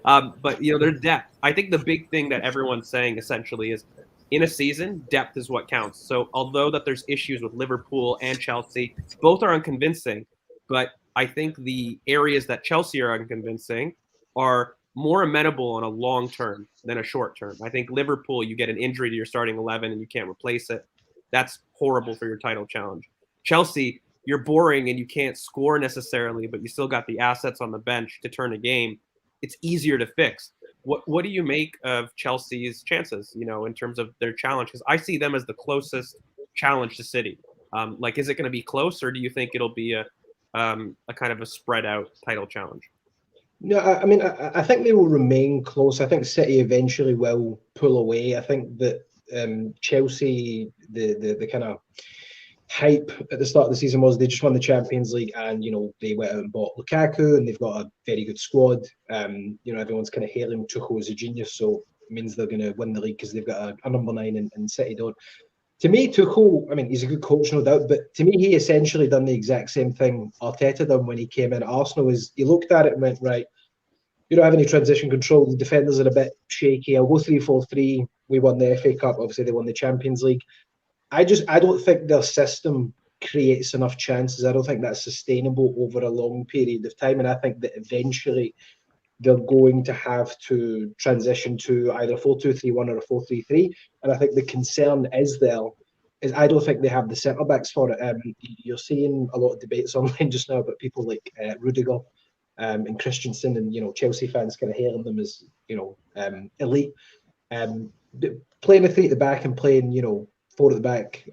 But, their depth. I think the big thing that everyone's saying essentially is in a season, depth is what counts. So although that there's issues with Liverpool and Chelsea, both are unconvincing. But I think the areas that Chelsea are unconvincing are more amenable on a long term than a short term. I think Liverpool, you get an injury to your starting 11 and you can't replace it. That's horrible for your title challenge. Chelsea, you're boring and you can't score necessarily, but you still got the assets on the bench to turn a game. It's easier to fix. What do you make of Chelsea's chances, in terms of their challenge? Because I see them as the closest challenge to City. Is it going to be close, or do you think it'll be a kind of a spread out title challenge? No, I mean, I think they will remain close. I think City eventually will pull away. I think that Chelsea, the kind of hype at the start of the season was they just won the Champions League, and they went out and bought Lukaku, and they've got a very good squad. Everyone's kind of hailing Tuchel as a genius, so it means they're going to win the league because they've got a number 9 and City don't. To me, Tuchel, I mean, he's a good coach, no doubt, but to me, he essentially done the exact same thing Arteta done when he came in at Arsenal. He looked at it and went, right, you don't have any transition control. The defenders are a bit shaky. I'll go 3-4-3. We won the FA Cup. Obviously, they won the Champions League. I don't think their system creates enough chances. I don't think that's sustainable over a long period of time. And I think that eventually they're going to have to transition to either 4-2-3-1 or a 4-3-3. And I think the concern is I don't think they have the centre backs for it. You're seeing a lot of debates online just now about people like Rudiger and Christensen, and Chelsea fans kind of hailing them as elite. Playing a 3 at the back and playing 4 at the back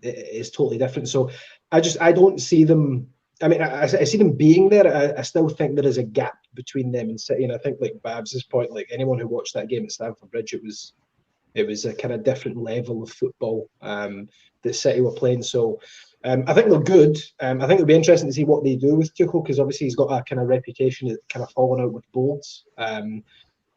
is totally different. So I don't see them. I mean, I see them being there. I still think there is a gap between them and City. And I think, like Babs' point, like anyone who watched that game at Stamford Bridge, it was a kind of different level of football that City were playing. So I think they're good. I think it'll be interesting to see what they do with Tuchel, because obviously he's got a kind of reputation of kind of falling out with boards.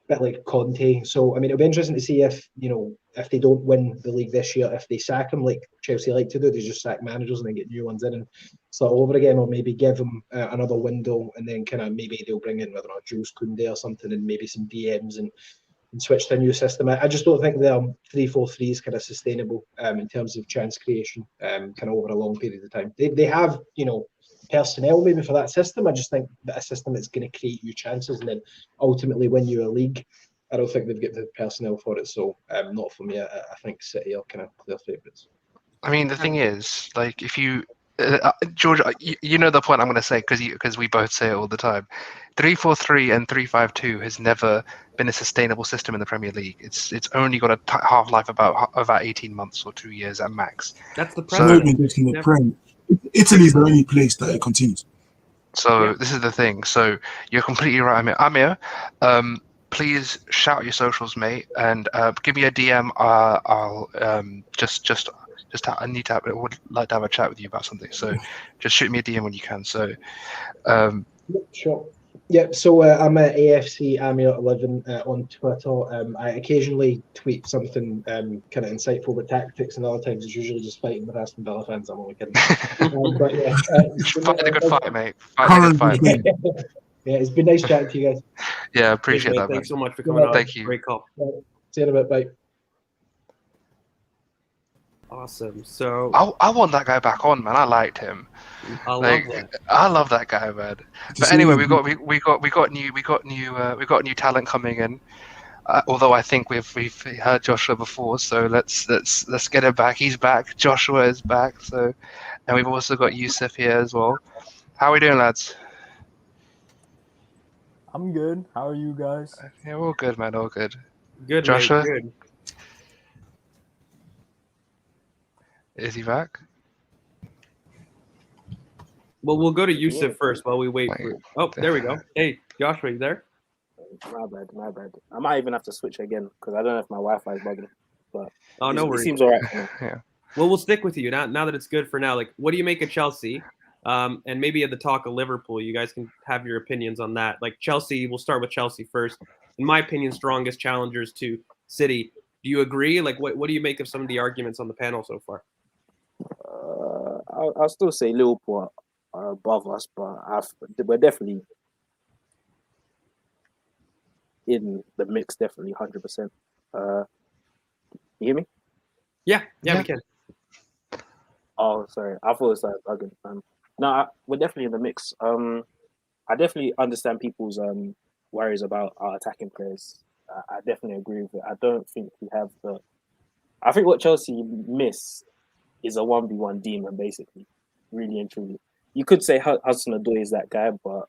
Bit like Conte. So I mean, it'll be interesting to see if they don't win the league this year, if they sack him like Chelsea like to do, they just sack managers and then get new ones in and start over again, or maybe give them another window and then kind of maybe they'll bring in whether or not Jules Koundé or something and maybe some DMs and switch to a new system. I just don't think their 3-4-3 is kind of sustainable in terms of chance creation kind of over a long period of time. They have personnel maybe for that system. I just think that a system that's going to create you chances and then ultimately win you a league, I don't think they've got the personnel for it. So not for me. I think City are kind of clear favourites. I mean, the thing is, like, if you George, you know the point I'm going to say because we both say it all the time. 3-4-3 and 3-5-2 has never been a sustainable system in the Premier League. It's only got a half-life about 18 months or 2 years at max. That's the precedent. Italy's the only place that it continues. So this is the thing. So you're completely right, Amir. Please shout your socials, mate, and give me a DM. I'll I would like to have a chat with you about something. So just shoot me a DM when you can. So sure. Yep, so I'm at AFC Amir11 on Twitter. I occasionally tweet something kind of insightful about tactics, and other times it's usually just fighting with Aston Villa fans. I'm only kidding. But yeah, Fight the good fight, mate. Fight the good fight. Currently, yeah, it's been nice chatting to you guys. Yeah, Cheers, appreciate mate. that, man. Thanks so much for coming on. Thank you. Great call. See you in a bit. Bye. Awesome. So I want that guy back on, man. I liked him. I love Like, that. I love that guy, man. But anyway, we got new talent coming in. Although I think we've heard Joshua before, so let's get him back. He's back. Joshua is back. So, and we've also got Yusuf here as well. How are we doing, lads? I'm good. How are you guys? Yeah, all good, man. All good. Good, Joshua? mate. Good. Is he back? Well, we'll go to Yusuf Yeah. first while we wait. Wait. For... Oh, there we go. Hey, Joshua, you there? My bad. I might even have to switch again because I don't know if my Wi-Fi is bugging. But Oh, no it worries. seems alright. Yeah. Well, we'll stick with you now that it's good for now. Like, what do you make of Chelsea? And maybe at the talk of Liverpool, you guys can have your opinions on that. Like Chelsea, we'll start with Chelsea first. In my opinion, strongest challengers to City. Do you agree? Like, what do you make of some of the arguments on the panel so far? I'll still say Liverpool are above us, but we're definitely in the mix. Definitely, 100%. You hear me? Yeah, Yeah. we can. Oh, sorry. I thought it was like bugging. No, we're definitely in the mix. I definitely understand people's worries about our attacking players. I definitely agree with it. I don't think we have the. I think what Chelsea miss is a 1v1 demon, basically, really and truly. You could say Hudson-Odoi is that guy, but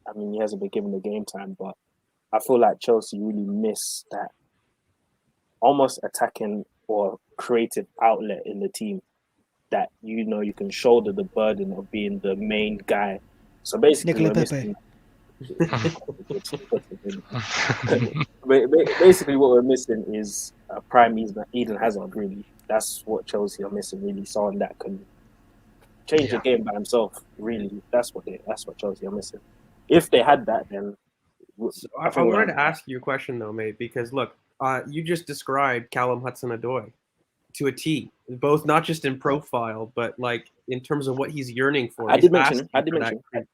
I mean he hasn't been given the game time. But I feel like Chelsea really miss that almost attacking or creative outlet in the team that you can shoulder the burden of being the main guy. So basically, Nicola we're Pepe. basically what we're missing is a prime Eden Hazard. Really, that's what Chelsea are missing. Really, someone that can change the game by himself. Really, that's what Chelsea are missing. If they had that, then So I wanted to ask you a question though, mate, because look, you just described Callum Hudson-Odoi to a T, both not just in profile, but like in terms of what he's yearning for. I He's did mention. asking I did for that mention. cream.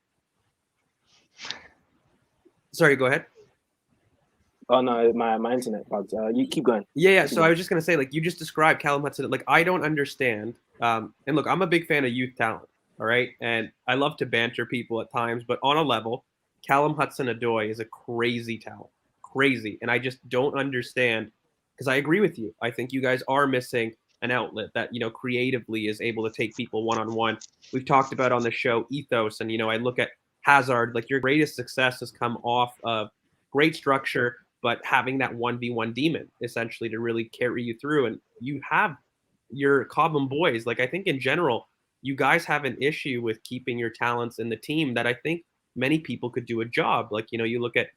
Sorry, go ahead. Oh no, my internet bugged. You keep going. Yeah. So I was just gonna say, like, you just described Callum Hudson. Like, I don't understand. And look, I'm a big fan of youth talent. All right, and I love to banter people at times, but on a level, Callum Hudson-Odoi is a crazy talent, crazy, and I just don't understand because I agree with you. I think you guys are missing an outlet that creatively is able to take people one-on-one. We've talked about on the show ethos, and I look at Hazard. Like, your greatest success has come off of great structure, but having that 1v1 demon essentially to really carry you through. And you have your Cobham boys. Like, I think in general, you guys have an issue with keeping your talents in the team that I think many people could do a job. Like, you look at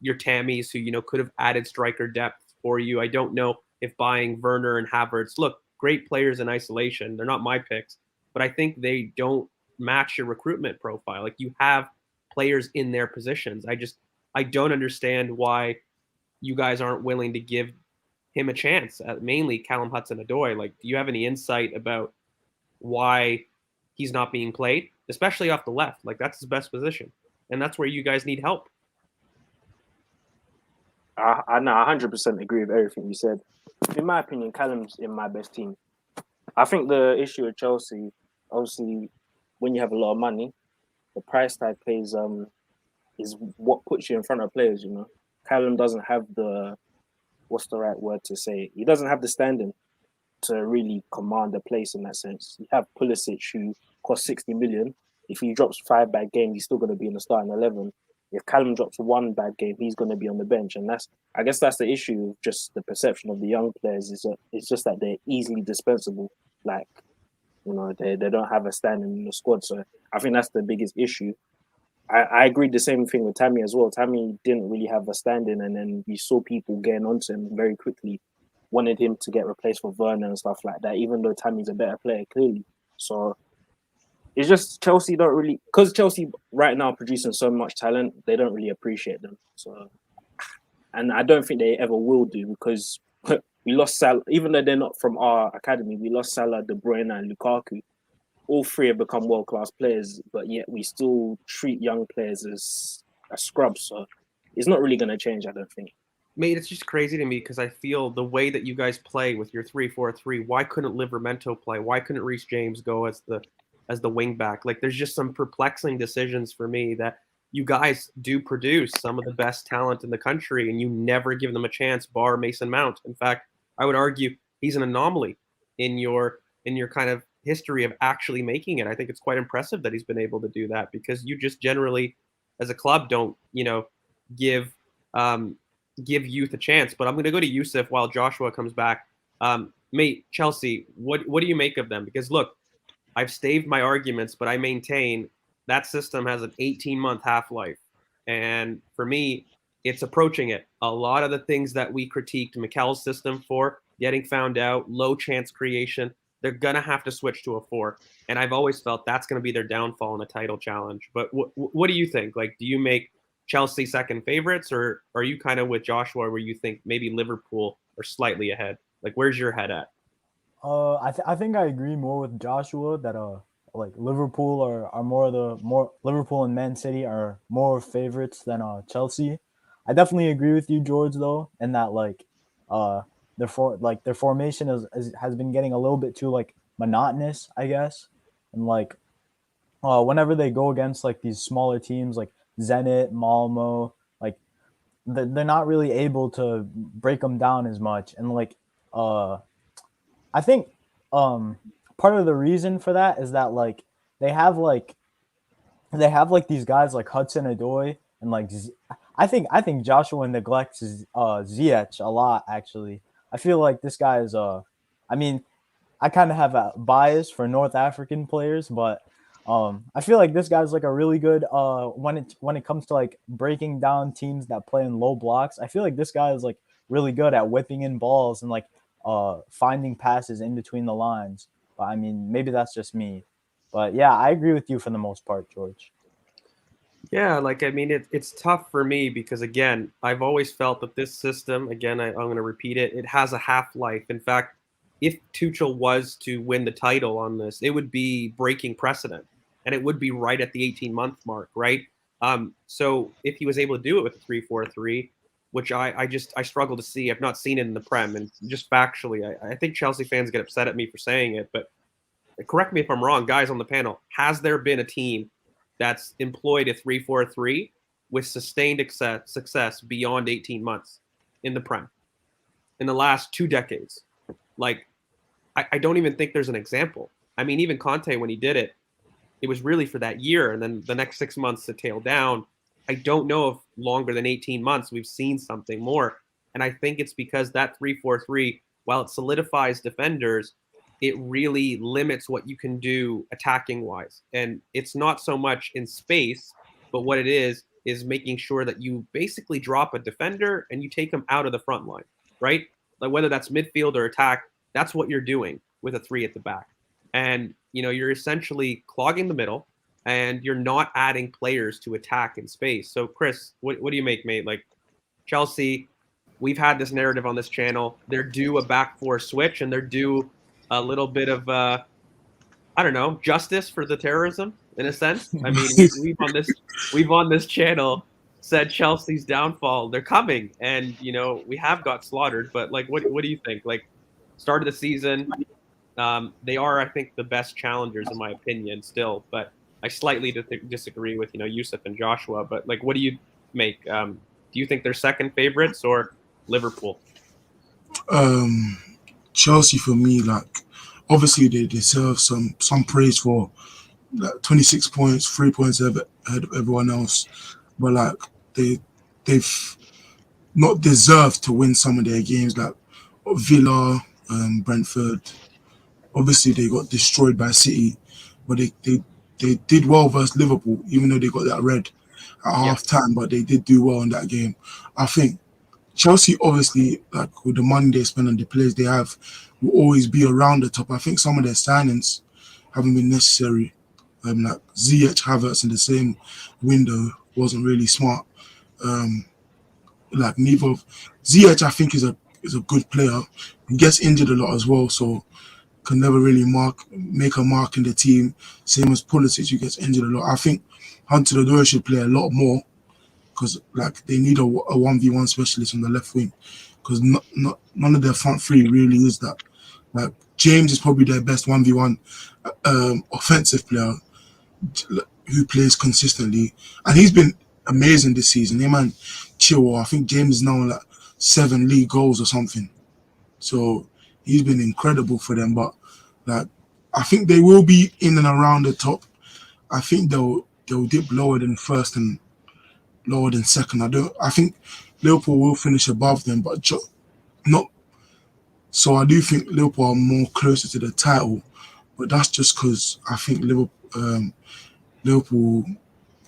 your Tammys who, could have added striker depth for you. I don't know if buying Werner and Havertz, look, great players in isolation. They're not my picks, but I think they don't match your recruitment profile. Like, you have players in their positions. I don't understand why you guys aren't willing to give him a chance, mainly Callum Hudson-Odoi. Like, do you have any insight about why he's not being played, especially off the left? Like, that's his best position, and that's where you guys need help. I 100% agree with everything you said. In my opinion, Callum's in my best team. I think the issue with Chelsea, obviously, when you have a lot of money, the price tag plays is what puts you in front of players. Callum doesn't have what's the right word to say? He doesn't have the standing to really command a place in that sense. You have Pulisic, who costs 60 million. If he drops 5 bad games, he's still going to be in the starting 11. If Callum drops 1 bad game, he's going to be on the bench. And I guess that's the issue with just the perception of the young players is that it's just that they're easily dispensable. Like, they don't have a standing in the squad. So I think that's the biggest issue. I agreed the same thing with Tammy as well. Tammy didn't really have a standing, and then you saw people getting onto him very quickly, wanted him to get replaced for Werner and stuff like that, even though Tammy's a better player, clearly. So It's just Chelsea don't really, because Chelsea right now producing so much talent, they don't really appreciate them. So, and I don't think they ever will do, because we lost Salah, even though they're not from our academy. We lost Salah, De Bruyne, and Lukaku. All three have become world-class players, but yet we still treat young players as scrubs. So it's not really going to change, I don't think. Mate, it's just crazy to me because I feel the way that you guys play with your 3-4-3. Why couldn't Livramento play? Why couldn't Reece James go as the wing back? Like, there's just some perplexing decisions for me that you guys do produce some of the best talent in the country, and you never give them a chance, bar Mason Mount. In fact, I would argue he's an anomaly in your kind of history of actually making it. I think it's quite impressive that he's been able to do that, because you just generally, as a club, don't give youth a chance. But I'm going to go to Yusuf while Joshua comes back. Mate, Chelsea, what do you make of them? Because look, I've staved my arguments, but I maintain that system has an 18-month half-life, and for me, it's approaching it. A lot of the things that we critiqued Mikel's system for, getting found out, low chance creation, they're going to have to switch to a 4. And I've always felt that's going to be their downfall in a title challenge. But what do you think? Like, do you make Chelsea second favorites, or are you kind of with Joshua where you think maybe Liverpool are slightly ahead? Like, where's your head at? I think I agree more with Joshua that like Liverpool are more Liverpool and Man City are more favorites than Chelsea. I definitely agree with you, George, though, in that like their formation has been getting a little bit too like monotonous, I guess. And like whenever they go against like these smaller teams like Zenit, Malmo, like they're not really able to break them down as much. And like I think part of the reason for that is that like they have like these guys like Hudson-Odoi and like I think Joshua neglects Ziyech a lot, actually. I feel like this guy is I mean, I kind of have a bias for North African players, but I feel like this guy's like a really good when it comes to like breaking down teams that play in low blocks. I feel like this guy is like really good at whipping in balls and like finding passes in between the lines. But I mean, maybe that's just me. But yeah, I agree with you for the most part, George. Yeah, like, I mean, it's tough for me because, again, I've always felt that this system, again, I'm going to repeat it, it has a half-life. In fact, if Tuchel was to win the title on this, it would be breaking precedent, and it would be right at the 18-month mark, right? So if he was able to do it with a 3-4-3, which I struggle to see. I've not seen it in the Prem, and just factually, I think Chelsea fans get upset at me for saying it, but correct me if I'm wrong, guys on the panel. Has there been a team that's employed a 3-4-3 with sustained success beyond 18 months in the Prem in the last 2 decades? Like, I don't even think there's an example. I mean, even Conte, when he did it, it was really for that year, and then the next 6 months to tail down. I don't know if longer than 18 months we've seen something more. And I think it's because that 3-4-3, while it solidifies defenders, it really limits what you can do attacking wise. And it's not so much in space, but what it is making sure that you basically drop a defender and you take them out of the front line, right? Like, whether that's midfield or attack, that's what you're doing with a 3 at the back. And, you're essentially clogging the middle, and you're not adding players to attack in space. So, Chris, what do you make, mate? Like, Chelsea, we've had this narrative on this channel. They're due a back 4 switch, and they're due a little bit of, justice for the terrorism, in a sense. I mean, we've on this channel said Chelsea's downfall. They're coming, and, we have got slaughtered. But, like, what do you think? Like, start of the season, they are, I think, the best challengers, in my opinion, still. But I slightly disagree with, Yusuf and Joshua. But, like, what do you make? Do you think they're second favorites or Liverpool? Chelsea, for me, like, obviously they deserve some praise for like 26 points, 3 points ahead of everyone else. But, like, they've not deserved to win some of their games, like Villa, Brentford. Obviously, they got destroyed by City, but they did well versus Liverpool, even though they got that red at half time, but they did do well in that game. I think Chelsea, obviously, like, with the money they spend on the players they have, will always be around the top. I think some of their signings haven't been necessary. Like Ziyech, Havertz in the same window wasn't really smart. Like neither of Ziyech, I think is a good player. He gets injured a lot as well, so can never really make a mark in the team. Same as Pulisic, who gets injured a lot. I think Hunter Odoi should play a lot more because like they need a 1v1 specialist on the left wing because none of their front three really is that. Like James is probably their best 1v1 offensive player who plays consistently, and he's been amazing this season. Hey man, chill. I think James is now on like 7 league goals or something. So he's been incredible for them. But like I think they will be in and around the top. I think they'll dip lower than first and lower than second. I think Liverpool will finish above them, but not. So I do think Liverpool are more closer to the title, but that's just because I think Liverpool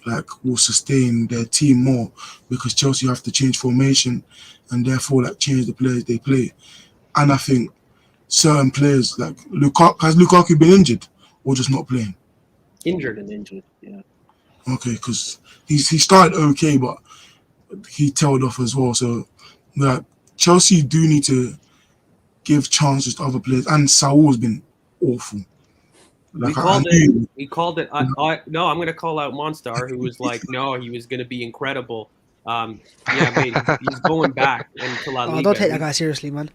like will sustain their team more because Chelsea have to change formation and therefore like change the players they play. And I think certain players like has Lukaku been injured or just not playing? Injured, yeah. Okay, because he started okay, but he tailed off as well. So like Chelsea do need to give chances to other players, and Saul's been awful. Like, we called it. No, I'm going to call out Monstar, who was like, no, he was going to be incredible. Yeah, mate, he's going back into La Liga. Oh, don't take that guy seriously, man.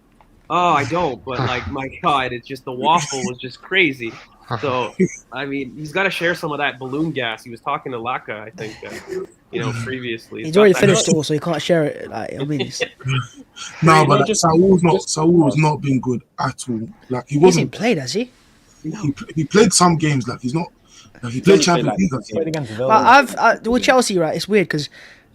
Oh, I don't, but like, my God, it's just the waffle was just crazy. So, I mean, he's got to share some of that balloon gas. He was talking to Laka, I think, previously. He's already finished it all, so he can't share it. Like, I mean, no, but like, Saul's not been good at all. Like he wasn't played, has he? He played some games. Like he's not. Like he played Champions League. With Chelsea, right? It's weird because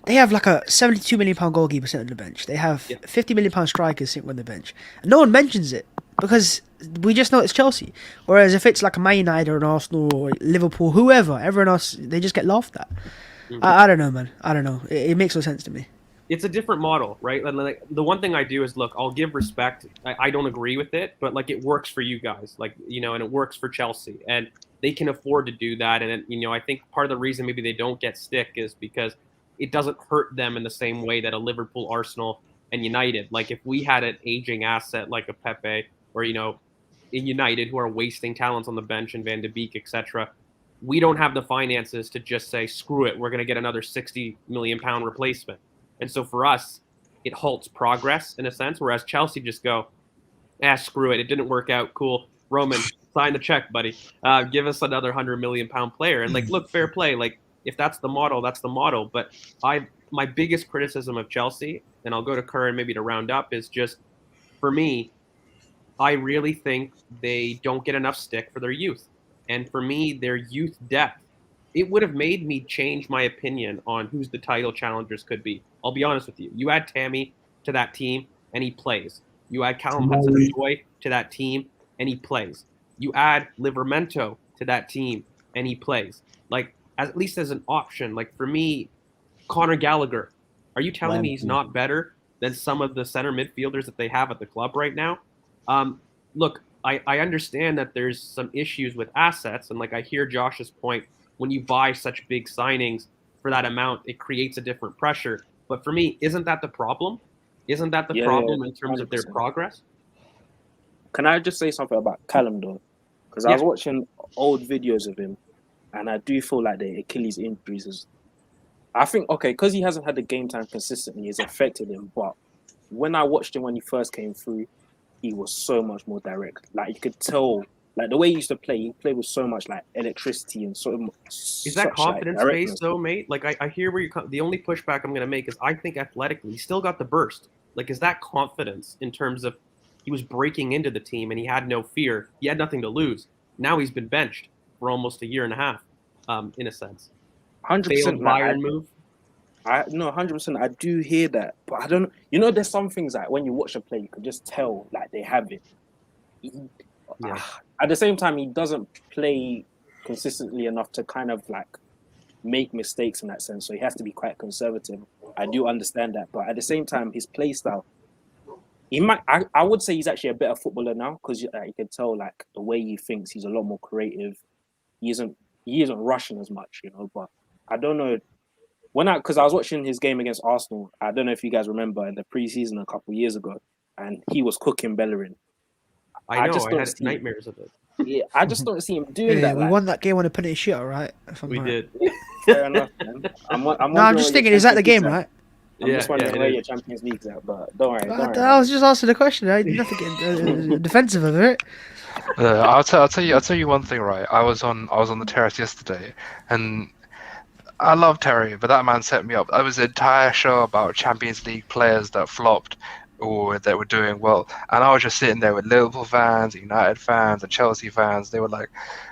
they have like a £72 million goalkeeper sitting on the bench. They have £50 million strikers sitting on the bench. And no one mentions it because we just know it's Chelsea. Whereas if it's like a Man United or an Arsenal or Liverpool, whoever, everyone else, they just get laughed at. Mm-hmm. I don't know, man. I don't know. It makes no sense to me. It's a different model, right? Like the one thing I do is look, I'll give respect. I don't agree with it, but like it works for you guys, like, and it works for Chelsea, and they can afford to do that. And I think part of the reason maybe they don't get stick is because it doesn't hurt them in the same way that a Liverpool, Arsenal, and United. Like if we had an aging asset like a Pepe or in United who are wasting talents on the bench and Van de Beek, etc., we don't have the finances to just say screw it, we're going to get another £60 million replacement. And so for us, it halts progress in a sense, whereas Chelsea just go, screw it. It didn't work out. Cool. Roman, sign the check, buddy. Give us another £100 million player. And like, look, fair play. Like if that's the model, that's the model. But my biggest criticism of Chelsea, and I'll go to Curran maybe to round up, is just for me, I really think they don't get enough stick for their youth. And for me, their youth depth, it would have made me change my opinion on who's the title challengers could be. I'll be honest with you. You add Tammy to that team, and he plays. You add Callum Hudson-Odoi to that team, and he plays. You add Livramento to that team, and he plays. Like, at least as an option. Like, for me, Conor Gallagher, are you telling me he's not better than some of the center midfielders that they have at the club right now? Look, I understand that there's some issues with assets, and like I hear Josh's point, when you buy such big signings for that amount, it creates a different pressure. But for me, isn't that the problem? Isn't that the problem in terms 100%. Of their progress? Can I just say something about Callum, though? Because I was watching old videos of him, and I do feel like the Achilles injuries I think, because he hasn't had the game time consistently, it's affected him. But when I watched him when he first came through, he was so much more direct. Like, you could tell, like, the way he used to play, he played with so much, like, electricity and so much. Is that confidence based, though, mate? Like, I hear where the only pushback I'm going to make is I think athletically, he still got the burst. Like, is that confidence in terms of he was breaking into the team and he had no fear? He had nothing to lose. Now he's been benched for almost a year and a half, in a sense. 100% Bayern move. 100%. I do hear that, but I don't. There's some things like when you watch a play, you can just tell like they have it. At the same time, he doesn't play consistently enough to kind of like make mistakes in that sense. So he has to be quite conservative. I do understand that, but at the same time, his play style, he might. I would say he's actually a better footballer now because you can tell like the way he thinks. He's a lot more creative. He isn't he isn't rushing as much, you know. But I don't know because I was watching his game against Arsenal. I don't know if you guys remember in the preseason a couple of years ago, and he was cooking Bellerin. I know. just I don't had see nightmares of it. Yeah, I just don't see him doing Yeah, that. we like, won that game on a penalty shootout, right? If I'm We right. did. Fair enough, man. I'm No, I'm wondering just where thinking, your is that the Champions game, League's at. right? I'm just wondering it where is. your Champions League's at, but don't worry. I was just asking the question. I nothing getting defensive of it. I'll tell you one thing, right? I was on the terrace yesterday, and I love Terry, but that man set me up. That was an entire show about Champions League players that flopped or that were doing well, and I was just sitting there with Liverpool fans, United fans, and Chelsea fans. They were like,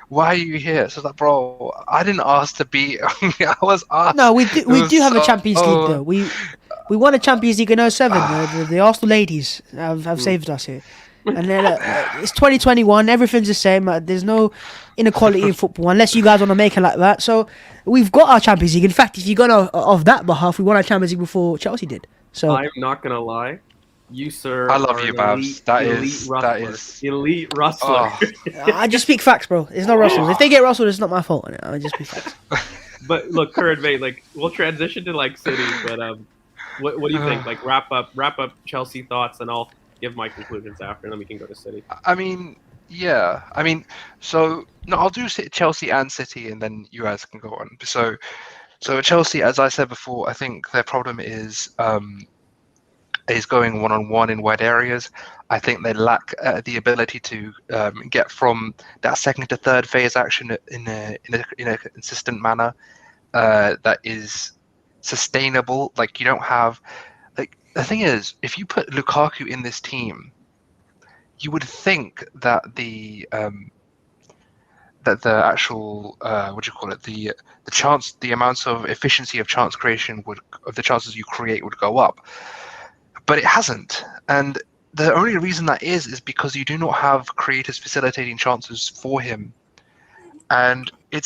"Why are you here?" So I was like, "Bro, I didn't ask to be. I was asked." No, we do have a Champions League so- though. We won a Champions League in 07. The Arsenal ladies have saved us here. And then it's 2021. Everything's the same. There's no inequality in football unless you guys want to make it like that. So we've got our Champions League. In fact, if you go off that behalf, we won our Champions League before Chelsea did. So I'm not gonna lie. You, sir, I love are you, an Babs. elite rustler. Oh. I just speak facts, bro. It's not Russell's. If they get Russell, it's not my fault. I just speak facts. But look, current mate, like we'll transition to like City, but what do you think? Like wrap up Chelsea thoughts, and I'll give my conclusions after, and then we can go to City. I mean, yeah. I mean, so no, I'll do Chelsea and City, and then you guys can go on. So Chelsea, as I said before, I think their problem is going one-on-one in wide areas. I think they lack the ability to get from that second to third phase action in a consistent manner that is sustainable. Like you don't have. Like the thing is, if you put Lukaku in this team, you would think that the actual what do you call it, the chance, the amounts of efficiency of chance creation of the chances you create would go up. But it hasn't, and the only reason that is because you do not have creators facilitating chances for him, and it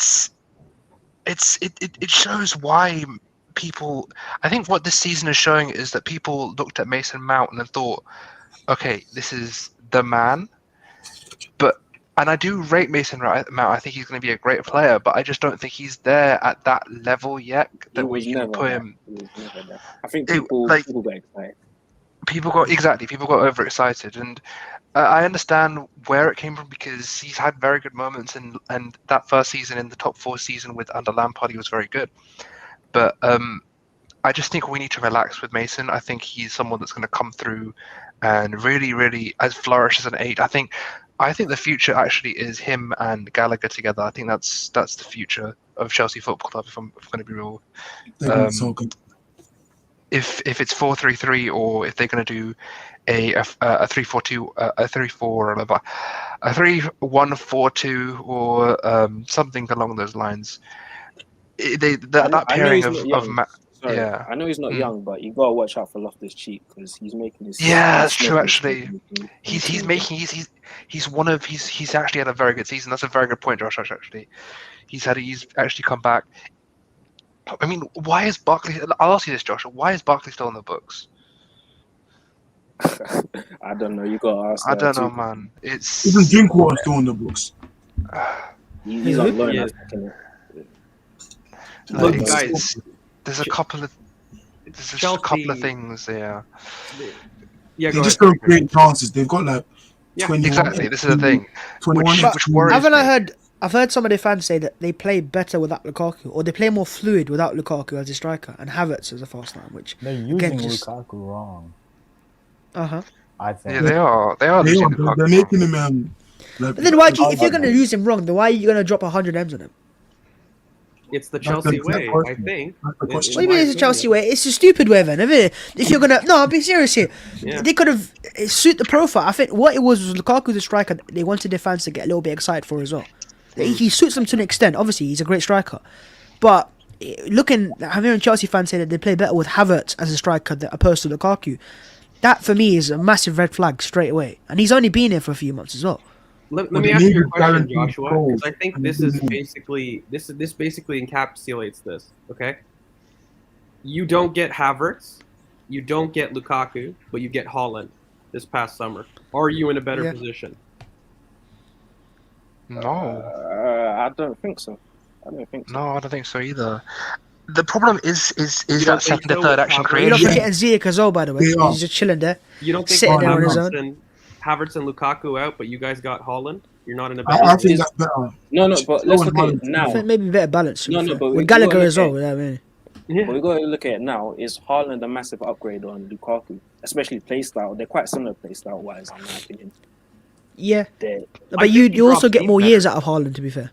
shows why people. I think what this season is showing is that people looked at Mason Mount and thought, okay, this is the man, and I do rate Mason Mount. I think he's going to be a great player, but I just don't think he's there at that level yet that we can put him. I think people got excited. People got overexcited, and I understand where it came from because he's had very good moments, and that first season in the top 4 season under Lampard, he was very good. But I just think we need to relax with Mason. I think he's someone that's going to come through and really, really as flourish as an 8. I think the future actually is him and Gallagher together. I think that's the future of Chelsea Football Club. If I'm going to be real. So good. If it's 4-3-3 or if they're going to do a 3-4-2, a 3-4, or a 3-1-4-2 or something along those lines, that pairing of yeah. I know he's not young, but you gotta watch out for Loftus Cheek because he's making this. Yeah, that's true. Actually, he's actually had a very good season. That's a very good point, Josh. Actually, he's actually come back. I mean, why is Barkley? I'll ask you this, Josh. Why is Barkley still on the books? I don't know. You gotta ask. I don't know, man. It's even Drinkwater still on the books. He's on loan. Yeah. Look, guys, there's a couple of things there. Yeah, They just don't create chances. They've got like 21. Exactly. This is the thing. 21. Which worries Haven't me. I've heard some of their fans say that they play better without Lukaku, or they play more fluid without Lukaku as a striker and Havertz as a fast line, which They're using Lukaku wrong. I think. Yeah, they are. They are. losing Lukaku. They're making him. Like, But then why? If you're going to use him wrong, then why are you going to drop 100 M's on him? It's the Chelsea way, I think. What do you mean it's a Chelsea way? It's a stupid way, then, isn't it? If you're gonna, no, I'll be serious here. Yeah. They could have suit the profile. I think what it was Lukaku, the striker. They wanted their fans to get a little bit excited for as well. He suits them to an extent. Obviously, he's a great striker, but having Chelsea fans say that they play better with Havertz as a striker than opposed to Lukaku, that for me is a massive red flag straight away. And he's only been here for a few months as well. Let me ask you a question, Joshua, because I think this basically encapsulates this. Okay, you don't get Havertz, you don't get Lukaku, but you get Haaland this past summer. Are you in a better position? No, I don't think so. I don't think so. No, I don't think so either. The problem is You that don't think second to so third with action Havertz? You're not creation. forgetting Ziyech as well, by the way. They are. He's just chilling there. You don't think Sitting with there on his Havertz own. and Lukaku out, but you guys got Holland? You're not in a I bad think that's better. No, but let's look at it I now. think maybe better balance. to be No, fair. but we with gotta Gallagher look as well. at- Yeah, I mean. Yeah. But we got to look at it now. Is Haaland a massive upgrade on Lukaku, especially play style? They're quite similar play style wise, in my opinion. Yeah, They're, I but think he you also dropped get deep more better. years out of Haaland. To be fair,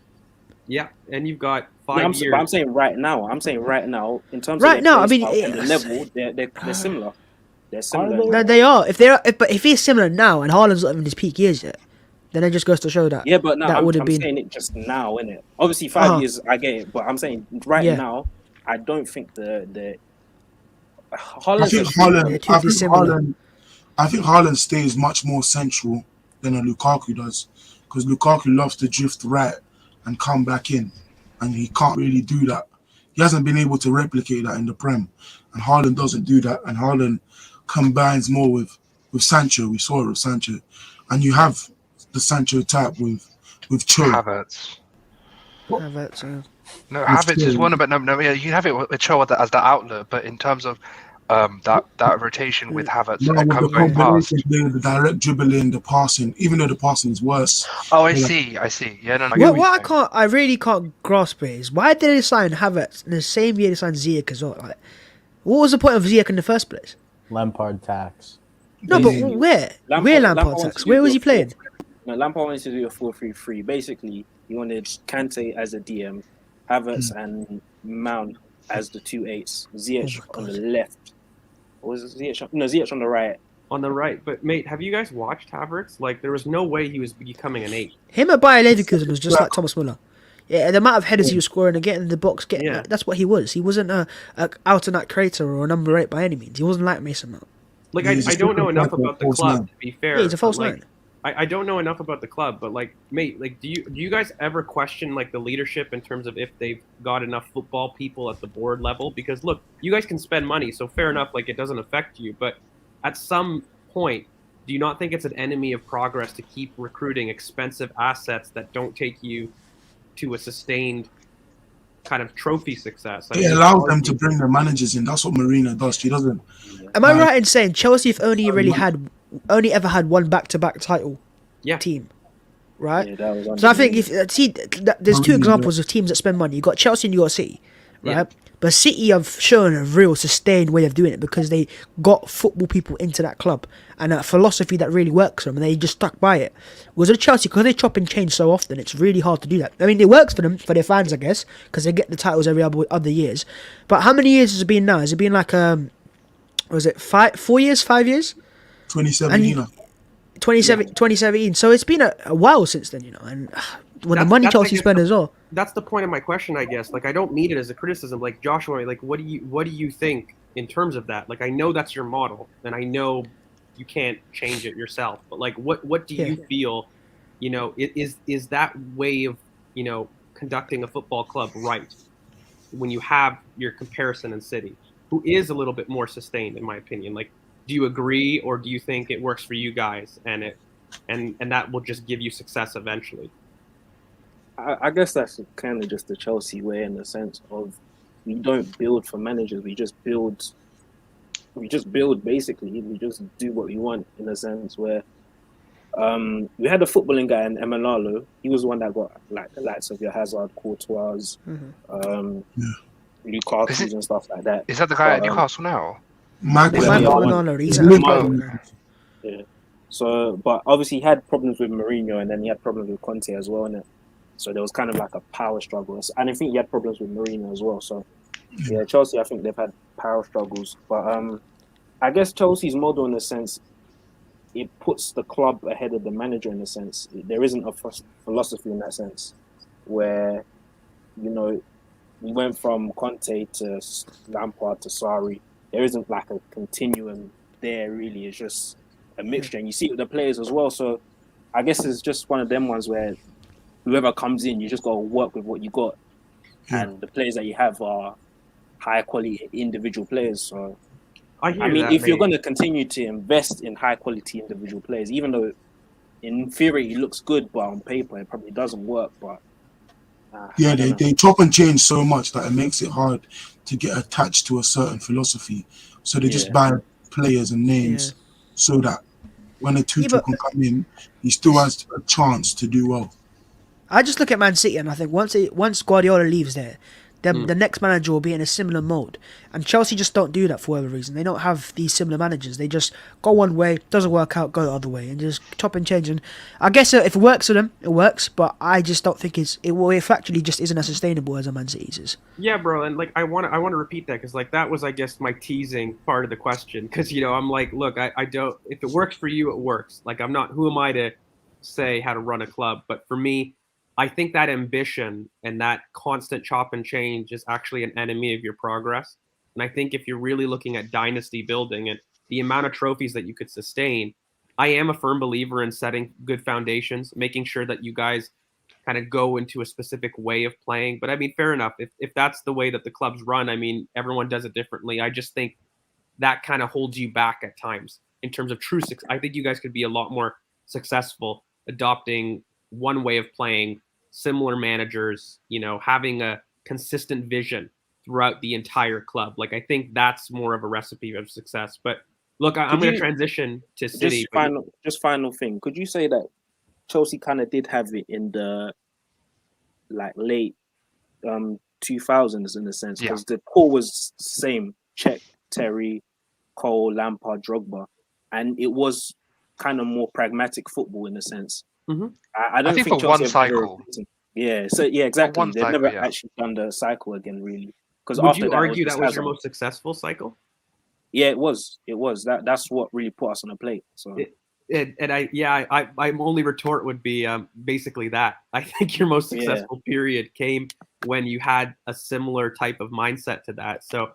Yeah, and you've got no, 5 I'm, years. but I'm saying right now. I'm saying right now, in terms Right of their now, play I mean, style and the it's- level, they're similar. They're Are similar. they? no, they are. If he's similar now and Haaland's not in his peak years yet, then it just goes to show that. Yeah, but no, that I'm would have been. saying it just now, innit? Obviously, 5 Uh-huh. years, I get it, but I'm saying right Yeah. now, I don't think the I Haaland's think a- Haaland. I think Haaland stays much more central than a Lukaku does, because Lukaku loves to drift right and come back in, and he can't really do that. He hasn't been able to replicate that in the Prem, and Haaland doesn't do that. And Haaland combines more with Sancho. We saw it with Sancho, and you have the Sancho type with Cho. Havertz. Havertz, No, With Havertz is Cho. one, but no, yeah, you can have it with Cho as the outlet, but in terms of that rotation with Havertz No, and with the going past. combination, the direct dribbling, the passing, even though the passing is worse. Oh, I Yeah. see. Yeah, no, I get what I really can't grasp is why did they sign Havertz in the same year they signed Ziyech as well? Like, what was the point of Ziyech in the first place? Lampard tax. No, but Basically, where? Lampard- Where Lampard Lampard wants tax? to Where do was a he playing? No, Lampard wanted to do a 4-3-3. Basically, he wanted Kante as a DM, Havertz and Mount as the 2-8s, Ziyech Oh my on the God. left. Or was it Ziyech? No, Ziyech on the right. on the right. But mate, have you guys watched Havertz? Like, there was no way he was becoming an 8. Him at Bayer Leverkusen was just like Thomas Muller. Yeah, the amount of headers he was scoring and getting in the box, Yeah. that's what he was. He wasn't a out and out creator or a number 8 by any means. He wasn't like Mason Mount. Like, Yeah, I he's just don't know looking enough like a about the false club, nine. to be fair. Yeah, he's a false but, like, nine. I don't know enough about the club, but like, mate, like, do you guys ever question like the leadership in terms of if they've got enough football people at the board level? Because look, you guys can spend money, so fair enough, like it doesn't affect you. But at some point, do you not think it's an enemy of progress to keep recruiting expensive assets that don't take you to a sustained kind of trophy success? I It mean, allows them to bring the managers in. That's what Marina does. She doesn't. Am I Like- right in saying Chelsea have only ever had one back-to-back title Yeah. team, right? Yeah, that was So I think if there's two Mourinho, examples of teams that spend money. You got Chelsea and you got City, right? Yeah. But City have shown a real sustained way of doing it because they got football people into that club and a philosophy that really works for them, and they just stuck by it. Whereas with Chelsea, because they chop and change so often, it's really hard to do that. I mean, it works for them, for their fans, I guess, because they get the titles every other years. But how many years has it been now? Has it been like was it 4 years, 5 years? 2017. 2017. So it's been a while since then, and when the That's- money that's, I Chelsea guess, spend as well. That's the point of my question, I guess. Like, I don't mean it as a criticism. Like, Joshua, like, what do you think in terms of that? Like, I know that's your model, and I know you can't change it yourself. But like, what do you feel? Is that way of conducting a football club right when you have your comparison in City, who is a little bit more sustained, in my opinion? Like, do you agree, or do you think it works for you guys, and that will just give you success eventually? I guess that's kind of just the Chelsea way, in the sense of we don't build for managers. We just build basically. We just do what we want, in a sense where we had a footballing guy in Emenalo. He was the one that got like the likes of your Hazard, Courtois, Lukaku and stuff like that. Is that the guy at Newcastle now? Michael They might Emerson. put Ronaldo, he's Liverpool. out. Yeah. So, but obviously he had problems with Mourinho, and then he had problems with Conte as well, innit? So there was kind of like a power struggle, and I think he had problems with Mourinho as well. So yeah, Chelsea, I think they've had power struggles, but I guess Chelsea's model, in a sense, it puts the club ahead of the manager. In a sense, there isn't a philosophy in that sense, where we went from Conte to Lampard to Sarri. There isn't like a continuum there, really. It's just a mixture, and you see it with the players as well. So I guess it's just one of them ones where whoever comes in, you just got to work with what you got. And the players that you have are high quality individual players. So I mean, if you're going to continue to invest in high quality individual players, even though in theory it looks good, but on paper it probably doesn't work. But Yeah, I don't know. they chop and change so much that it makes it hard to get attached to a certain philosophy. So they just Yeah. buy players and names Yeah. so that when a Yeah, Tuchel but can come in, he still has a chance to do well. I just look at Man City and I think once Guardiola leaves there, then Mm. the next manager will be in a similar mode. And Chelsea just don't do that for whatever reason. They don't have these similar managers. They just go one way, doesn't work out, go the other way, and just chop and change. And I guess if it works for them, it works. But I just don't think it factually just isn't as sustainable as a Man City's is. Yeah, bro, and like I want to repeat that because like that was I guess my teasing part of the question because I'm like, look, I don't if it works for you, it works. Like I'm not who am I to say how to run a club, but for me, I think that ambition and that constant chop and change is actually an enemy of your progress. And I think if you're really looking at dynasty building and the amount of trophies that you could sustain, I am a firm believer in setting good foundations, making sure that you guys kind of go into a specific way of playing. But I mean, fair enough. If that's the way that the clubs run, I mean, everyone does it differently. I just think that kind of holds you back at times in terms of true success. I think you guys could be a lot more successful adopting one way of playing, similar managers, having a consistent vision throughout the entire club. Like, I think that's more of a recipe of success. But look, I'm going to transition to City. Just final thing. Could you say that Chelsea kind of did have it in the late 2000s in a sense because the core was same: Czech, Terry, Cole, Lampard, Drogba, and it was kind of more pragmatic football in a sense. Mm-hmm. I don't think for Chelsea one cycle. Exactly. They've never cycle, actually done the cycle again, really. Because would you argue that was your most successful cycle? Yeah, it was. It was. That's what really put us on the plate. So. My only retort would be basically that. I think your most successful period came when you had a similar type of mindset to that. So,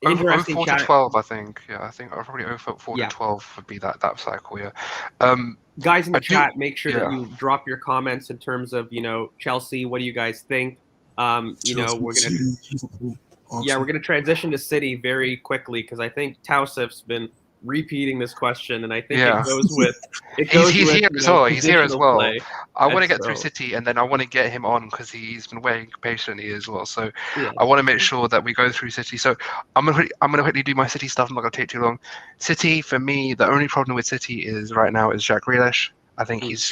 interesting 04 to 12, I think. Yeah, I think probably 04 to 12 would be that cycle. Yeah. Guys in the chat, make sure that you drop your comments in terms of Chelsea. What do you guys think? We're gonna transition to City very quickly because I think Tausif's been repeating this question, and I think it goes with. He's here as well. He's here as well. Play. I want to get through City, and then I want to get him on because he's been waiting patiently as well. So I want to make sure that we go through City. So I'm gonna quickly do my City stuff. I'm not gonna take too long. City, for me, the only problem with City is right now is Jack Grealish. I think he's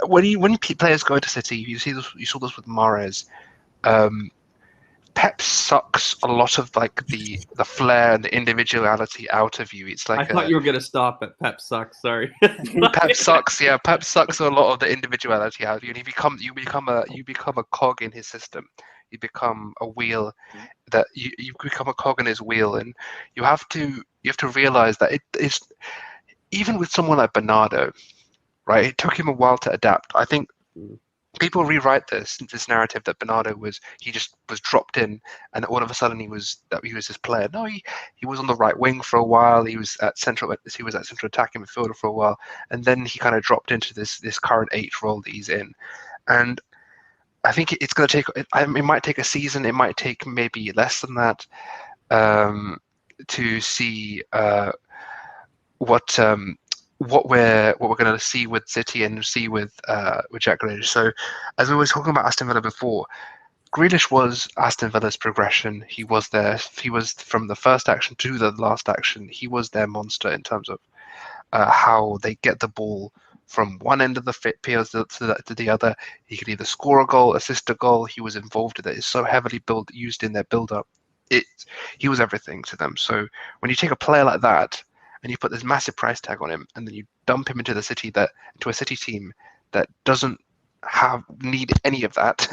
when players go to City, you saw this with Mahrez. Pep sucks a lot of the flair and the individuality out of you. It's like I thought you were gonna stop at Pep sucks. Sorry. Pep sucks. Yeah, Pep sucks a lot of the individuality out of you, and you become a cog in his system. You become a wheel that you become a cog in his wheel, and you have to realize that it's even with someone like Bernardo, right? It took him a while to adapt. I think. People rewrite this narrative that Bernardo was dropped in, and all of a sudden he was this player. No, he was on the right wing for a while. He was at central attacking midfielder for a while, and then he kind of dropped into this current 8 role that he's in. And I think it's going to take. It might take a season. It might take maybe less than that to see what we're going to see with City and see with Jack Grealish. So, as we were talking about Aston Villa before, Grealish was Aston Villa's progression. He was there. He was from the first action to the last action. He was their monster in terms of how they get the ball from one end of the field to the other. He could either score a goal, assist a goal. He was involved in it. It's so heavily used in their build-up. He was everything to them. So when you take a player like that, and you put this massive price tag on him, and then you dump him into a City team that doesn't need any of that.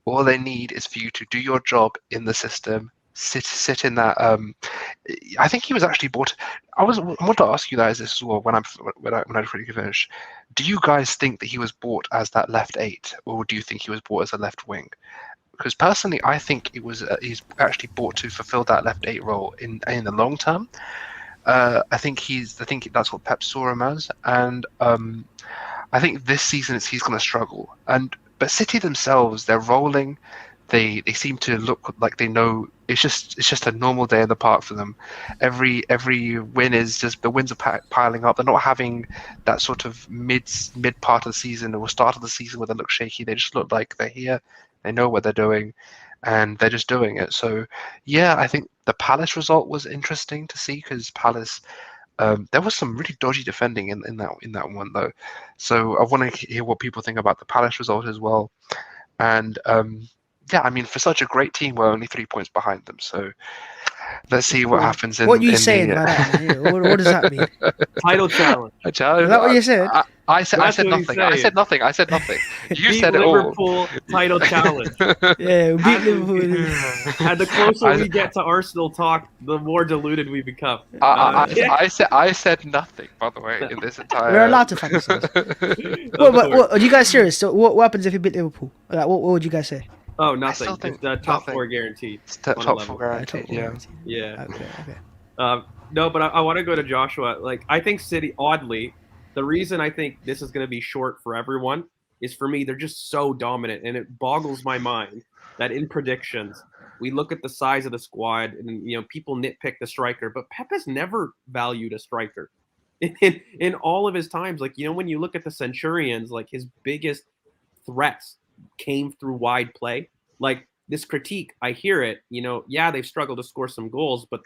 All they need is for you to do your job in the system, sit in that. I think he was actually bought. I want to ask you guys this as well when I finish. Do you guys think that he was bought as that left 8, or do you think he was bought as a left wing? Because personally, I think he's actually bought to fulfill that left 8 role in the long term. I think that's what Pep saw him as, and I think this season he's going to struggle. But City themselves, they're rolling. they seem to look like they know it's just a normal day in the park for them. Every win is just the wins are piling up. They're not having that sort of mid part of the season or start of the season where they look shaky. They just look like they're here. They know what they're doing, and they're just doing it. So yeah, I think the Palace result was interesting to see because Palace. There was some really dodgy defending in that one though, so I want to hear what people think about the Palace result as well. And yeah, I mean, for such a great team, we're only 3 points behind them. So let's see what happens in. What are you in saying the, by that, man? What does that mean? Title challenge. Is that what you said? I said That's what he's nothing. I said saying. nothing. I said nothing. You Beat said it all. Liverpool title challenge. Yeah, we beat Liverpool. And the closer we get to Arsenal talk, the more diluted we become. I said nothing, by the way, in this entire. We're allowed to fantasize. What, are you guys serious? So what happens if you beat Liverpool? Like, what would you guys say? Oh, nothing. still think It's top nothing. 4 guaranteed. It's top 4 guaranteed. Yeah. Yeah. Okay. No, but I want to go to Joshua. Like, I think City, oddly, the reason I think this is going to be short for everyone is for me, they're just so dominant. And it boggles my mind that in predictions, we look at the size of the squad and, people nitpick the striker, but Pep has never valued a striker. In all of his times, like, when you look at the Centurions, like his biggest threats came through wide play. Like this critique, I hear it, yeah, they've struggled to score some goals, but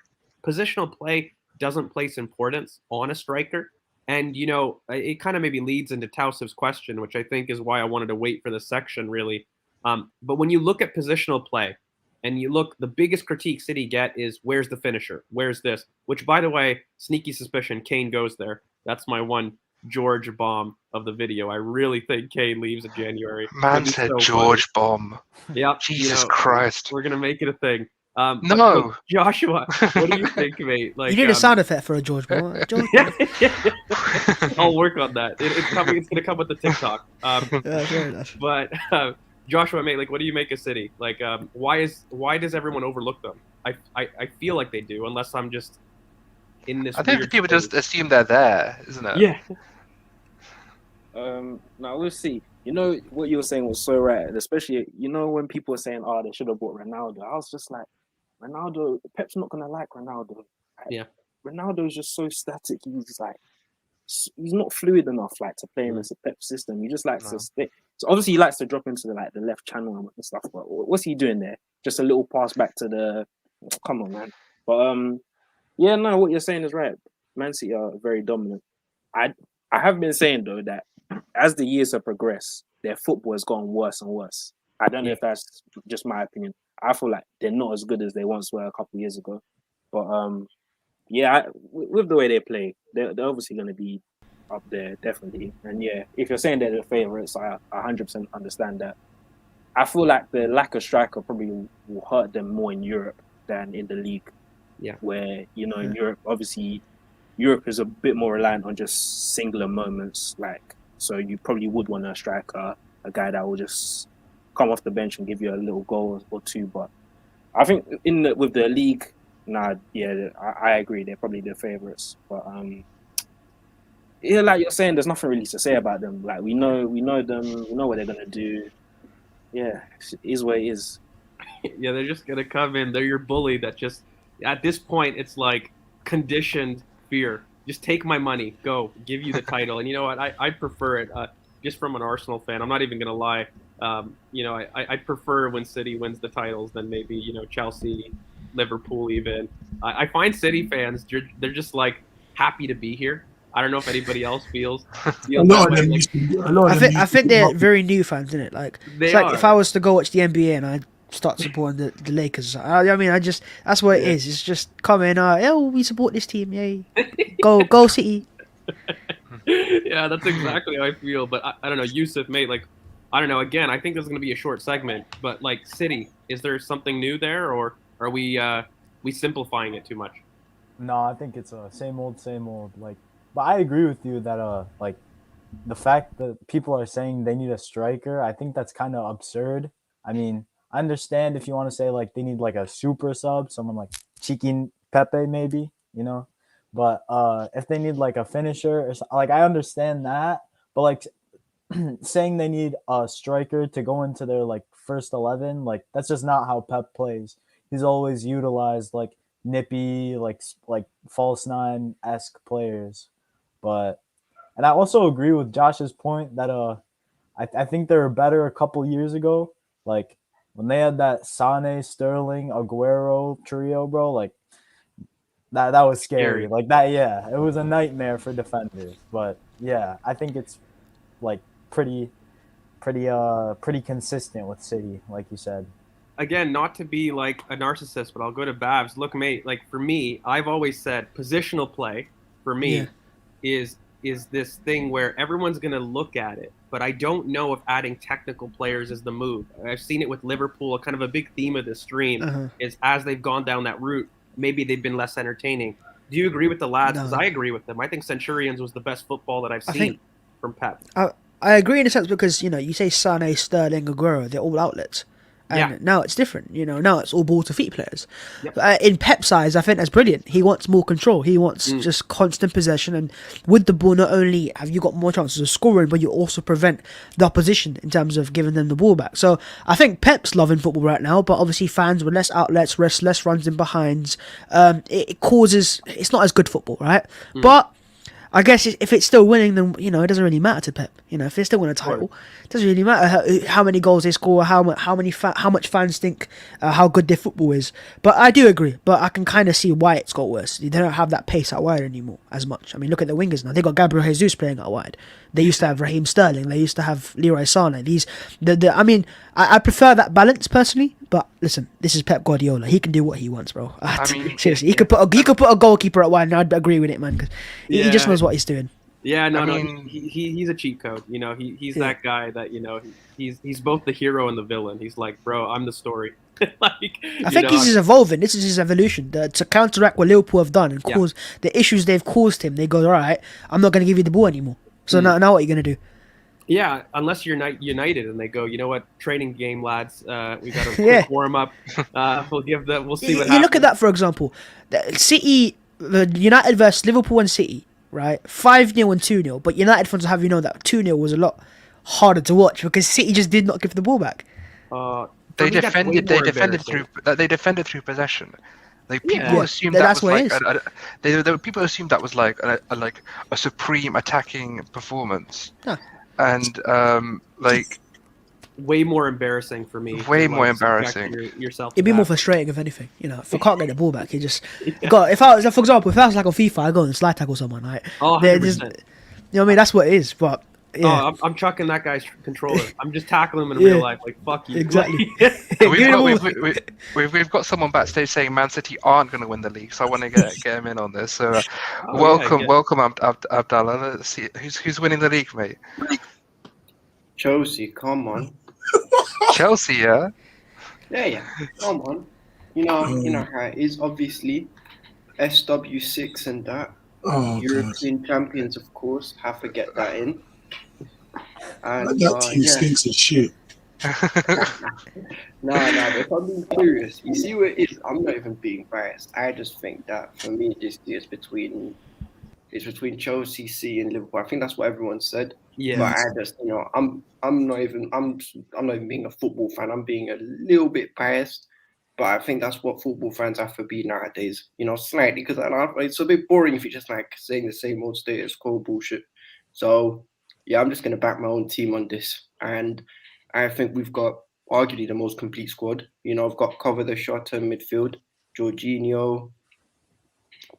positional play doesn't place importance on a striker. And, it kind of maybe leads into Tausif's question, which I think is why I wanted to wait for this section, really. But when you look at positional play and you look, the biggest critique City get is where's the finisher? Where's this? Which, by the way, sneaky suspicion, Kane goes there. That's my one George bomb of the video. I really think Kane leaves in January. Man said so George bomb. Yeah. Jesus Christ. We're going to make it a thing. No, Joshua, what do you think, mate? Like, you need a sound effect for a George bomb. Yeah. I'll work on that. It's going to come with the TikTok. Yeah, fair enough. But Joshua, mate, like, what do you make of City? Like, why does everyone overlook them? I feel like they do, unless I'm just in this. I think people just assume they're there, isn't it? Yeah. Now we'll see. What you were saying was so right, especially when people were saying, "Oh, they should have bought Ronaldo." I was just like, Ronaldo. Pep's not gonna like Ronaldo. Yeah. Ronaldo is just so static. He's not fluid enough, like, to play in a Pep system. He just likes to stay. So obviously he likes to drop into the left channel and stuff. But what's he doing there? Just a little pass back to the. Come on, man. But yeah, no, what you're saying is right. Man City are very dominant. I have been saying though that as the years have progressed, their football has gotten worse and worse. I don't know if that's just my opinion. I feel like they're not as good as they once were a couple of years ago. But yeah, with the way they play, they're obviously going to be up there, definitely. And yeah, if you're saying they're the favourites, I 100% understand that. I feel like the lack of striker probably will hurt them more in Europe than in the league. Yeah. Where, in Europe, obviously, Europe is a bit more reliant on just singular moments. Like, so you probably would want a striker, a guy that will just come off the bench and give you a little goal or two. But I think with the league, I agree. They're probably the favourites. But yeah, like you're saying, there's nothing really to say about them. Like we know them. We know what they're gonna do. Yeah, it is what it is. Yeah, they're just gonna come in. They're your bully. That just at this point, it's like conditioned fear. Just take my money, go, give you the title. And you know what? I prefer it. Just from an Arsenal fan, I'm not even gonna lie. I prefer when City wins the titles than maybe Chelsea, Liverpool even. I find City fans, they're just like happy to be here. I don't know if anybody else feels I think they're very new fans, isn't it? Like, it's like if I was to go watch the NBA and I start supporting the Lakers, I mean, that's what it is. It's just coming, we support this team, yay, go City. Yeah, that's exactly how I feel. But I don't know, Yusuf, mate, like, I don't know. Again, I think this is going to be a short segment, but like City, is there something new there, or are we simplifying it too much? No, I think it's same old. Like, but I agree with you that like the fact that people are saying they need a striker, I think that's kind of absurd. I mean, I understand if you want to say like they need like a super sub, someone like Cheeky Pepe maybe, but if they need like a finisher or like, I understand that, but like saying they need a striker to go into their like first 11. Like that's just not how Pep plays. He's always utilized like nippy, like false nine esque players. But and I also agree with Josh's point that I think they were better a couple years ago. Like when they had that Sane, Sterling, Aguero trio, bro. Like that was scary. Like that, yeah, it was a nightmare for defenders. But yeah, I think it's like pretty consistent with City, like you said. Again, not to be like a narcissist, but I'll go to Babs. Look, mate, like for me, I've always said positional play for me is this thing where everyone's going to look at it, but I don't know if adding technical players is the move. I've seen it with Liverpool. Kind of a big theme of this stream is as they've gone down that route, maybe they've been less entertaining. Do you agree with the lads? Because I agree with them. I think Centurions was the best football that I've seen from Pep. I agree in a sense because, you say Sane, Sterling, Aguero, they're all outlets. And now it's different, now it's all ball to feet players. Yep. In Pep's eyes, I think that's brilliant. He wants more control. He wants just constant possession. And with the ball, not only have you got more chances of scoring, but you also prevent the opposition in terms of giving them the ball back. So I think Pep's loving football right now, but obviously fans with less outlets, less runs in behinds, it's not as good football, right? But I guess if it's still winning, then it doesn't really matter to Pep. If they still win a title, it doesn't really matter how many goals they score, how much fans think how good their football is. But I do agree. But I can kind of see why it's got worse. They don't have that pace out wide anymore as much. I mean, look at the wingers now. They got Gabriel Jesus playing out wide. They used to have Raheem Sterling. They used to have Leroy Sané. I prefer that balance personally. But listen, this is Pep Guardiola. He can do what he wants, bro. Seriously, he could put a goalkeeper at wide, and I'd agree with it, man. Because he just knows what he's doing. Yeah, he's a cheat code. He's that guy that he's both the hero and the villain. He's like, bro, I'm the story. I think he's just evolving. This is his evolution to counteract what Liverpool have done and cause the issues they've caused him. They go, all right, I'm not going to give you the ball anymore. So now what are you going to do? Yeah, unless you're United and they go, you know what, training game, lads, we got to warm up. We'll see what happens. You look at that, for example, City, United versus Liverpool and City, right? 5-0 and 2-0, but United fans will have that 2-0 was a lot harder to watch because City just did not give the ball back. They defended through possession. Like people assumed that was people assumed that was like a supreme attacking performance. And way more embarrassing for me. Way more embarrassing. It'd be more frustrating if anything. If I can't get the ball back, you just got. If I was, for example, if I was like on FIFA, I go and slide tackle someone, right? Oh, 100%. That's what it is. But I'm chucking that guy's controller. I'm just tackling him in real life, like fuck you. Exactly. We've got someone backstage saying Man City aren't going to win the league, so I want to get him in on this. So welcome, Abdallah. Let's see who's winning the league, mate. Chelsea, come on. Chelsea, yeah. Yeah, come on. You know how it is. Obviously, SW6 and that. European champions, of course. Have to get that in. And that team stinks of shit. No, if I'm being serious, you see what it is? I'm not even being biased. I just think that for me, this year is between Chelsea, City, and Liverpool. I think that's what everyone said. Yeah. But I just, I'm not even being a football fan. I'm being a little bit biased. But I think that's what football fans have to be nowadays. Slightly, because it's a bit boring if you're just like saying the same old status quo bullshit. So yeah, I'm just gonna back my own team on this, and I think we've got arguably the most complete squad. I've got cover the shot in midfield, Jorginho,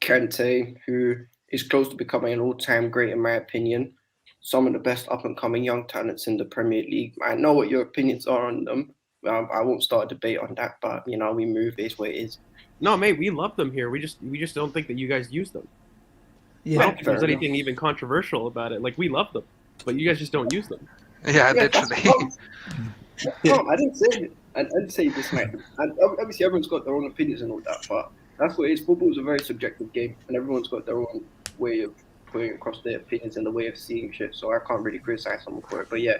Kante, who is close to becoming an all-time great in my opinion. Some of the best up-and-coming young talents in the Premier League. I know what your opinions are on them. I won't start a debate on that, but we move it way it is. No, mate, we love them here. We just don't think that you guys use them. Yeah, I don't think there's anything even controversial about it. Like, we love them, but you guys just don't use them. Yeah, literally. No, I didn't say this, mate. And obviously, everyone's got their own opinions and all that, but that's what it is. Football is a very subjective game, and everyone's got their own way of putting across their opinions and the way of seeing shit. So I can't really criticize someone for it. But yeah,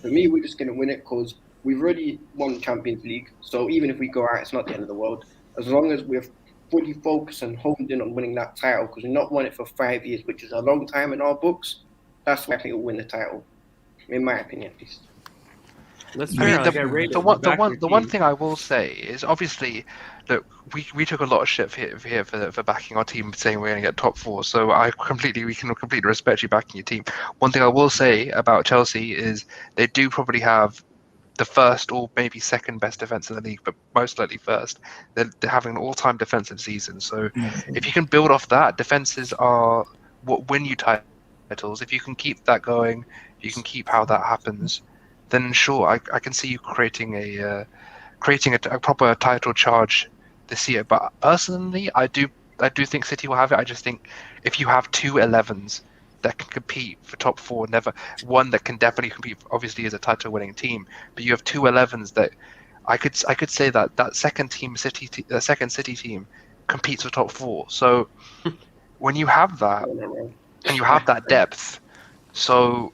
for me, we're just gonna win it because we've already won the Champions League. So even if we go out, it's not the end of the world. As long as we're fully focused and honed in on winning that title, because we've not won it for 5 years, which is a long time in our books. That's why I think we'll win the title, in my opinion, at least. That's I fair. mean, Like, I rate the it. one, You the back one, your the one team. thing I will say is obviously, look, we took a lot of shit here for backing our team, saying we're going to get top four. So we can completely respect you backing your team. One thing I will say about Chelsea is they do probably have the first or maybe second best defense in the league, but most likely first. They're having an all-time defensive season. So if you can build off that, defenses are what win you titles. If you can keep that going, you can keep how that happens, then sure, I can see you creating a proper title charge this year. But personally, I do think City will have it. I just think if you have two 11s that can compete for top four, never one that can definitely compete, obviously as a title-winning team, but you have two 11s that I could say that second City team competes for top four. So when you have that and you have that depth, so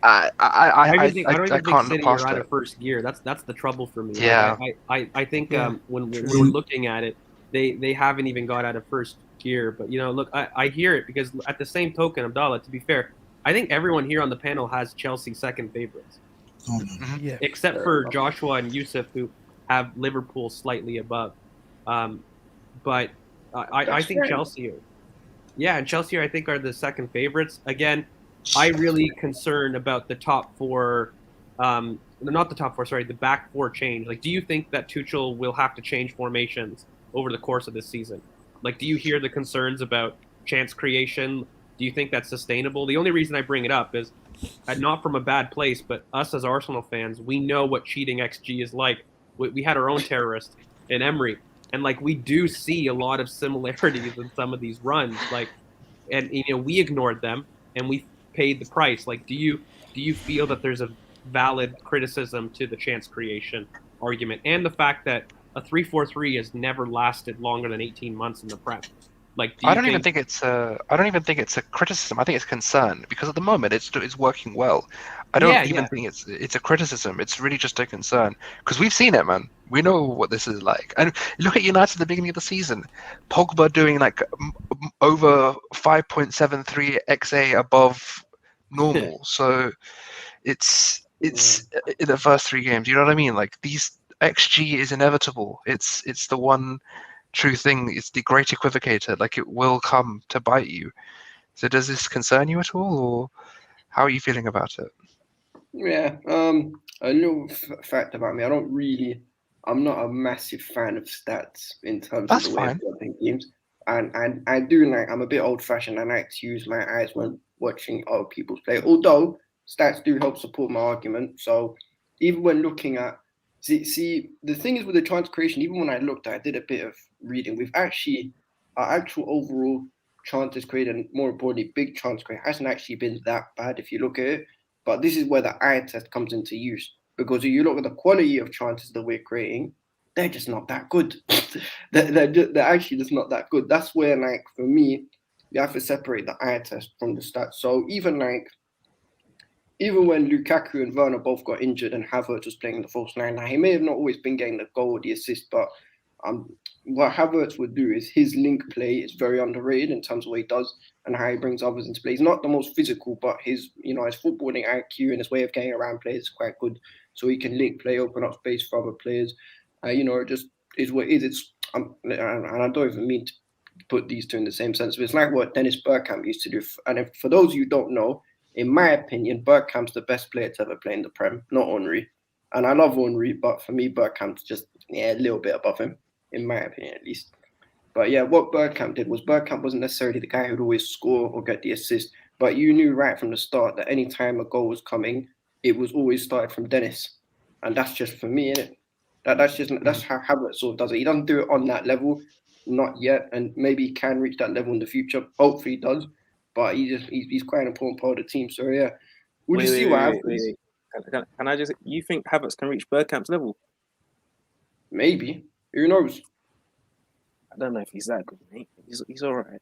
I I don't even think can't look City are past out it. of first gear. That's the trouble for me. Yeah. Like I think Yeah, when true. we're looking at it, they haven't even got out of first gear. But look, I hear it because at the same token, Abdallah, to be fair, I think everyone here on the panel has Chelsea second favorites, Yeah. except for Joshua and Yusuf, who have Liverpool slightly above. But I think Chelsea, and Chelsea, I think, are the second favorites. Again, I really concerned about the top four, not the top four, sorry, the back four change. Like, do you think that Tuchel will have to change formations over the course of this season? Like, do you hear the concerns about chance creation? Do you think that's sustainable? The only reason I bring it up is not from a bad place, but us as Arsenal fans, we know what cheating XG is like. We had our own terrorist in Emery, and like we do see a lot of similarities in some of these runs. Like, and we ignored them and we paid the price. Like, do you feel that there's a valid criticism to the chance creation argument and the fact that a 3-4-3 has never lasted longer than 18 months in the Prem? Like, I don't even think it's a criticism. I think it's concern because at the moment it's working well. I don't even think it's a criticism. It's really just a concern because we've seen it, man. We know what this is like. And look at United at the beginning of the season. Pogba doing like over 5.73 XA above normal. So it's in the first three games. You know what I mean? Like these XG is inevitable. It's the one true thing. It's the great equivocator. Like it will come to bite you. So does this concern you at all, or how are you feeling about it? Yeah, a little fact about me. I'm not a massive fan of stats in terms That's of the way fine. of building games. And I do like, I'm a bit old fashioned. I like to use my eyes when watching other people's play. Although stats do help support my argument. So even when looking at, see the thing is with the chance creation, even when I did a bit of reading, our actual overall chances created, and more importantly, big chance creation hasn't actually been that bad if you look at it. But this is where the eye test comes into use. Because if you look at the quality of chances that we're creating, they're just not that good. they're actually just not that good. That's where, like, for me, you have to separate the eye test from the stats. So even when Lukaku and Werner both got injured and Havertz was playing the false nine, now he may have not always been getting the goal or the assist, but what Havertz would do is his link play is very underrated in terms of what he does and how he brings others into play. He's not the most physical, but his footballing IQ and his way of getting around players is quite good. So he can link play, open up space for other players. It just is what it is. And I don't even mean to put these two in the same sense, but it's like what Dennis Bergkamp used to do. And for those of you who don't know, in my opinion, Bergkamp's the best player to ever play in the Prem, not Henry. And I love Henry, but for me, Bergkamp's just a little bit above him, in my opinion at least. But yeah, what Bergkamp did was Bergkamp wasn't necessarily the guy who'd always score or get the assist, but you knew right from the start that any time a goal was coming, it was always started from Dennis. And that's just for me, innit? That's how Havertz sort of does it. He doesn't do it on that level, not yet, and maybe he can reach that level in the future. Hopefully he does. But he's quite an important part of the team. So yeah, we'll just see what happens. Can I just? You think Havertz can reach Bergkamp's level? Maybe. Who knows? I don't know if he's that good, mate. He's all right.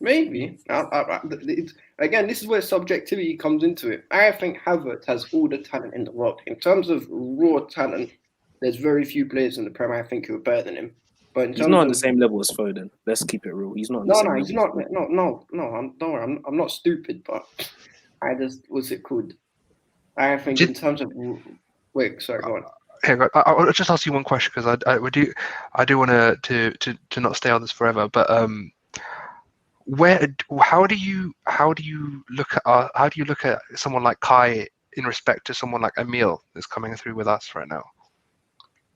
Maybe. Again, this is where subjectivity comes into it. I think Havertz has all the talent in the world. In terms of raw talent, there's very few players in the Premier I think who are better than him. But he's not on the same level as Foden. Let's keep it real. He's not. He's not. No. I'm not stupid, but I just what's it called? I think in terms of Wait, sorry, go on. Okay, I'll just ask you one question because I do want to not stay on this forever. But how do you look at someone like Kai in respect to someone like Emil that's coming through with us right now?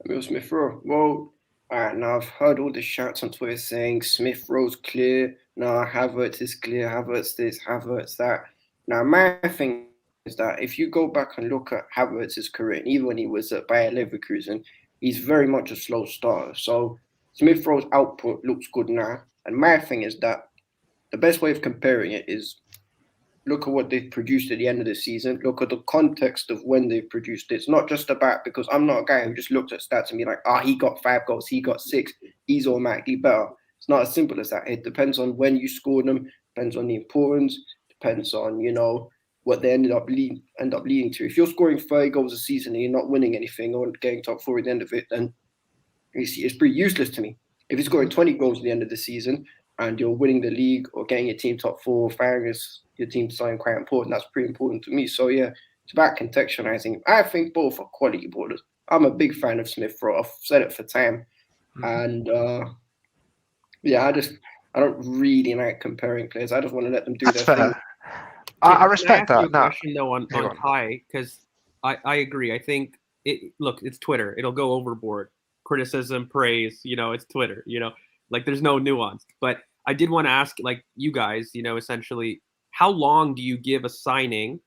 Emil Smith Rowe. Well, now I've heard all the shouts on Twitter saying Smith Rowe's clear. No, Havertz is clear. Havertz this, Havertz that. Now my thing is that if you go back and look at Havertz's career, and even when he was at Bayer Leverkusen, he's very much a slow starter. So Smith Rowe's output looks good now. And my thing is that the best way of comparing it is look at what they've produced at the end of the season. Look at the context of when they've produced it. It's not just about, because I'm not a guy who just looks at stats and be like, he got 5 goals, he got 6, he's automatically better. It's not as simple as that. It depends on when you scored them, depends on the importance, depends on, what they end up leading to. If you're scoring 30 goals a season and you're not winning anything or getting top 4 at the end of it, then it's pretty useless to me. If you're scoring 20 goals at the end of the season and you're winning the league or getting your team top 4, firing your team starting quite important, that's pretty important to me. So yeah, it's about contextualizing. I think both are quality ballers. I'm a big fan of Smith Rowe. I've said it for time. And I don't really like comparing players. I just want to let them do That's their fair. thing. I respect Can I ask that. you a question though on Kai, because I agree. I think it's Twitter. It'll go overboard. Criticism, praise. It's Twitter. Like there's no nuance. But I did want to ask, like you guys, essentially, how long do you give a signing?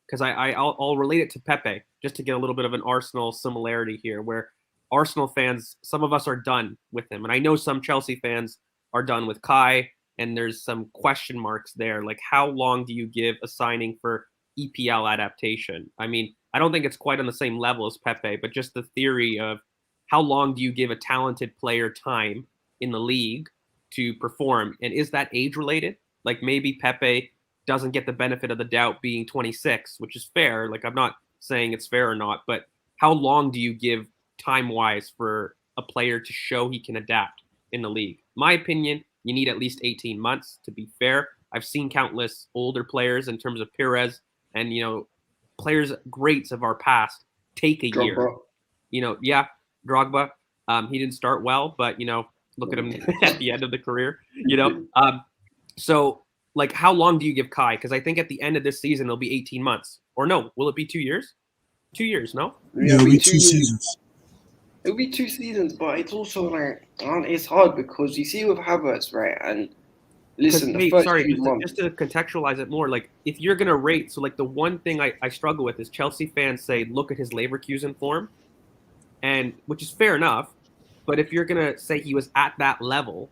Because I'll relate it to Pepe just to get a little bit of an Arsenal similarity here, where Arsenal fans, some of us are done with him, and I know some Chelsea fans are done with Kai. And there's some question marks there. Like, how long do you give a signing for EPL adaptation? I mean, I don't think it's quite on the same level as Pepe, but just the theory of how long do you give a talented player time in the league to perform? And is that age related? Like maybe Pepe doesn't get the benefit of the doubt being 26, which is fair. Like I'm not saying it's fair or not, but how long do you give time-wise for a player to show he can adapt in the league? My opinion, you need at least 18 months to be fair. I've seen countless older players in terms of Pires and, players greats of our past take a year. Drogba. He didn't start well, but, look at him at the end of the career, So, like, how long do you give Kai? Because I think at the end of this season, it'll be 18 months. Or no, will it be 2 years? 2 years, no? Yeah, it'll be 2 seasons. It'll be 2 seasons, but it's also like it's hard because you see with Havertz, right? And listen, the first 2 months. Just to contextualize it more, like if you're gonna rate, so like the one thing I struggle with is Chelsea fans say look at his Leverkusen form, and which is fair enough, but if you're gonna say he was at that level,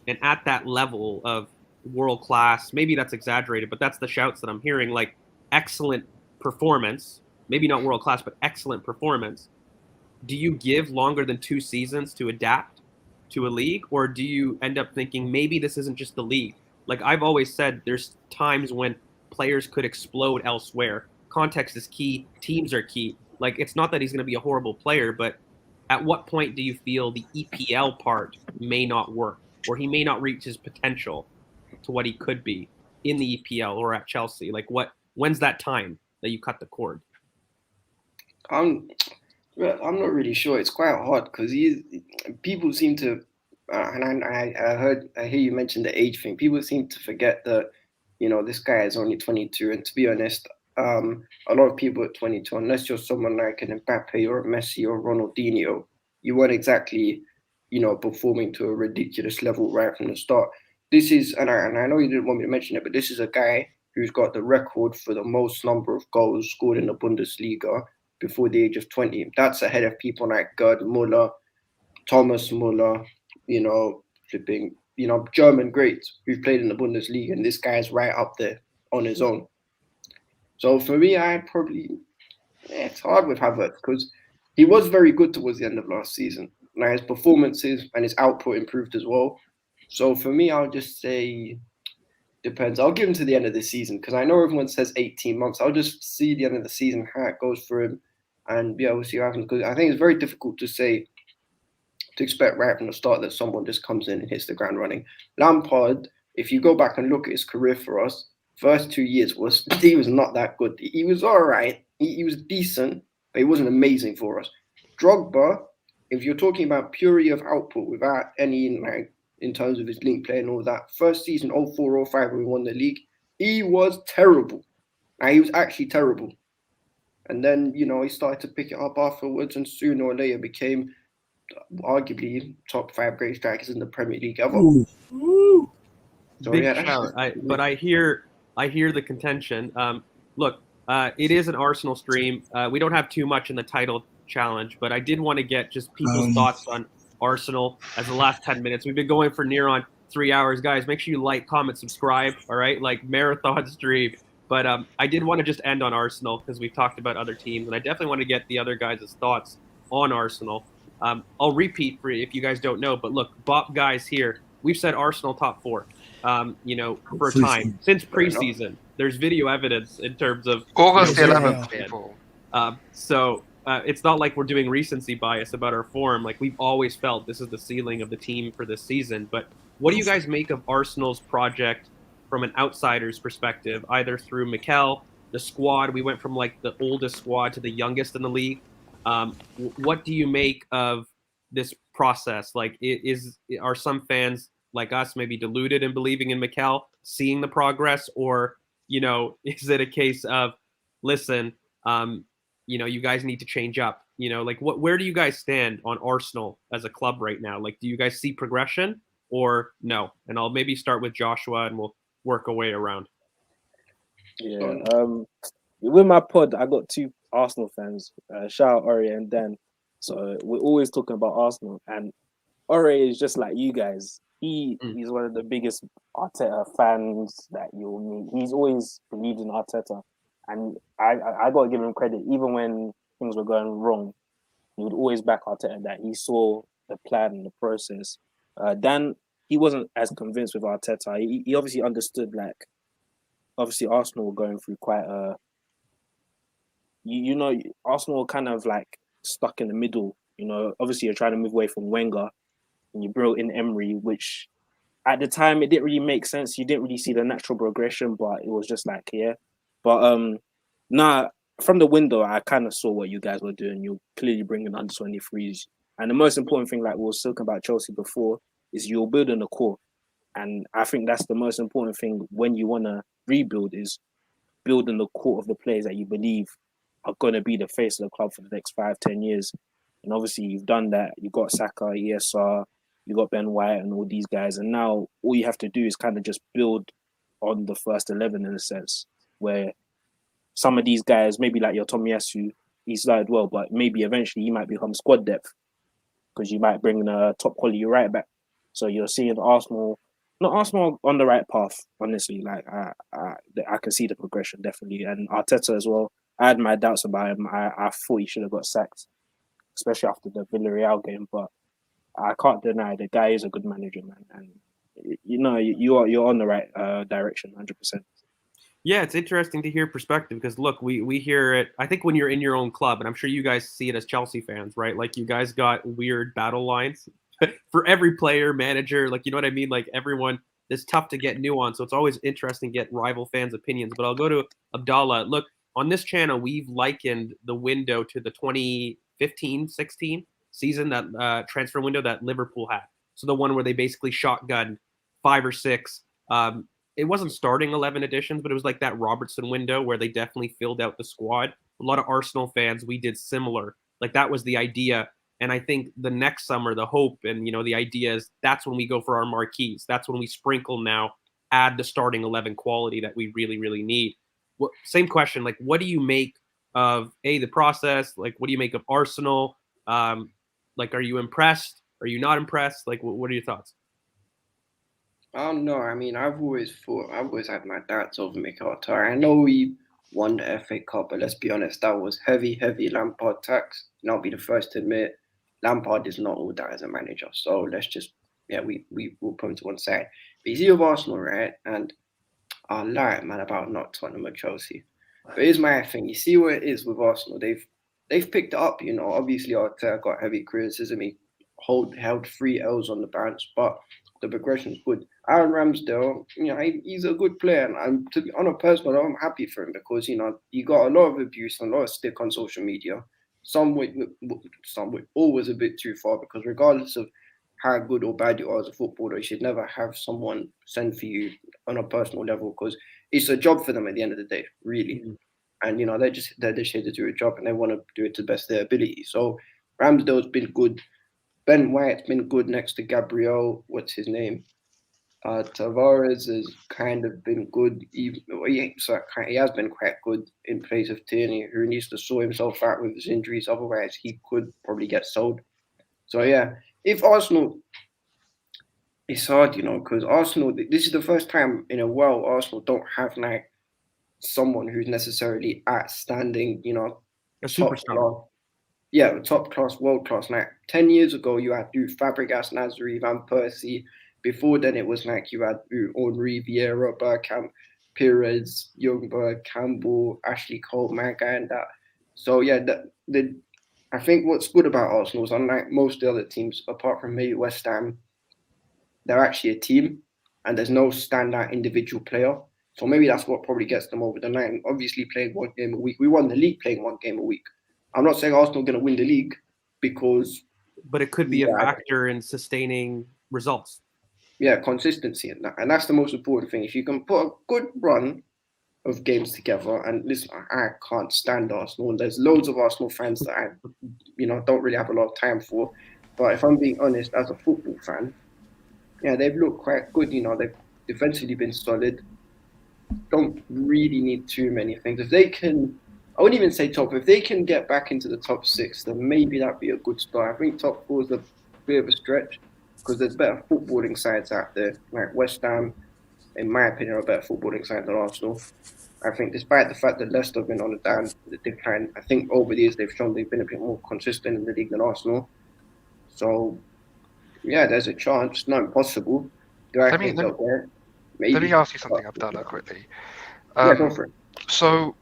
and at that level of world class, maybe that's exaggerated, but that's the shouts that I'm hearing, like excellent performance, maybe not world class, but excellent performance. Do you give longer than 2 seasons to adapt to a league, or do you end up thinking maybe this isn't just the league? Like I've always said, there's times when players could explode elsewhere. Context is key. Teams are key. Like it's not that he's going to be a horrible player, but at what point do you feel the EPL part may not work, or he may not reach his potential to what he could be in the EPL or at Chelsea? Like when's that time that you cut the cord? I'm not really sure. It's quite hard because people seem to, and I hear you mention the age thing. People seem to forget that, this guy is only 22. And to be honest, a lot of people at 22, unless you're someone like an Mbappe or a Messi or Ronaldinho, you weren't exactly, performing to a ridiculous level right from the start. This is, and I know you didn't want me to mention it, but this is a guy who's got the record for the most number of goals scored in the Bundesliga before the age of 20. That's ahead of people like Gerd Müller, Thomas Müller, German greats who've played in the Bundesliga, and this guy's right up there on his own. So for me, it's hard with Havertz because he was very good towards the end of last season. Now his performances and his output improved as well. So for me, I'll just say depends. I'll give him to the end of the season because I know everyone says 18 months. I'll just see the end of the season, how it goes for him. And we'll see what happens because I think it's very difficult to expect right from the start that someone just comes in and hits the ground running. Lampard, if you go back and look at his career for us, first 2 years he was not that good. He was all right. He was decent, but he wasn't amazing for us. Drogba, if you're talking about purity of output without any in terms of his link play and all that, first season 04-05 when we won the league, he was terrible. He was actually terrible. And then, he started to pick it up afterwards, and sooner or later became arguably top 5 great strikers in the Premier League ever. Ooh. So, Big yeah, shout. But I hear the contention. Look, it is an Arsenal stream. We don't have too much in the title challenge, but I did want to get just people's thoughts on Arsenal as the last 10 minutes. We've been going for near on 3 hours. Guys, make sure you like, comment, subscribe, all right? Like marathon stream. But I did want to just end on Arsenal because we've talked about other teams, and I definitely want to get the other guys' thoughts on Arsenal. I'll repeat for if you guys don't know, but look, BoP guys here, we've said Arsenal top 4, for a time. Since preseason, there's video evidence in terms of August 11th, people. So it's not like we're doing recency bias about our form. Like, we've always felt this is the ceiling of the team for this season. But what do you guys make of Arsenal's project from an outsider's perspective, either through Mikel, the squad? We went from like the oldest squad to the youngest in the league. What do you make of this process? Like, are some fans like us maybe deluded in believing in Mikel, seeing the progress, or is it a case of, listen, you guys need to change up? Like, where do you guys stand on Arsenal as a club right now? Like, do you guys see progression or no? And I'll maybe start with Joshua, and we'll work our way around. Yeah. With my pod, I got 2 Arsenal fans. Shout out Ori and Dan. So we're always talking about Arsenal, and Ori is just like you guys. He's one of the biggest Arteta fans that you'll meet. He's always believed in Arteta, and I got to give him credit. Even when things were going wrong, he would always back Arteta. That he saw the plan and the process. Dan, he wasn't as convinced with Arteta. He obviously understood, like, obviously Arsenal were going through quite a, Arsenal were kind of like stuck in the middle. Obviously you're trying to move away from Wenger, and you brought in Emery, which at the time it didn't really make sense. You didn't really see the natural progression, but it was just like, yeah. But from the window, I kind of saw what you guys were doing. You're clearly bringing under 23s, and the most important thing, like we were talking about Chelsea before, is you're building a core. And I think that's the most important thing when you want to rebuild, is building the core of the players that you believe are going to be the face of the club for the next 5-10 years. And obviously you've done that. You've got Saka, ESR, you got Ben White and all these guys. And now all you have to do is kind of just build on the first 11 in a sense, where some of these guys, maybe like your Tomiyasu, he started well, but maybe eventually he might become squad depth because you might bring in a top quality right back. So you're seeing Arsenal on the right path, honestly. Like, I can see the progression, definitely. And Arteta as well, I had my doubts about him. I thought he should have got sacked, especially after the Villarreal game. But I can't deny the guy is a good manager, man. And you're on the right direction, 100%. Yeah, it's interesting to hear perspective because, look, we hear it, I think, when you're in your own club, and I'm sure you guys see it as Chelsea fans, right? Like, you guys got weird battle lines for every player, manager, like, you know what I mean? Like, everyone, it's tough to get nuance, so it's always interesting to get rival fans' opinions. But I'll go to Abdallah. Look, on this channel, we've likened the window to the 2015-16 season, that transfer window that Liverpool had. So the one where they basically shotgunned 5 or 6. It wasn't starting 11 editions, but it was like that Robertson window where they definitely filled out the squad. A lot of Arsenal fans, we did similar. Like, that was the idea. And I think the next summer, the hope and, the idea is that's when we go for our marquees. That's when we sprinkle now, add the starting 11 quality that we really, really need. Same question. Like, what do you make of, the process? Like, what do you make of Arsenal? Like, are you impressed? Are you not impressed? Like, what are your thoughts? I don't know. I mean, I've always had my doubts over Mikel Arteta. I know we won the FA Cup, but let's be honest, that was heavy Lampard tax. And I'll be the first to admit, Lampard is not all that as a manager. So let's just, we'll put him to one side. But you see with Arsenal, right? And I'll lie, man, about not Tottenham or Chelsea. But here's my thing. You see what it is with Arsenal. They've picked it up, Obviously, Arteta got heavy criticism. He held 3 L's on the bench, but the progression is good. Aaron Ramsdale, he's a good player, and to be on a personal level, I'm happy for him because he got a lot of abuse and a lot of stick on social media. some went always a bit too far, because regardless of how good or bad you are as a footballer, you should never have someone send for you on a personal level, because it's a job for them at the end of the day, really. And they're just here to do a job, and they want to do it to the best of their ability. So Ramsdale's been good. Ben White's been good next to Gabriel. What's his name? Tavares has kind of been good. He has been quite good in place of Tierney, who needs to sort himself out with his injuries. Otherwise, he could probably get sold. So yeah, if Arsenal, it's hard, because Arsenal. This is the first time in a while Arsenal don't have like someone who's necessarily outstanding. A superstar. Yeah, top class, world class. Like 10 years ago, you had Fabregas, Nasri, Van Persie. Before then, it was like you had Henry, Vieira, Bergkamp, Pires, Ljungberg, Campbell, Ashley Cole, Maga, and that. So yeah, I think what's good about Arsenal is, unlike most of the other teams, apart from maybe West Ham, they're actually a team, and there's no standout individual player. So maybe that's what probably gets them over the line. Obviously, playing one game a week, we won the league playing one game a week. I'm not saying Arsenal are going to win the league, but it could be a factor in sustaining results. Yeah, consistency in that. And that's the most important thing. If you can put a good run of games together, and listen, I can't stand Arsenal, and there's loads of Arsenal fans that I, don't really have a lot of time for. But if I'm being honest, as a football fan, yeah, they've looked quite good. They've defensively been solid. Don't really need too many things. If they can, I wouldn't even say top. If they can get back into the top 6, then maybe that'd be a good start. I think top 4 is a bit of a stretch, because there's better footballing sides out there. Like West Ham, in my opinion, are a better footballing side than Arsenal. I think despite the fact that Leicester have been on the decline, I think over the years they've shown they've been a bit more consistent in the league than Arsenal. So, yeah, there's a chance. It's not impossible. Do I think they'll get? Maybe. Let me ask you something, Abdallah, quickly. Yeah, go for it. So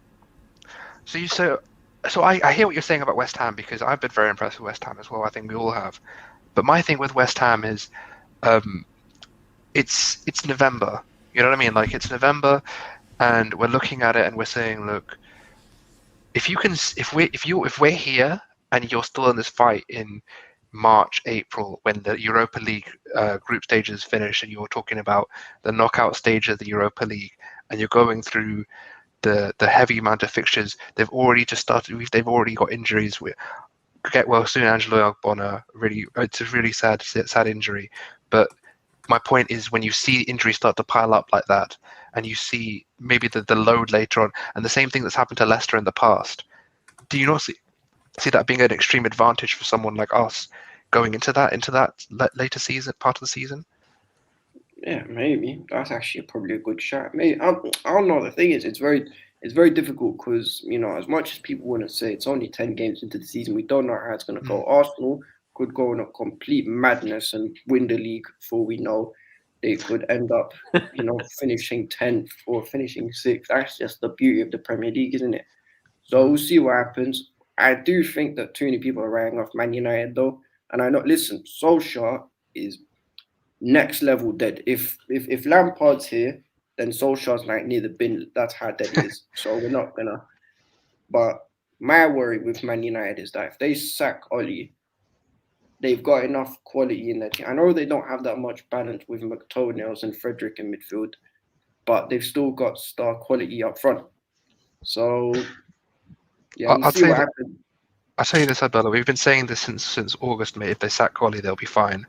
I hear what you're saying about West Ham, because I've been very impressed with West Ham as well. I think we all have. But my thing with West Ham is, it's November. You know what I mean? Like, it's November, and we're looking at it and we're saying, look, if we're here and you're still in this fight in March, April, when the Europa League group stages finish, and you're talking about the knockout stage of the Europa League, and you're going through the heavy amount of fixtures, they've already just started. They've already got injuries. Get well soon, Angelo Ogbonna. It's a really sad injury. But my point is, when you see injuries start to pile up like that, and you see maybe the load later on, and the same thing that's happened to Leicester in the past, do you not see that being an extreme advantage for someone like us going into that later season, part of the season? Yeah, maybe that's actually probably a good shot. Maybe I don't know. The thing is, it's very difficult, because as much as people want to say it's only 10 games into the season, we don't know how it's going to go. Arsenal could go in a complete madness and win the league before we know. They could end up, finishing 10th or finishing 6th. That's just the beauty of the Premier League, isn't it? So we'll see what happens. I do think that too many people are writing off Man United, though. And I know, listen, Solskjaer is next level dead. If Lampard's here, then Solskjaer's like near the bin. That's how dead he is. So we're not gonna. But my worry with Man United is that if they sack Oli, they've got enough quality in their team. I know they don't have that much balance with McToenails and Frederick in midfield, but they've still got star quality up front. So yeah, we'll see what happens. I'll tell you this, Abdullah. We've been saying this since August, mate. If they sack Oli, they'll be fine,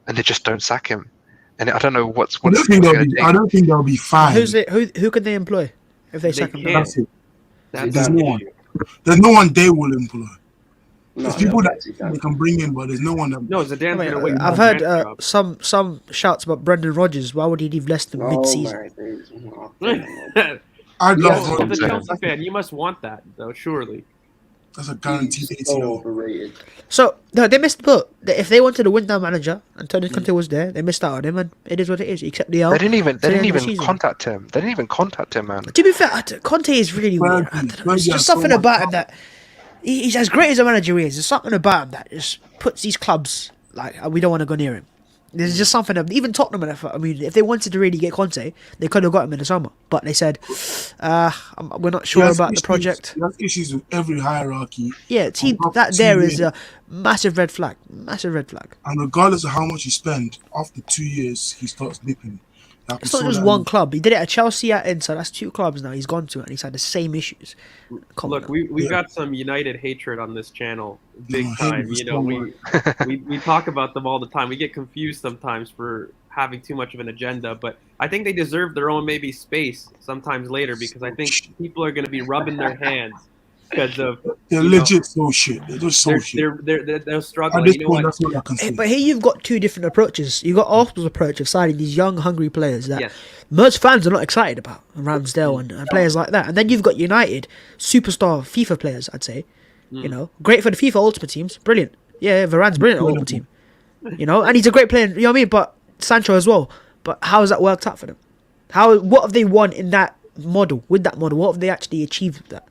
and they just don't sack him. And I don't know I don't think they'll be fine. Who could they employ if they sack him? That's it. There's no one. There's no one they will employ. There's people that they can bring in, but there's no one that. No, Zidane's I've heard some shouts about Brendan Rodgers. Why would he leave Leicester mid-season? I'd love as a Chelsea fan, you must want that, though. Surely. That's a guaranteed 80. So overrated. So no, they missed the boat. If they wanted to win that manager, Antonio Conte was there. They missed out on him, and it is what it is. Except the They didn't even contact him. They didn't even contact him, man. To be fair, Conte is really weird. There's just something about him that he's as great as a manager is. There's something about him that just puts these clubs like we don't want to go near him. There's just something of even Tottenham. I mean, if they wanted to really get Conte, they could have got him in the summer. But they said, we're not sure about the project. He has issues with every hierarchy. Yeah, team that there is a massive red flag. Massive red flag. And regardless of how much you spend, after 2 years, he starts dipping. Like It's not just one club. He did it at Chelsea, at Inter. That's 2 clubs now he's gone to, and he's had the same issues. Look, we've got some United hatred on this channel, big time. You know, we talk about them all the time. We get confused sometimes for having too much of an agenda, but I think they deserve their own maybe space sometimes later, because I think people are going to be rubbing their hands because of they're legit so shit. They're just so shit. They're struggling. You know what? That's all I can say. But here you've got 2 different approaches. You've got Arsenal's approach of signing these young, hungry players that most fans are not excited about, Ramsdale and players like that. And then you've got United, superstar FIFA players, I'd say. You know, great for the FIFA Ultimate teams, brilliant. Yeah, Varane's brilliant at Ultimate Team. You know, and he's a great player. You know what I mean? But Sancho as well. But how has that worked out for them? What have they won in that model? With that model, what have they actually achieved with that?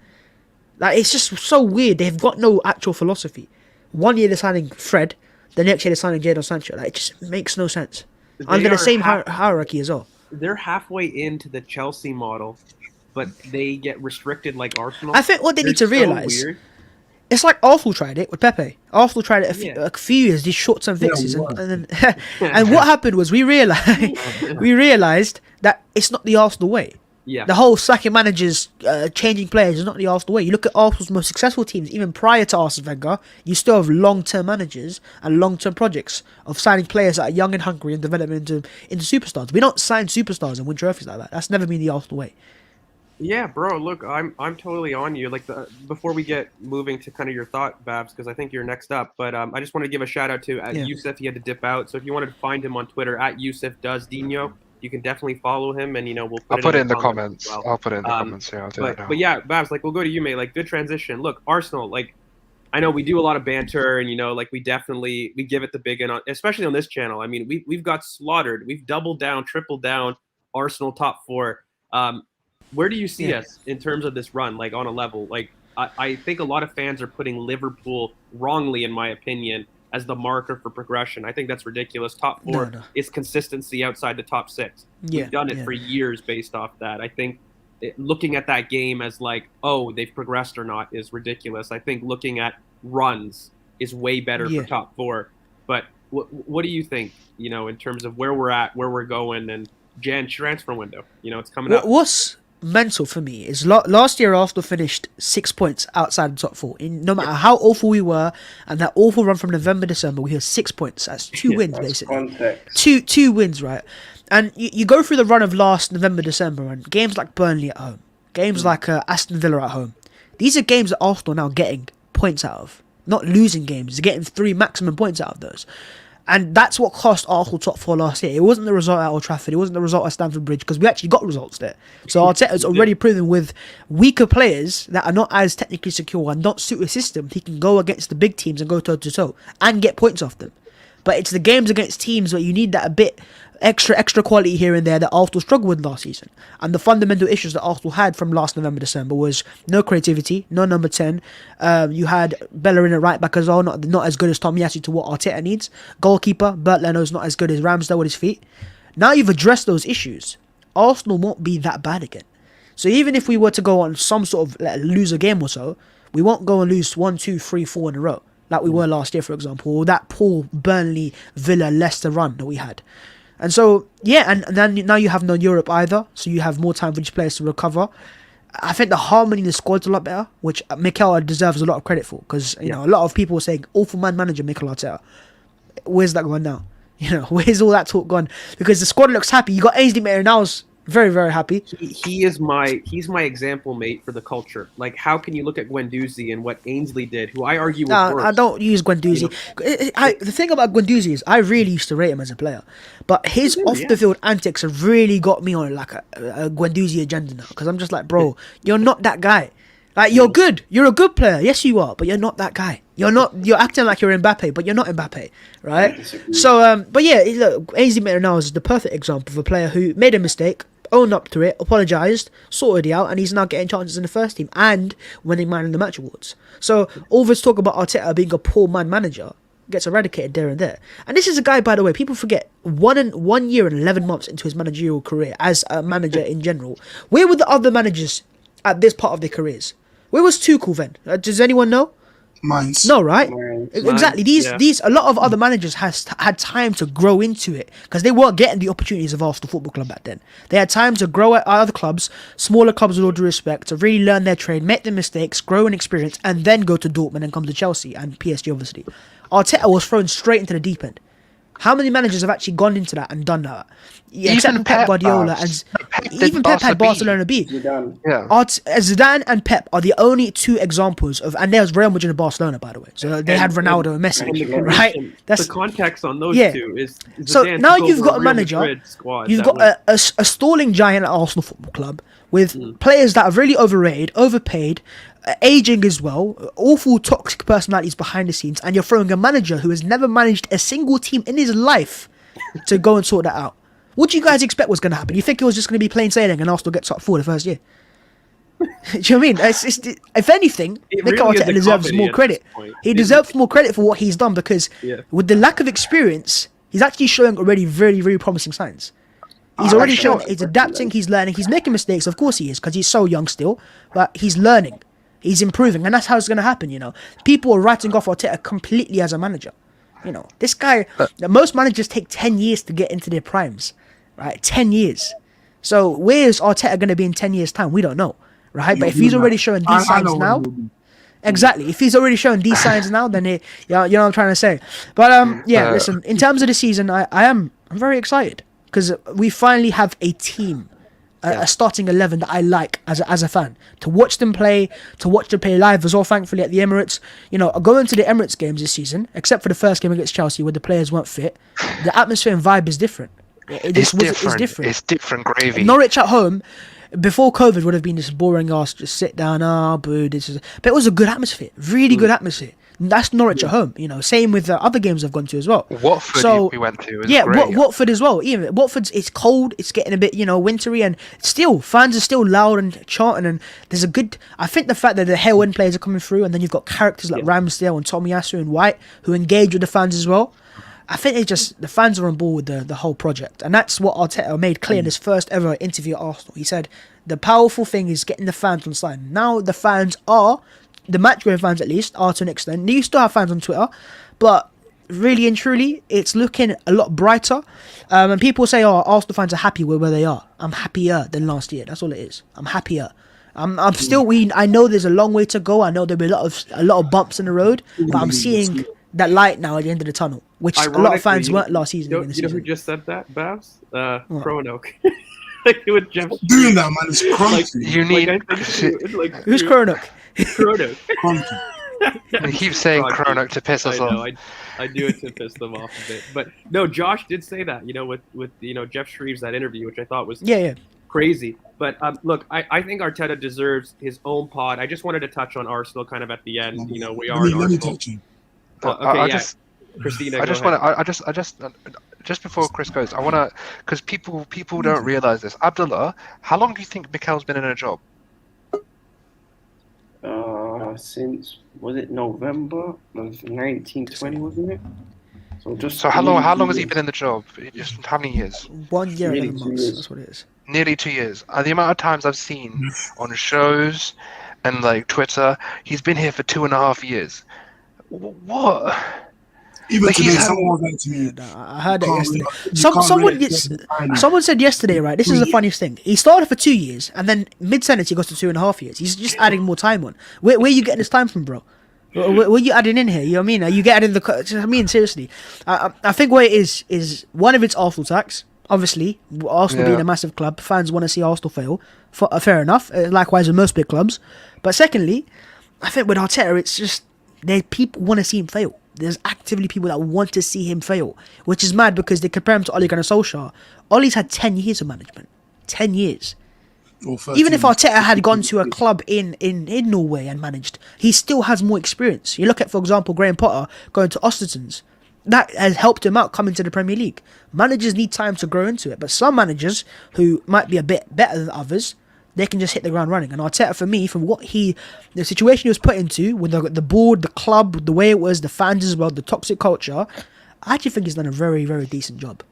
Like, it's just so weird. They've got no actual philosophy. 1 year they're signing Fred, the next year they're signing Jadon Sancho. Like, it just makes no sense. Under the same hierarchy as well. They're halfway into the Chelsea model, but they get restricted like Arsenal. I think what they need to realise, it's like Arsenal tried it with Pepe. Arsenal tried it a few years, these short-term fixes, and then and what happened was we realised that it's not the Arsenal way. Yeah. The whole sacking managers, changing players is not the Arsenal way. You look at Arsenal's most successful teams, even prior to Arsene Wenger, you still have long-term managers and long-term projects of signing players that are young and hungry and developing into superstars. We don't sign superstars and win trophies like that. That's never been the Arsenal way. Yeah, bro. Look, I'm totally on you. Like, before we get moving to kind of your thought, Babs, because I think you're next up. But I just want to give a shout out to Yusuf. He had to dip out, so if you wanted to find him on Twitter at Yusuf Does Dino, you can definitely follow him, and we'll put it in the comments. Well. I'll put it in the comments. Yeah, I'll do it now. But yeah, Babs, like, we'll go to you, mate. Like, good transition. Look, Arsenal, like, I know we do a lot of banter, and like, we give it the big end, especially on this channel. I mean, we've got slaughtered. We've doubled down, tripled down. Arsenal top 4. Where do you see us in terms of this run, like, on a level? Like, I think a lot of fans are putting Liverpool wrongly, in my opinion, as the marker for progression. I think that's ridiculous. Top 4 is consistency outside the top 6. We've done it for years based off that. I think looking at that game as like, oh, they've progressed or not is ridiculous. I think looking at runs is way better for top 4. But what do you think, in terms of where we're at, where we're going, and Jan transfer window? It's coming up. What's mental for me is last year Arsenal finished 6 points outside the top 4. No matter how awful we were, and that awful run from November, December, we had 6 points. That's 2 wins basically. Two wins, right? And you go through the run of last November, December, and games like Burnley at home, games like Aston Villa at home. These are games that Arsenal are now getting points out of, not losing games. They're getting 3 maximum points out of those. And that's what cost Arsenal top 4 last year. It wasn't the result at Old Trafford. It wasn't the result at Stamford Bridge, because we actually got results there. So Arteta's already proven with weaker players that are not as technically secure and not suit a system, he can go against the big teams and go toe-to-toe and get points off them. But it's the games against teams where you need that a bit extra quality here and there that Arsenal struggled with last season. And the fundamental issues that Arsenal had from last November, December was no creativity, no number 10. You had Bellerin at right back as well, not as good as Tomiyasu to what Arteta needs. Goalkeeper, Bert Leno's not as good as Ramsdale with his feet. Now you've addressed those issues, Arsenal won't be that bad again. So even if we were to go on some sort of lose a game or so, we won't go and lose 1, 2, 3, 4 in a row like we were last year, for example, or that poor Burnley, Villa, Leicester run that we had. And so, and then now you have no Europe either, so you have more time for these players to recover. I think the harmony in the squad's a lot better, which Mikel deserves a lot of credit for, because a lot of people were saying, awful man manager Mikel Arteta. Where's that gone now? Where's all that talk gone? Because the squad looks happy. You got Ainsley Maitland-Niles very, very happy. He's my example, mate, for the culture. Like, how can you look at Guendouzi and what Ainsley did, who I argue was worse? I don't use Guendouzi. The thing about Guendouzi is I really used to rate him as a player, but his off-the-field antics have really got me on like a Guendouzi agenda now, because I'm just like, bro, you're not that guy. Like, you're good. You're a good player. Yes, you are, but you're not that guy. You're acting like you're Mbappe, but you're not Mbappe, right? So, but yeah, look, Ainsley Maitland-Niles is the perfect example of a player who made a mistake, owned up to it, apologised, sorted it out, and he's now getting chances in the first team and winning Man of the Match awards. So all this talk about Arteta being a poor man manager, gets eradicated there and there. And this is a guy, by the way, people forget, 1 year and 11 months into his managerial career as a manager in general. Where were the other managers at this part of their careers? Where was Tuchel then? Does anyone know? Mainz. No, right? Mainz. Exactly. These a lot of other managers had time to grow into it because they weren't getting the opportunities of Arsenal Football Club back then. They had time to grow at other clubs, smaller clubs with all due respect, to really learn their trade, make their mistakes, grow in experience, and then go to Dortmund and come to Chelsea and PSG, obviously. Arteta was thrown straight into the deep end. How many managers have actually gone into that and done that? Yeah, except Pep Guardiola and even Pep had Barcelona B. Zidane. Yeah. Zidane and Pep are the only two examples of, and there's Real Madrid and Barcelona, by the way. So they had Ronaldo and Messi, right? The context on those two is so Zidane now took you've over got a Real manager, Madrid squad you've that got was- a stalling giant at Arsenal Football Club with players that are really overrated, overpaid, aging as well, awful toxic personalities behind the scenes, and you're throwing a manager who has never managed a single team in his life to go and sort that out. What do you guys expect was going to happen? You think it was just going to be plain sailing and Arsenal get top 4 the first year? Do you know what I mean? If anything, Mikel Arteta deserves more credit. He deserves more credit for what he's done because with the lack of experience, he's actually showing already very, very promising signs. He's already shown he's adapting, he's learning, he's making mistakes. Of course he is because he's so young still, but he's learning, he's improving, and that's how it's going to happen. You know, people are writing off Arteta completely as a manager. You know, this guy. Most managers take 10 years to get into their primes, right? 10 years. So where is Arteta going to be in 10 years' time? We don't know, right? But if he's already showing these signs now, exactly. If he's already showing these signs now, then you know what I'm trying to say. But listen. In terms of the season, I'm very excited because we finally have a team, a starting 11 that I like as a fan. To watch them play live as well, thankfully, at the Emirates. You know, going to the Emirates games this season, except for the first game against Chelsea where the players weren't fit, the atmosphere and vibe is different. It's different. It's different gravy. Norwich at home, before COVID, would have been this boring ass, just sit down, boo, this is... But it was a good atmosphere, really good atmosphere. That's Norwich at home, you know. Same with the other games I've gone to as well. Watford we went to. Watford as well. Even it's cold. It's getting a bit, wintry, and still fans are still loud and chanting. And there's a good. I think the fact that the Hale-End players are coming through, and then you've got characters like Ramsdale and Tomiyasu and White who engage with the fans as well. I think it's just the fans are on board with the whole project, and that's what Arteta made clear in his first ever interview at Arsenal. He said the powerful thing is getting the fans on side. Now the fans are. The match-going fans, at least, are to an extent. You still have fans on Twitter, but really and truly, it's looking a lot brighter. And people say, Arsenal fans are happy where they are. I'm happier than last year. That's all it is. I'm happier. I'm still... I know there's a long way to go. I know there'll be a lot of bumps in the road, but I'm seeing that light now at the end of the tunnel, which a lot of fans weren't last season. You know who just said that, Babs? Kroenke. With Jeff doing that, man, it's crazy. You need... Who's Kroenke? Kroenke. You keep saying Kroenke to piss us off. I do it to piss them off a bit. But no, Josh did say that, with Jeff Shreve's that interview, which I thought was crazy. But look, I think Arteta deserves his own pod. I just wanted to touch on Arsenal kind of at the end. We are in Arsenal. Christina, just before Chris goes, I want to, because people don't realize this. Abdullah, how long do you think Mikel's been in a job? Since, was it November of 1920, wasn't it? So how long has he been in the job? Just how many years? 1 year, 11 months. That's what it is. Nearly 2 years. The amount of times I've seen on shows and like Twitter, he's been here for 2.5 years. What? Even today, someone was like to me. I heard that yesterday. Someone said yesterday, right? This is the funniest thing. He started for 2 years, and then mid-sentence he goes to 2.5 years. He's just adding more time on. Where are you getting this time from, bro? What are you adding in here? You know what I mean? Are you getting I mean, seriously. I think what it is one of it's Arsenal tax. Obviously, Arsenal being a massive club, fans want to see Arsenal fail. Fair enough. Likewise with most big clubs. But secondly, I think with Arteta, it's just people want to see him fail. There's actively people that want to see him fail, which is mad because they compare him to Ole Gunnar Solskjaer. Ole's had 10 years of management. 10 years. Even if Arteta had gone to a club in Norway and managed, he still has more experience. You look at, for example, Graham Potter going to Ostertons. That has helped him out coming to the Premier League. Managers need time to grow into it, but some managers who might be a bit better than others, they can just hit the ground running. And Arteta, for me, from the situation he was put into with the board, the club, the way it was, the fans as well, the toxic culture, I actually think he's done a very, very decent job.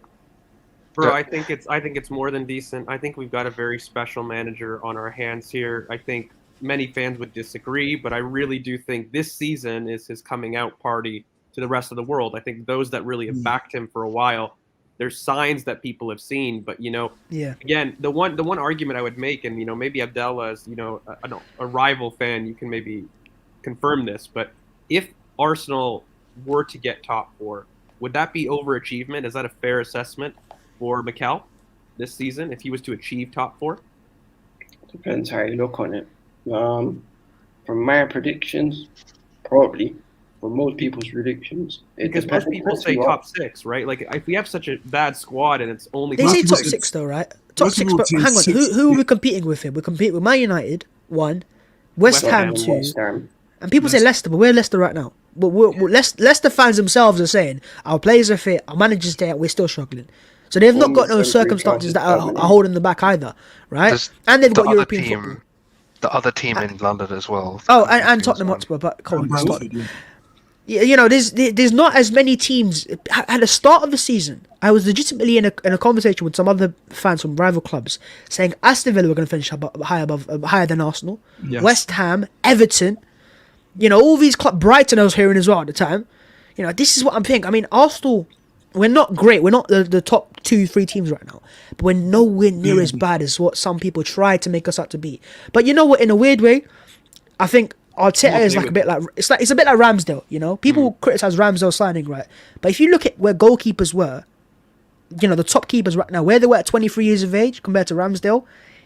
Bro, I think it's more than decent. I think we've got a very special manager on our hands here. I think many fans would disagree, but I really do think this season is his coming out party to the rest of the world. I think those that really have backed him for a while, there's signs that people have seen, but again, the one argument I would make, and maybe Abdallah is a rival fan, you can maybe confirm this, but if Arsenal were to get top 4, would that be overachievement? Is that a fair assessment for Mikel this season if he was to achieve top 4? Depends how you look on it. From my predictions, probably. For most people's predictions, because most people say top 6, right? Like if we have such a bad squad and it's only they say top 6 though, right? Top 6, but hang on, who are we competing with here? We compete with Man United 1, West Ham 2, and people say Leicester, but we're Leicester right now. But Leicester fans themselves are saying our players are fit, our managers there, we're still struggling. So they've not got no circumstances that are holding them back either, right? And they've got European football. The other team in London as well. Oh, and Tottenham Hotspur, but come on, stop. There's not as many teams. At the start of the season, I was legitimately in a conversation with some other fans from rival clubs saying Aston Villa were going to finish higher than Arsenal. Yes. West Ham, Everton, all these clubs. Brighton I was hearing as well at the time. This is what I'm thinking. I mean, Arsenal, we're not great. We're not the top 2-3 teams right now, but we're nowhere near as bad as what some people try to make us out to be. But you know what? In a weird way, I think Arteta is like a bit like it's a bit like Ramsdale. People criticize Ramsdale signing, right? But if you look at where goalkeepers were, the top keepers right now, where they were at 23 years of age compared to Ramsdale,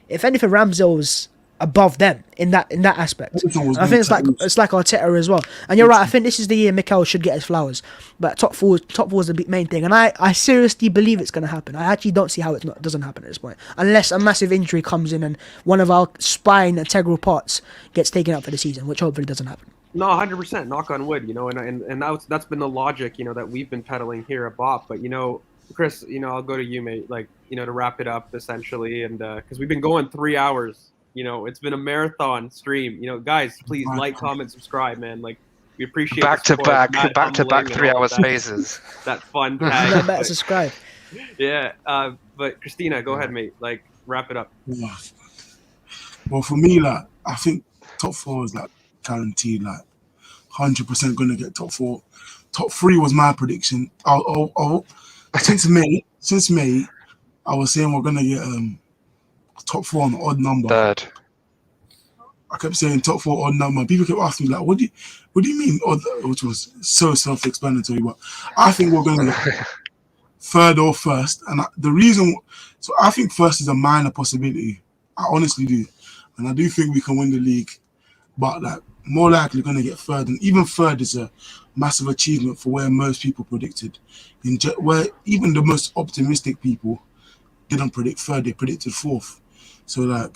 if anything, Ramsdale was above them in that aspect. I think it's like Arteta as well. And you're right. I think this is the year Mikel should get his flowers. But top four is the main thing, and I seriously believe it's going to happen. I actually don't see how it doesn't happen at this point, unless a massive injury comes in and one of our spine integral parts gets taken out for the season, which hopefully doesn't happen. No, 100%. Knock on wood. And that's been the logic that we've been peddling here at BoP. But Chris, I'll go to you, mate. Like to wrap it up essentially, and because we've been going 3 hours. It's been a marathon stream. Guys, please like, comment, subscribe, man. Like, we appreciate back to back 3 hour spaces. That fun tag. Better subscribe. Yeah, but Christina, go ahead, mate. Like, wrap it up. Yeah. Well, for me, I think top 4 is guaranteed. 100% gonna get top 4. Top 3 was my prediction. Since May, I was saying we're gonna get top 4 on the odd number. Third. I kept saying top 4 odd number. People kept asking me what do you mean odd? Which was so self-explanatory. But I think we're going to get third or first. And I think first is a minor possibility. I honestly do, and I do think we can win the league. But more likely going to get third, and even third is a massive achievement for where most people predicted. Where even the most optimistic people didn't predict third, they predicted fourth. So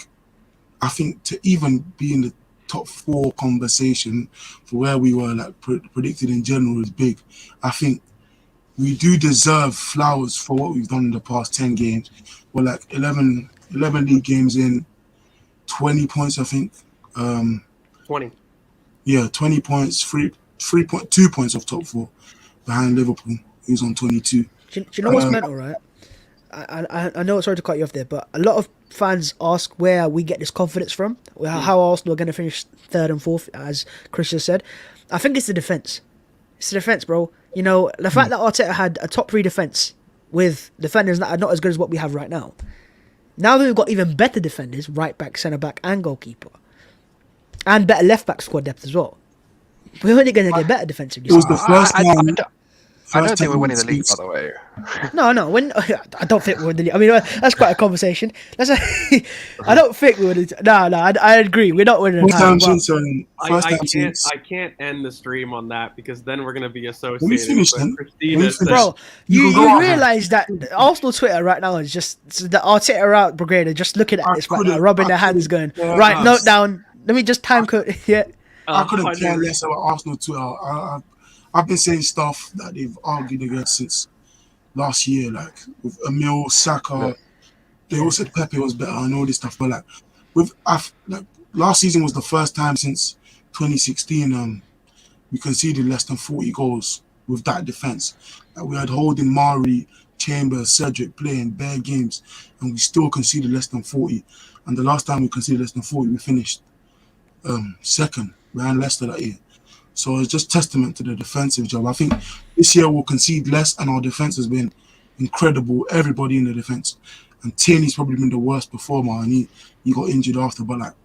I think to even be in the top 4 conversation for where we were predicted in general is big. I think we do deserve flowers for what we've done in the past 10 games. We're 11 league games in, 20 points, I think. 20. Yeah, 20 points, 3.2 points off top 4 behind Liverpool, who's on 22. Do you know what's mental, right? I know, sorry to cut you off there, but a lot of fans ask where we get this confidence from, how Arsenal are going to finish 3rd and 4th, as Chris just said. I think it's the defence. It's the defence, bro. The fact that Arteta had a top 3 defence with defenders that are not as good as what we have right now. Now that we've got even better defenders, right back, centre back, and goalkeeper, and better left back squad depth as well, we're only going to get better defensively. It was the first time. I don't think we're winning the league, by the way. No. I don't think we're winning the league. I mean, that's quite a conversation. I don't think we're winning. No. I agree. We're not winning. I can't end the stream on that because then we're going to be associated with Christina. Bro, you realise that Arsenal Twitter right now is just the Arteta out brigade are just looking at this right now, rubbing their hands, going, right, note down. Let me just time code. Yeah. I couldn't care less about Arsenal Twitter. I've been saying stuff that they've argued against since last year, with Emil, Saka. They all said Pepe was better and all this stuff, but like, last season was the first time since 2016 we conceded less than 40 goals with that defense. Like, we had Holding, Mari, Chambers, Cedric playing bare games, and we still conceded less than 40. And the last time we conceded less than 40, we finished second behind Leicester that year. So it's just testament to the defensive job. I think this year we'll concede less, and our defense has been incredible. Everybody in the defense, and Tierney's probably been the worst performer, and he got injured after. But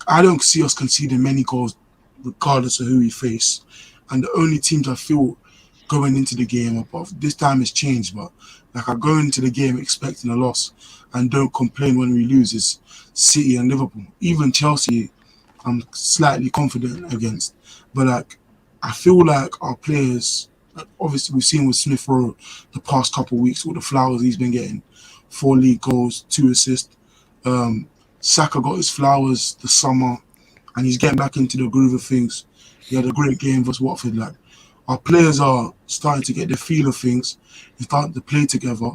I don't see us conceding many goals, regardless of who we face. And the only teams I feel going into the game, above this time has changed, but like I go into the game expecting a loss and don't complain when we lose is City and Liverpool. Even Chelsea, I'm slightly confident against. But like, I feel like our players, like obviously we've seen with Smith Rowe the past couple of weeks, all the flowers he's been getting, 4 league goals, 2 assists. Saka got his flowers this summer, and he's getting back into the groove of things. He had a great game versus Watford. Like, our players are starting to get the feel of things and starting to play together.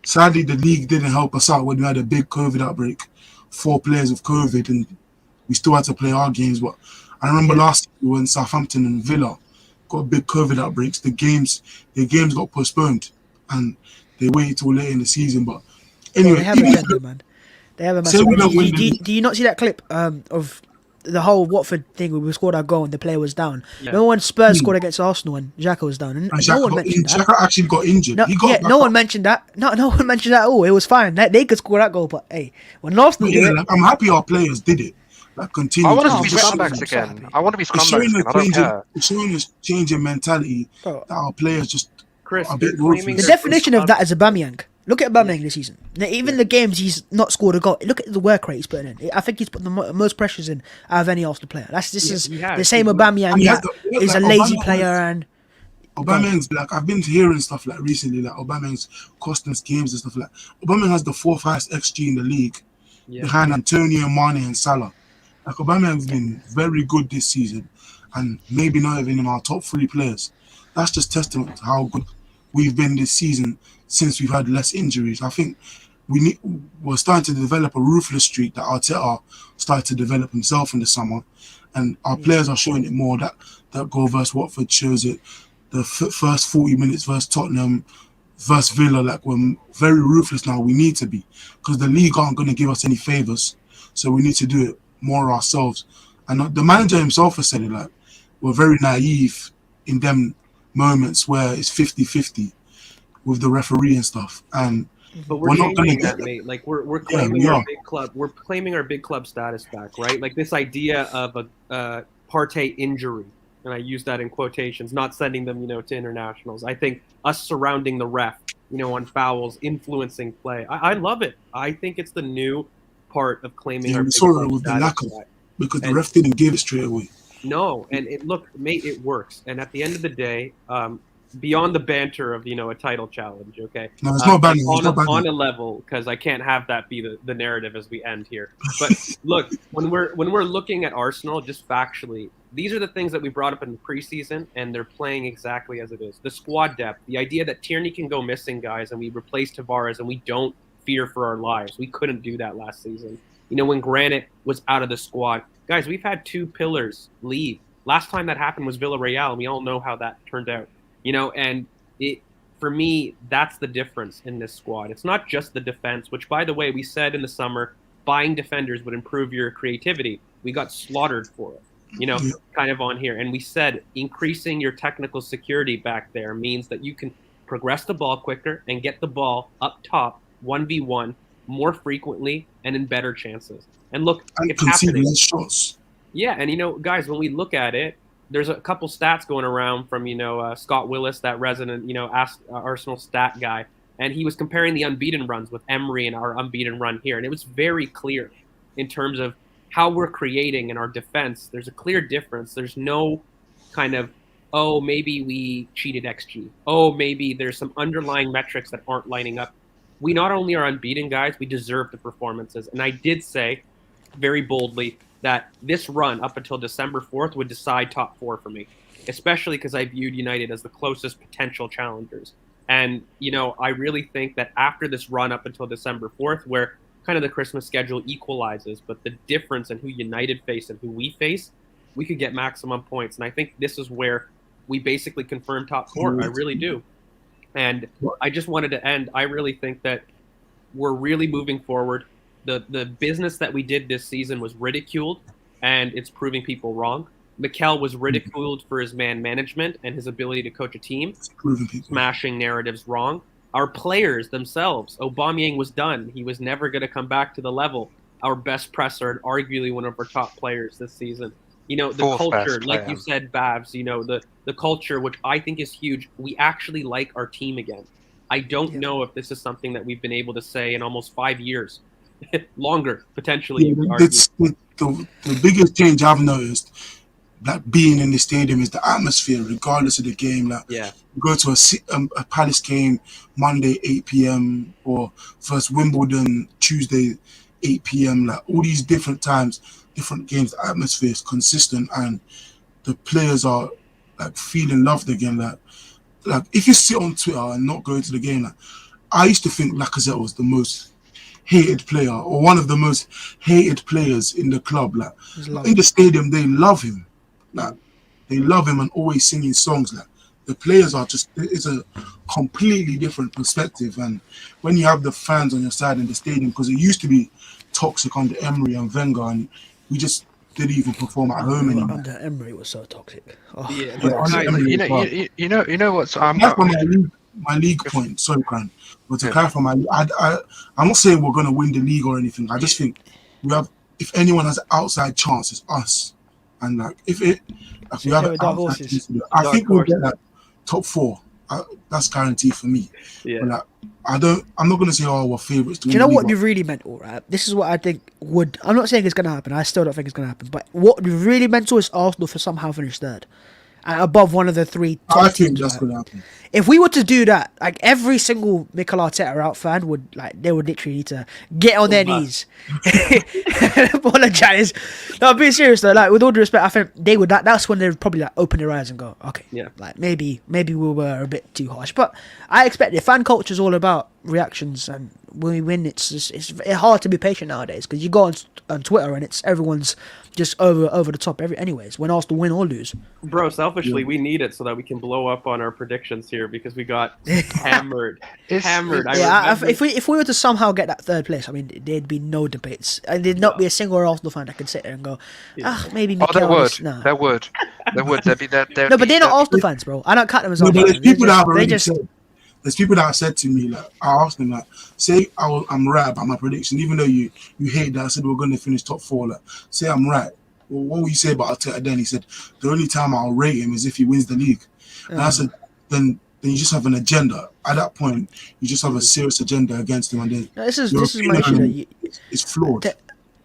Sadly, the league didn't help us out when we had a big COVID outbreak. 4 players with COVID, and we still had to play our games. But I remember last year when Southampton and Villa got big COVID outbreaks, their games got postponed, and they waited till late in the season. But anyway, they have a agenda, man. They have a massive. Do you not see that clip of the whole Watford thing where we scored our goal and the player was down? Yeah. Remember when Spurs scored against Arsenal and Xhaka was down? And no one mentioned that. Xhaka actually got injured. No one mentioned that. No one mentioned that at all. It was fine. They could score that goal, but hey, when Arsenal did it, I'm happy our players did it. Like, continue. I want us to be scumbags again. I want to be scumbags again. I don't care. It's showing us change in mentality that our players just Chris, are a bit ruthless. The definition of that is Aubameyang. Look at Aubameyang this season. Even the games he's not scored a goal. Look at the work rate he's putting in. I think he's put the most pressures in out of any Arsenal player. This is the same Aubameyang that is a lazy player. And Aubameyang's like, I've been hearing stuff like recently, like Aubameyang's costing us games and stuff like. Aubameyang has the 4th highest XG in the league, behind Antonio, Mane, and Salah. Like, Aubameyang's been very good this season, and maybe not even in our top 3 players. That's just testament to how good we've been this season since we've had less injuries. I think we're starting to develop a ruthless streak that Arteta started to develop himself in the summer, and our players are showing it more. That goal versus Watford shows it. The first 40 minutes versus Tottenham, versus Villa, like, we're very ruthless now. We need to be, because the league aren't going to give us any favours, so we need to do it more ourselves. And the manager himself has said it, like, we're very naive in them moments where it's 50-50 with the referee and stuff, but we're not going to get that, mate. Like, we're claiming our big club. We're claiming our big club status back, right? Like, this idea of a Partey injury, and I use that in quotations, not sending them, to internationals. I think us surrounding the ref, on fouls, influencing play. I love it. I think it's the new part of claiming our big club with status the lack of, because the ref didn't give it straight away. No, and mate, it works. And at the end of the day, beyond the banter of a title challenge, okay? No, it's not bad. On a level, because I can't have that be the narrative as we end here. But look, when we're looking at Arsenal, just factually, these are the things that we brought up in the preseason, and they're playing exactly as it is. The squad depth, the idea that Tierney can go missing, guys, and we replace Tavares, and we don't fear for our lives. We couldn't do that last season. When Granit was out of the squad, guys, we've had 2 pillars leave. Last time that happened was Villarreal, and we all know how that turned out. And for me, that's the difference in this squad. It's not just the defense, which, by the way, we said in the summer, buying defenders would improve your creativity. We got slaughtered for it, kind of on here. And we said increasing your technical security back there means that you can progress the ball quicker and get the ball up top, 1v1, more frequently and in better chances. And look, it's happening. Yeah, and guys, when we look at it, there's a couple stats going around from, Scott Willis, that resident, Arsenal stat guy. And he was comparing the unbeaten runs with Emery and our unbeaten run here. And it was very clear in terms of how we're creating in our defense. There's a clear difference. There's no kind of, oh, maybe we cheated XG. Oh, maybe there's some underlying metrics that aren't lining up. We not only are unbeaten, guys, we deserve the performances. And I did say very boldly that this run up until December 4th would decide top 4 for me, especially because I viewed United as the closest potential challengers. And, I really think that after this run up until December 4th, where kind of the Christmas schedule equalizes, but the difference in who United face and who we face, we could get maximum points. And I think this is where we basically confirm top four. I really do. And I just wanted to end. I really think that we're really moving forward. The business that we did this season was ridiculed, and it's proving people wrong. Mikel was ridiculed for his man management and his ability to coach a team, smashing narratives wrong. Our players themselves, Aubameyang was done. He was never going to come back to the level. Our best presser and arguably one of our top players this season. You know, the culture, like you said, Babs, you know, the culture, which I think is huge. We actually like our team again. I don't know if this is something that we've been able to say in almost 5 years. Longer, potentially. The biggest change I've noticed, that being in the stadium, is the atmosphere, regardless of the game. Like, you go to a Palace game Monday 8 p.m. or first Wimbledon Tuesday 8 p.m. Like, all these different times, different games, the atmosphere is consistent, and the players are like feeling loved again. Like if you sit on Twitter and not go to the game, like, I used to think Lacazette was the most hated player or one of the most hated players in the club. Like in the stadium, they love him. Like they love him and always singing songs. Like the players are just, it's a completely different perspective. And when you have the fans on your side in the stadium, because it used to be toxic under Emery and Wenger, and we just didn't even perform at home anymore. Under Emery was so toxic. Oh. You know what's my league point. Sorry, Cran, but to clarify I'm not saying we're going to win the league or anything. I just think if anyone has an outside chance, it's us. And like if we have an outside chance, I think we'll get that top four. That's guaranteed for me. But like, I'm not going to say, we're favourites. Do you know what would be really mental, right? This is what I think would. I'm not saying it's going to happen. I still don't think it's going to happen. But what would be really mental is Arsenal for somehow finish third. Above one of the three top teams. I think that's going to happen. If we were to do that, like every single Mikel Arteta out fan would literally need to get on their knees and apologise. No, I'm being serious though. Like with all due respect, I think they would. That's when they'd probably like open their eyes and go, okay, like maybe we were a bit too harsh. But I expect it. Fan culture is all about reactions, and when we win, it's hard to be patient nowadays because you go on Twitter and it's everyone's just over the top anyways when Arsenal win or lose. Bro, selfishly, we need it so that we can blow up on our predictions here because we got hammered. If we were to somehow get that third place, I mean, there'd be no debates. There'd not be a single Arsenal fan that could sit there and go, maybe Mikel. There would. There'd be that. No, but they're not Arsenal fans, bro. I don't cut them as Arsenal fans. There's people that have said to me, like, I asked them, like, say I'm right about my prediction, even though you hate that I said we're going to finish top four. Like, say I'm right. Well, what will you say about Arteta then? He said, the only time I'll rate him is if he wins the league. And I said, then you just have an agenda. At that point, you just have a serious agenda against him. And then this is my issue. It's flawed.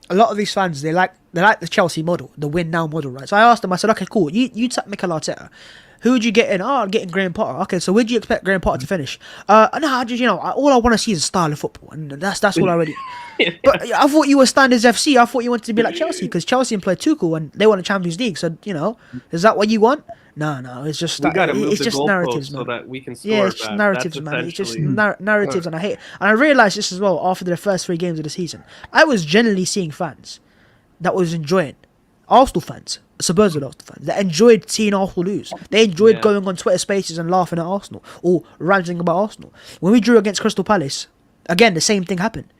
A lot of these fans, they like the Chelsea model, the win now model, right? So I asked them, I said, okay, cool. You take Mikel Arteta. Who would you get in? I'm getting Graham Potter. Okay, so where do you expect Graham Potter to finish? No, all I want to see is a style of football, and that's all I already. But I thought you were Standards FC. I thought you wanted to be like Chelsea because Chelsea employed Tuchel and they won the Champions League. So is that what you want? No, it's just it's just narratives, man. So that we can score. Yeah, it's just narratives, man. It's just narratives, and I hate it. And I realised this as well after the first 3 games of the season. I was generally seeing fans that was enjoying Arsenal fans. Supposed Arsenal fans that enjoyed seeing Arsenal lose. They enjoyed going on Twitter Spaces and laughing at Arsenal or ranting about Arsenal. When we drew against Crystal Palace, again the same thing happened.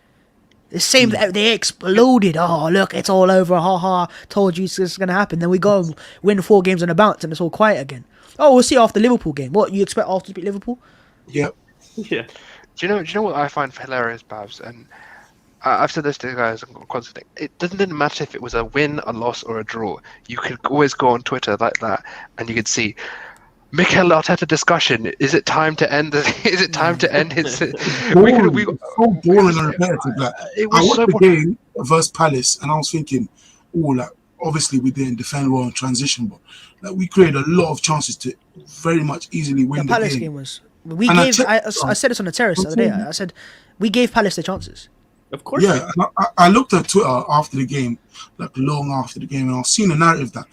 The same, they exploded. Oh look, it's all over. Ha ha! Told you this is gonna happen. Then we go and win 4 games on a bounce, and it's all quiet again. Oh, we'll see after Liverpool game. What you expect Arsenal to beat Liverpool? Yep. Yeah. Do you know what I find hilarious, Babs? And I've said this to you guys constantly. It didn't matter if it was a win, a loss, or a draw. You could always go on Twitter like that, and you could see Mikel Arteta discussion. Is it time to end? Is it time to end his? So boring and repetitive. Like, I watched the game versus Palace, and I was thinking, obviously we didn't defend well in transition, but like we created a lot of chances to very much easily win the Palace game was. I said this on the terrace the other day. I said we gave Palace the chances. Of course. Yeah, I looked at Twitter after the game, like long after the game, and I was seeing a narrative that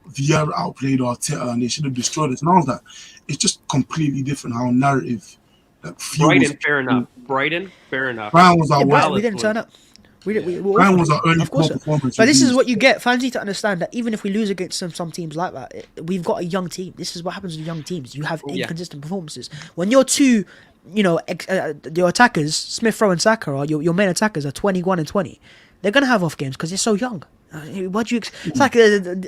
Vieira outplayed Arteta and they should have destroyed us. And I was like, it's just completely different how narrative. Like, Brighton, fair enough. Brighton, fair enough. Brighton was our we didn't turn up. We're That awful. was our only Of course. poor performance. But this is we've what you get. Fans need to understand that even if we lose against some teams like that, we've got a young team. This is what happens with young teams. You have inconsistent performances. When your two, your attackers, Smith Rowe and Saka, or your main attackers are 21 and 20, they're gonna have off games because they're so young. What do you? It's like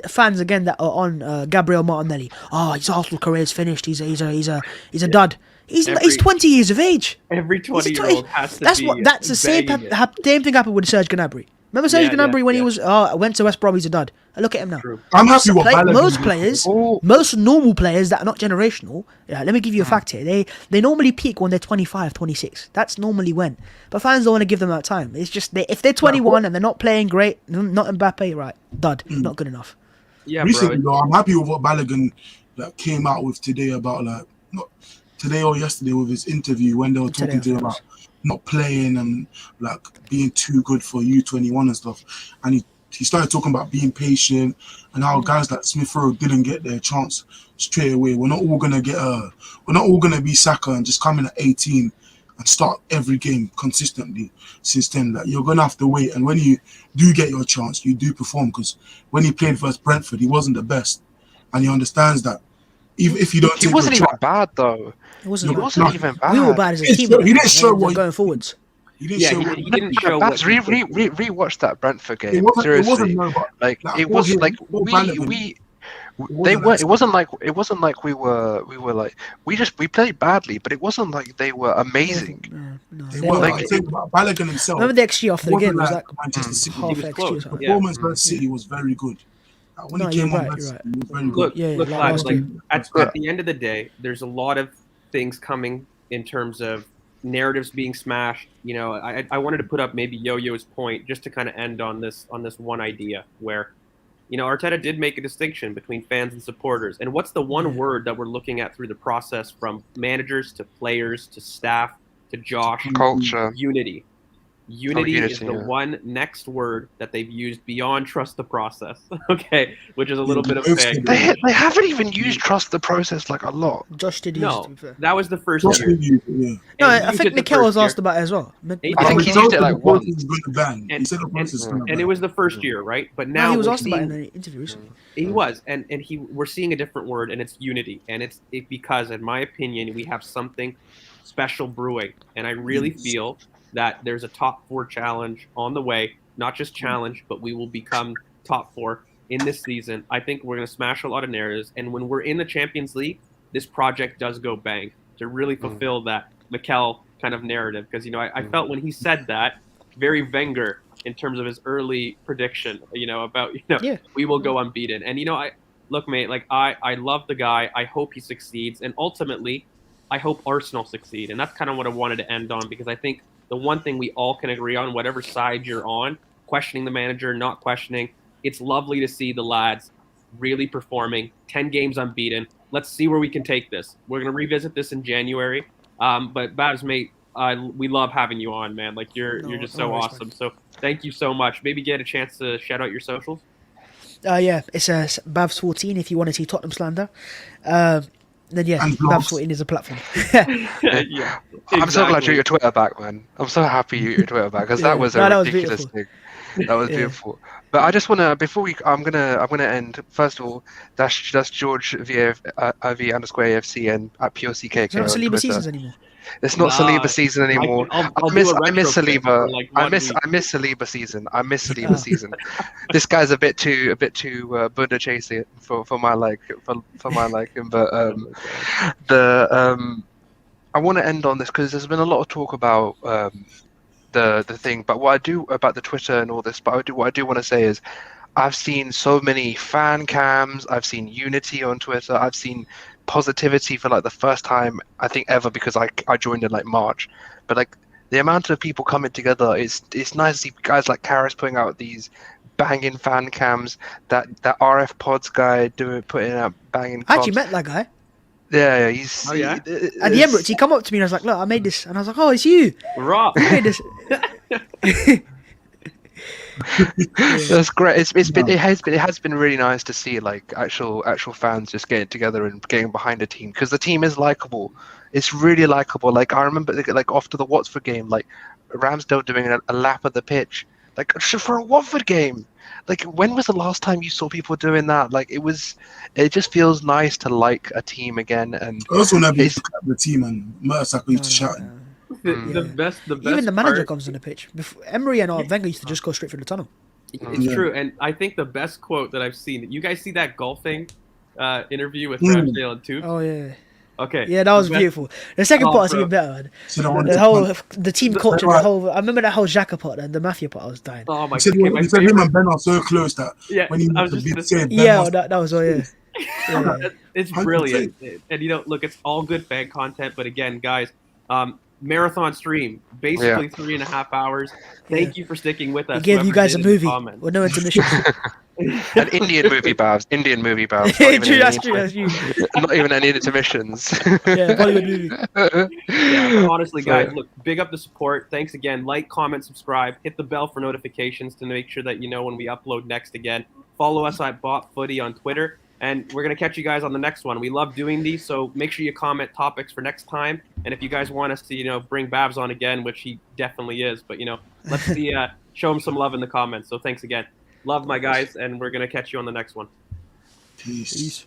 fans again that are on Gabriel Martinelli. Oh, his Arsenal career is finished. He's a dud. He's 20 years of age. Every 20-year-old has to That's the same thing happened with Serge Gnabry. Remember Serge Gnabry when he was went to West Brom, he's a dud. Look at him now. True. I'm happy with most players, most normal players that are not generational. Let me give you a fact here. They normally peak when they're 25, 26. That's normally when. But fans don't want to give them that time. It's just if they're 21 and they're not playing great, not Mbappe, right? Dud, not good enough. Yeah, recently, bro. though, I'm happy with what Balogun came out with today about not today or yesterday with his interview when they were talking to him about not playing and being too good for U21 and stuff, and he started talking about being patient and how guys like Smith Rowe didn't get their chance straight away. We're not all gonna be Saka and just come in at 18 and start every game consistently since then. You're gonna have to wait, and when you do get your chance, you do perform, because when he played versus Brentford, he wasn't the best, and he understands that. Even if you don't, he wasn't even bad though. It wasn't even bad. We were bad as a team. He didn't show what going forwards. He didn't show what. Re-watch that Brentford game. Seriously, it wasn't like we played badly, but it wasn't like they were amazing. Balogun himself. Remember the XG after the game was like Manchester City. half was XG. close. Or something. Performance versus City was very good. When he came on, he was very good. Look, lads, at the end of the day, there's a lot of things coming in terms of narratives being smashed. I wanted to put up maybe Yo-Yo's point just to kind of end on this one idea where, Arteta did make a distinction between fans and supporters. And what's the one word that we're looking at through the process from managers to players to staff to Josh? Culture. Unity. Unity is the yeah. one next word that they've used beyond trust the process, okay, which is a little bit of vague. They haven't even used trust the process a lot. Josh did use it, to be fair. That was the first year. No, I think Mikel was asked about it as well. I think he used it once. And it was the first year, right? But now he was asked about it in the interview recently. He was, and we're seeing a different word, and it's unity, and it's because, in my opinion, we have something special brewing, and I really feel that there's a top 4 challenge on the way. Not just challenge, but we will become top 4 in this season. I think we're going to smash a lot of narratives. And when we're in the Champions League, this project does go bang to really fulfill that Mikel kind of narrative. Because, I felt when he said that, very Wenger in terms of his early prediction, about, we will go unbeaten. And, look, mate, I love the guy. I hope he succeeds. And ultimately, I hope Arsenal succeed. And that's kind of what I wanted to end on, because I think the one thing we all can agree on, whatever side you're on, questioning the manager, not questioning, it's lovely to see the lads really performing, 10 games unbeaten. Let's see where we can take this. We're going to revisit this in January. But Babs, mate, we love having you on, man. You're just so awesome. So thank you so much. Maybe get a chance to shout out your socials. Yeah, it's Babs14 if you want to see Tottenham slander. Then Babs14 is a platform. Yeah, I'm so glad you got your Twitter back, man. I'm so happy you got your Twitter back, because that was a ridiculous thing. That was beautiful. But I just want to, before I'm gonna end. First of all, that's George V_AFC and at Pure CKK. It's not Saliba seasons anymore. It's not Saliba season anymore. I miss Saliba. I miss Saliba season. I miss Saliba season. This guy's a bit too Buddha chasing for my liking. But I want to end on this because there's been a lot of talk about the thing. But what I do about the Twitter and all this, what I do want to say is, I've seen so many fan cams. I've seen unity on Twitter. I've seen positivity for the first time I think ever, because I joined in March. But the amount of people coming together, it's nice to see guys like Karras putting out these banging fan cams. That RF Pods guy putting out banging. I actually met that guy. Yeah, he's. Oh, yeah? At the Emirates, he come up to me and I was like, "Look, I made this," and I was like, "Oh, it's you." Right. I made this. That's great. It has been really nice to see actual fans just getting together and getting behind a team, because the team is likable. It's really likable. I remember after the Watford game, Ramsdale doing a lap of the pitch Like for a Watford game, like when was the last time you saw people doing that? Like it just feels nice to like a team again. And I also never used to clap the team and Mertesacker used to shout. The best Even the manager part- comes on the pitch. Emery and Wenger used to just go straight through the tunnel. It's true, and I think the best quote that I've seen. You guys see that golfing interview with Ramsdale and Toops? Oh yeah. Okay. Yeah, that was The best- beautiful. The second Oh, part is bro. even better, man. So the one- The team culture, the whole. I remember that whole Xhaka part and the Mafia part. I was dying. Oh my He said, god! he said him and Ben are so close that Yeah, when he I was makes a just big gonna save, Ben Yeah, must- that was yeah. It's 100%. brilliant, and look, it's all good fan content. But again, guys, marathon stream, basically 3.5 hours. Thank you for sticking with us. He gave you whoever guys a did in the movie comments. with no intermission. An Indian movie, Babs. Indian movie, Babs. Not even True, any that's true. That's true. Not even any intermissions. Yeah, Bollywood movie. Yeah, but honestly, So- guys, look, big up the support. Thanks again. Like, comment, subscribe. Hit the bell for notifications to make sure that you know when we upload next again. Follow us at BoP Footy on Twitter. And we're going to catch you guys on the next one. We love doing these, so make sure you comment topics for next time. And if you guys want us to, bring Babs on again, which he definitely is, but, let's see, show him some love in the comments. So thanks again. Love, my guys, and we're going to catch you on the next one. Peace.